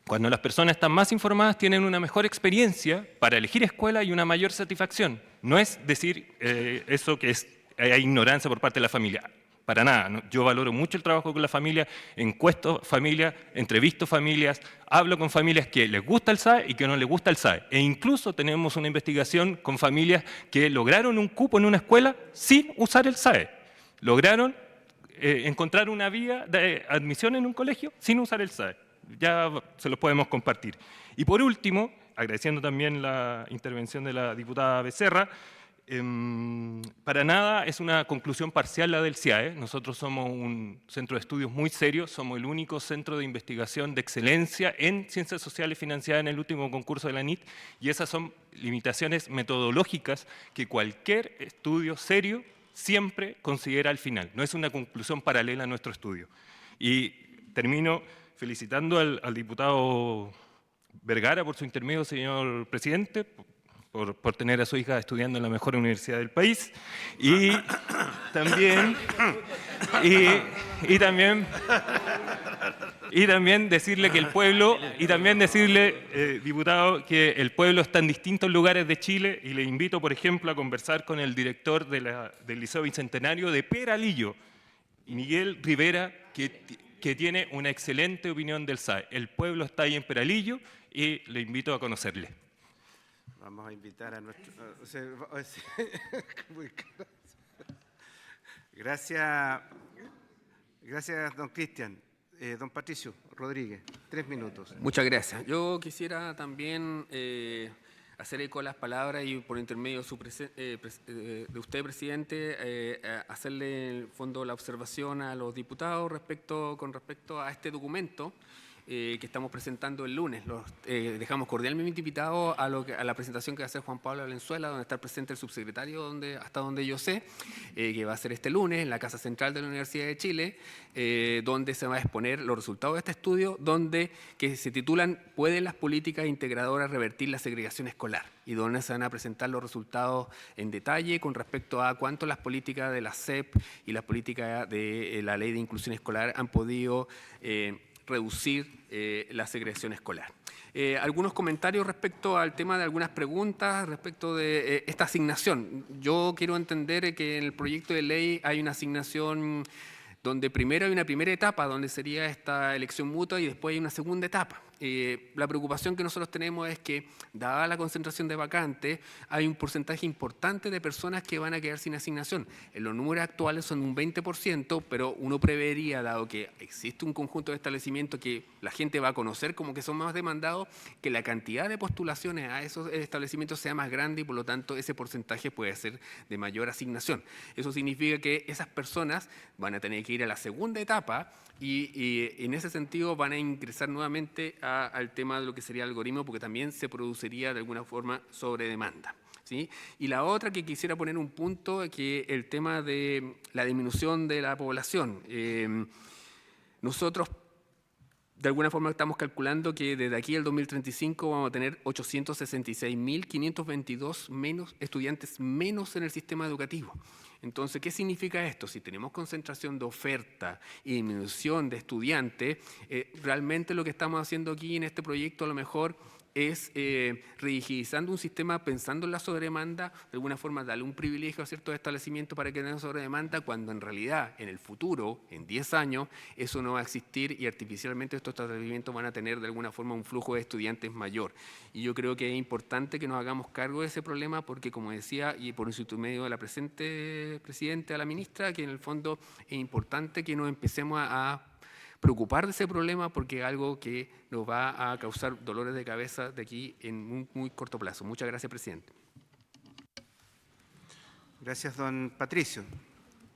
cuando las personas están más informadas tienen una mejor experiencia para elegir escuela y una mayor satisfacción. No es decir eso que hay ignorancia por parte de la familia. Para nada, ¿no? Yo valoro mucho el trabajo con la familia, encuesto familias, entrevisto familias, hablo con familias que les gusta el SAE y que no les gusta el SAE. E incluso tenemos una investigación con familias que lograron un cupo en una escuela sin usar el SAE. Lograron encontrar una vía de admisión en un colegio sin usar el SAE. Ya se los podemos compartir. Y por último, agradeciendo también la intervención de la diputada Becerra, para nada es una conclusión parcial la del CIAE. Nosotros somos un centro de estudios muy serio, somos el único centro de investigación de excelencia en ciencias sociales financiada en el último concurso de la NIT, y esas son limitaciones metodológicas que cualquier estudio serio siempre considera al final. No es una conclusión paralela a nuestro estudio. Y termino felicitando al diputado Vergara por su intermedio, señor presidente, por tener a su hija estudiando en la mejor universidad del país, y también decirle que el pueblo, diputado, que el pueblo está en distintos lugares de Chile, y le invito, por ejemplo, a conversar con el director del Liceo Bicentenario de Peralillo, Miguel Rivera, que tiene una excelente opinión del SAE. El pueblo está ahí en Peralillo y le invito a conocerle. Vamos a invitar a nuestro... Gracias, don Cristian. Don Patricio Rodríguez, 3 minutos. Muchas gracias. Yo quisiera también hacer eco a las palabras y por intermedio de usted, presidente, hacerle en el fondo la observación a los diputados con respecto a este documento que estamos presentando el lunes. Dejamos cordialmente invitados a la presentación que va a hacer Juan Pablo Valenzuela, donde está presente el subsecretario, hasta donde yo sé, que va a ser este lunes en la Casa Central de la Universidad de Chile, donde se va a exponer los resultados de este estudio, que se titulan ¿Pueden las políticas integradoras revertir la segregación escolar? Y donde se van a presentar los resultados en detalle con respecto a cuánto las políticas de la SEP y las políticas de la Ley de Inclusión Escolar han podido reducir la segregación escolar. Algunos comentarios respecto al tema de algunas preguntas respecto de esta asignación. Yo quiero entender que en el proyecto de ley hay una asignación donde primero hay una primera etapa, donde sería esta elección mutua, y después hay una segunda etapa. La preocupación que nosotros tenemos es que, dada la concentración de vacantes, hay un porcentaje importante de personas que van a quedar sin asignación. En los números actuales son un 20%, pero uno prevería, dado que existe un conjunto de establecimientos que la gente va a conocer como que son más demandados, que la cantidad de postulaciones a esos establecimientos sea más grande y por lo tanto ese porcentaje puede ser de mayor asignación. Eso significa que esas personas van a tener que ir a la segunda etapa y en ese sentido van a ingresar nuevamente al tema de lo que sería el algoritmo, porque también se produciría de alguna forma sobre demanda, ¿sí? Y la otra que quisiera poner un punto, que el tema de la disminución de la población. Nosotros de alguna forma estamos calculando que desde aquí al 2035 vamos a tener 866.522 menos estudiantes menos en el sistema educativo. Entonces, ¿qué significa esto? Si tenemos concentración de oferta y disminución de estudiantes, realmente lo que estamos haciendo aquí en este proyecto a lo mejor es rigidizando un sistema pensando en la sobredemanda, de alguna forma darle un privilegio a ciertos establecimientos para que tengan sobredemanda, cuando en realidad en el futuro, en 10 años, eso no va a existir y artificialmente estos establecimientos van a tener de alguna forma un flujo de estudiantes mayor. Y yo creo que es importante que nos hagamos cargo de ese problema porque, como decía, y por medio de la presente presidenta, a la ministra, que en el fondo es importante que nos empecemos a preocupar de ese problema porque es algo que nos va a causar dolores de cabeza de aquí en un muy corto plazo. Muchas gracias, presidente. Gracias, don Patricio.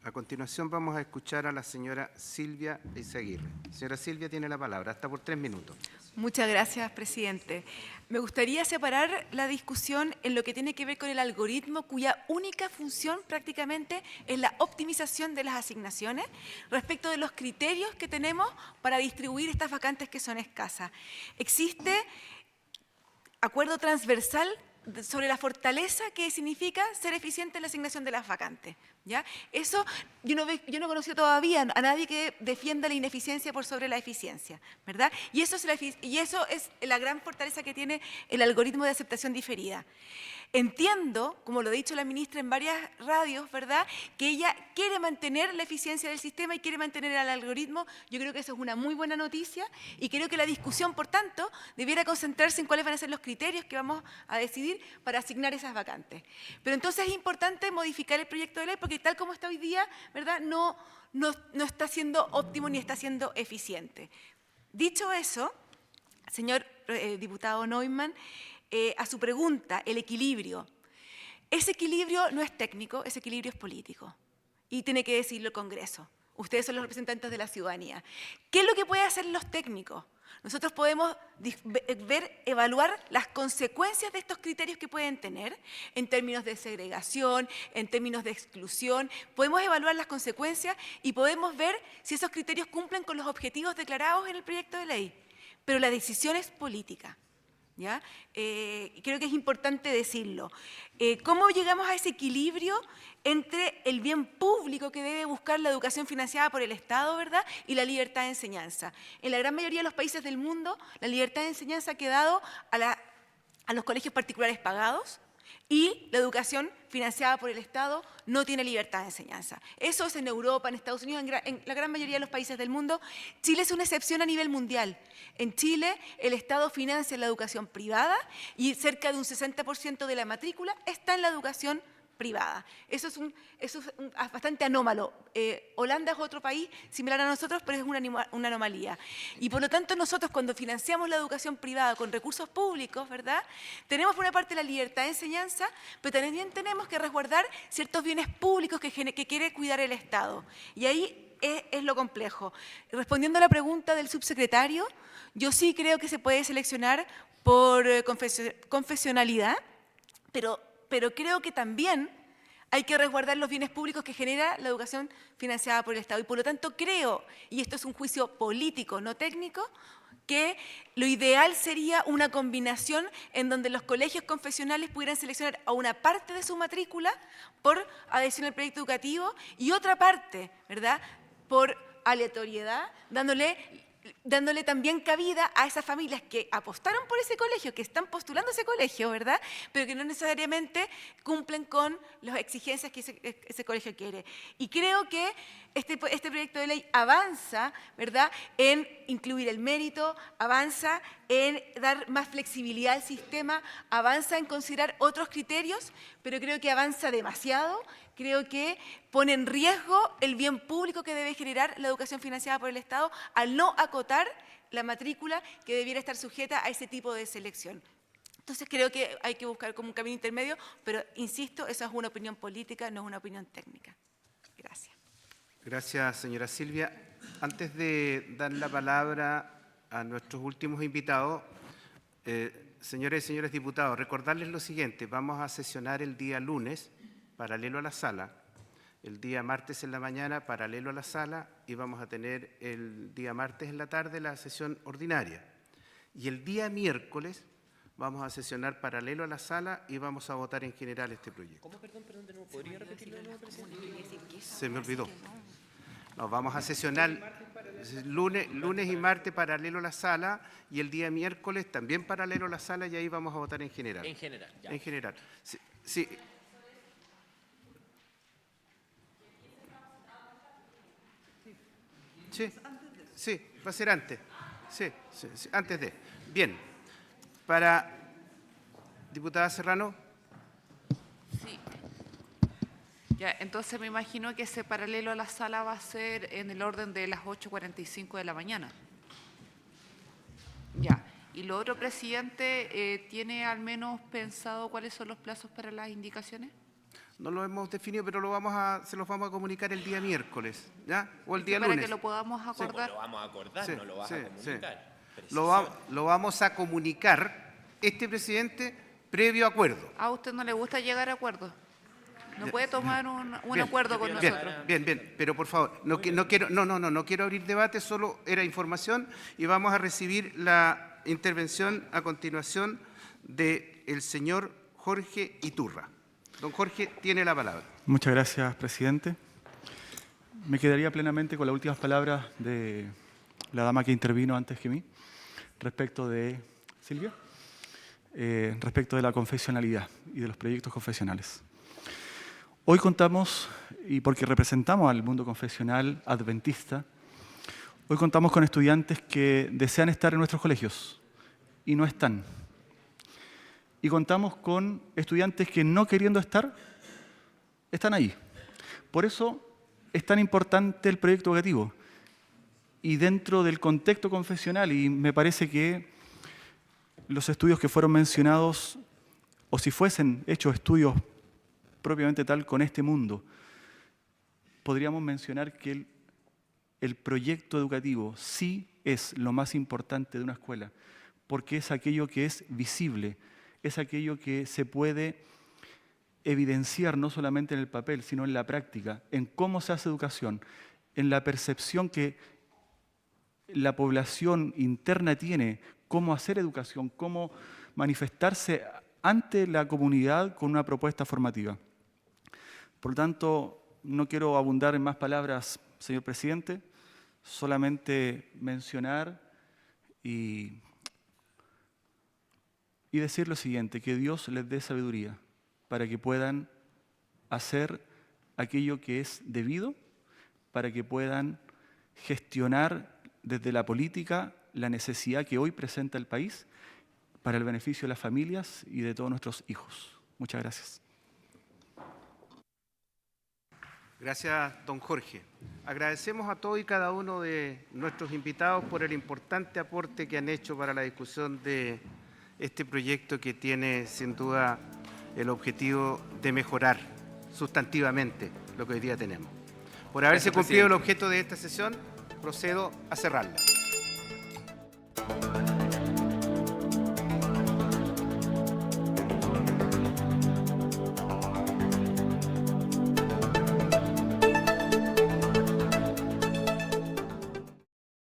A continuación vamos a escuchar a la señora Silvia Eizaguirre. Señora Silvia, tiene la palabra, hasta por 3 minutos. Muchas gracias, presidente. Me gustaría separar la discusión en lo que tiene que ver con el algoritmo, cuya única función prácticamente es la optimización de las asignaciones, respecto de los criterios que tenemos para distribuir estas vacantes que son escasas. Existe acuerdo transversal sobre la fortaleza que significa ser eficiente en la asignación de las vacantes, ¿ya? Eso, yo no he conocido todavía a nadie que defienda la ineficiencia por sobre la eficiencia, ¿verdad? Y eso es la gran fortaleza que tiene el algoritmo de aceptación diferida. Entiendo, como lo ha dicho la ministra en varias radios, ¿verdad?, que ella quiere mantener la eficiencia del sistema y quiere mantener el algoritmo. Yo creo que eso es una muy buena noticia y creo que la discusión, por tanto, debiera concentrarse en cuáles van a ser los criterios que vamos a decidir para asignar esas vacantes. Pero entonces es importante modificar el proyecto de ley porque tal como está hoy día, ¿verdad?, no está siendo óptimo ni está siendo eficiente. Dicho eso, señor diputado Neumann, a su pregunta, el equilibrio. Ese equilibrio no es técnico, ese equilibrio es político. Y tiene que decirlo el Congreso. Ustedes son los representantes de la ciudadanía. ¿Qué es lo que pueden hacer los técnicos? Nosotros podemos evaluar las consecuencias de estos criterios que pueden tener en términos de segregación, en términos de exclusión. Podemos evaluar las consecuencias y podemos ver si esos criterios cumplen con los objetivos declarados en el proyecto de ley. Pero la decisión es política. ¿Ya? Creo que es importante decirlo. ¿Cómo llegamos a ese equilibrio entre el bien público que debe buscar la educación financiada por el Estado, ¿verdad?, y la libertad de enseñanza? En la gran mayoría de los países del mundo, la libertad de enseñanza ha quedado a los colegios particulares pagados y la educación financiada por el Estado no tiene libertad de enseñanza. Eso es en Europa, en Estados Unidos, en la gran mayoría de los países del mundo. Chile es una excepción a nivel mundial. En Chile, el Estado financia la educación privada y cerca de un 60% de la matrícula está en la educación privada. Eso es bastante anómalo. Holanda es otro país similar a nosotros, pero es una anomalía. Y por lo tanto, nosotros cuando financiamos la educación privada con recursos públicos, ¿verdad?, tenemos por una parte la libertad de enseñanza, pero también tenemos que resguardar ciertos bienes públicos que quiere cuidar el Estado. Y ahí es lo complejo. Respondiendo a la pregunta del subsecretario, yo sí creo que se puede seleccionar por confesionalidad, pero creo que también hay que resguardar los bienes públicos que genera la educación financiada por el Estado. Y por lo tanto creo, y esto es un juicio político, no técnico, que lo ideal sería una combinación en donde los colegios confesionales pudieran seleccionar a una parte de su matrícula por adhesión al proyecto educativo y otra parte, ¿verdad?, por aleatoriedad, dándole dándole también cabida a esas familias que apostaron por ese colegio, que están postulando ese colegio, ¿verdad? Pero que no necesariamente cumplen con las exigencias que ese colegio quiere. Y creo que este proyecto de ley avanza, ¿verdad?, en incluir el mérito, avanza en dar más flexibilidad al sistema, avanza en considerar otros criterios, pero creo que avanza demasiado. Creo que pone en riesgo el bien público que debe generar la educación financiada por el Estado al no acotar la matrícula que debiera estar sujeta a ese tipo de selección. Entonces creo que hay que buscar como un camino intermedio, pero insisto, esa es una opinión política, no es una opinión técnica. Gracias. Gracias, señora Silvia. Antes de dar la palabra a nuestros últimos invitados, señores y señores diputados, recordarles lo siguiente: vamos a sesionar el día lunes, paralelo a la sala, el día martes en la mañana, paralelo a la sala, y vamos a tener el día martes en la tarde la sesión ordinaria. Y el día miércoles vamos a sesionar paralelo a la sala y vamos a votar en general este proyecto. ¿Cómo? Perdón, de nuevo. ¿Podría repetirlo de nuevo, presidente? Se me olvidó. Nos vamos a sesionar lunes y martes paralelo a la sala, y el día miércoles también paralelo a la sala, y ahí vamos a votar en general. En general, ya. En general. Sí, sí. Sí, va a ser antes. Sí, antes de. Bien. Para diputada Serrano. Sí. Ya, entonces me imagino que ese paralelo a la sala va a ser en el orden de las 8:45 de la mañana. Ya. Y lo otro, presidente, ¿tiene al menos pensado cuáles son los plazos para las indicaciones? No lo hemos definido, pero se los vamos a comunicar el día miércoles, ¿ya? O el día para lunes. que lo podamos acordar. Lo vamos a acordar, no lo vas a comunicar. Lo vamos a comunicar, presidente, previo acuerdo. ¿A usted no le gusta llegar a acuerdos? ¿No puede tomar un acuerdo con nosotros? Bien, pero por favor, no quiero abrir debate, solo era información, y vamos a recibir la intervención a continuación del señor Jorge Iturra. Don Jorge, tiene la palabra. Muchas gracias, presidente. Me quedaría plenamente con las últimas palabras de la dama que intervino antes que mí, respecto de Silvia, respecto de la confesionalidad y de los proyectos confesionales. Hoy contamos, y porque representamos al mundo confesional adventista, hoy contamos con estudiantes que desean estar en nuestros colegios y no están. Y contamos con estudiantes que, no queriendo estar, están ahí. Por eso es tan importante el proyecto educativo. Y dentro del contexto confesional, y me parece que los estudios que fueron mencionados, o si fuesen hechos estudios propiamente tal con este mundo, podríamos mencionar que el proyecto educativo sí es lo más importante de una escuela, porque es aquello que es visible, es aquello que se puede evidenciar no solamente en el papel, sino en la práctica, en cómo se hace educación, en la percepción que la población interna tiene, cómo hacer educación, cómo manifestarse ante la comunidad con una propuesta formativa. Por lo tanto, no quiero abundar en más palabras, señor presidente, solamente mencionar y decir lo siguiente: que Dios les dé sabiduría para que puedan hacer aquello que es debido, para que puedan gestionar desde la política la necesidad que hoy presenta el país para el beneficio de las familias y de todos nuestros hijos. Muchas gracias. Gracias, don Jorge. Agradecemos a todos y cada uno de nuestros invitados por el importante aporte que han hecho para la discusión de este proyecto, que tiene sin duda el objetivo de mejorar sustantivamente lo que hoy día tenemos. Por haberse cumplido el objeto de esta sesión, procedo a cerrarla.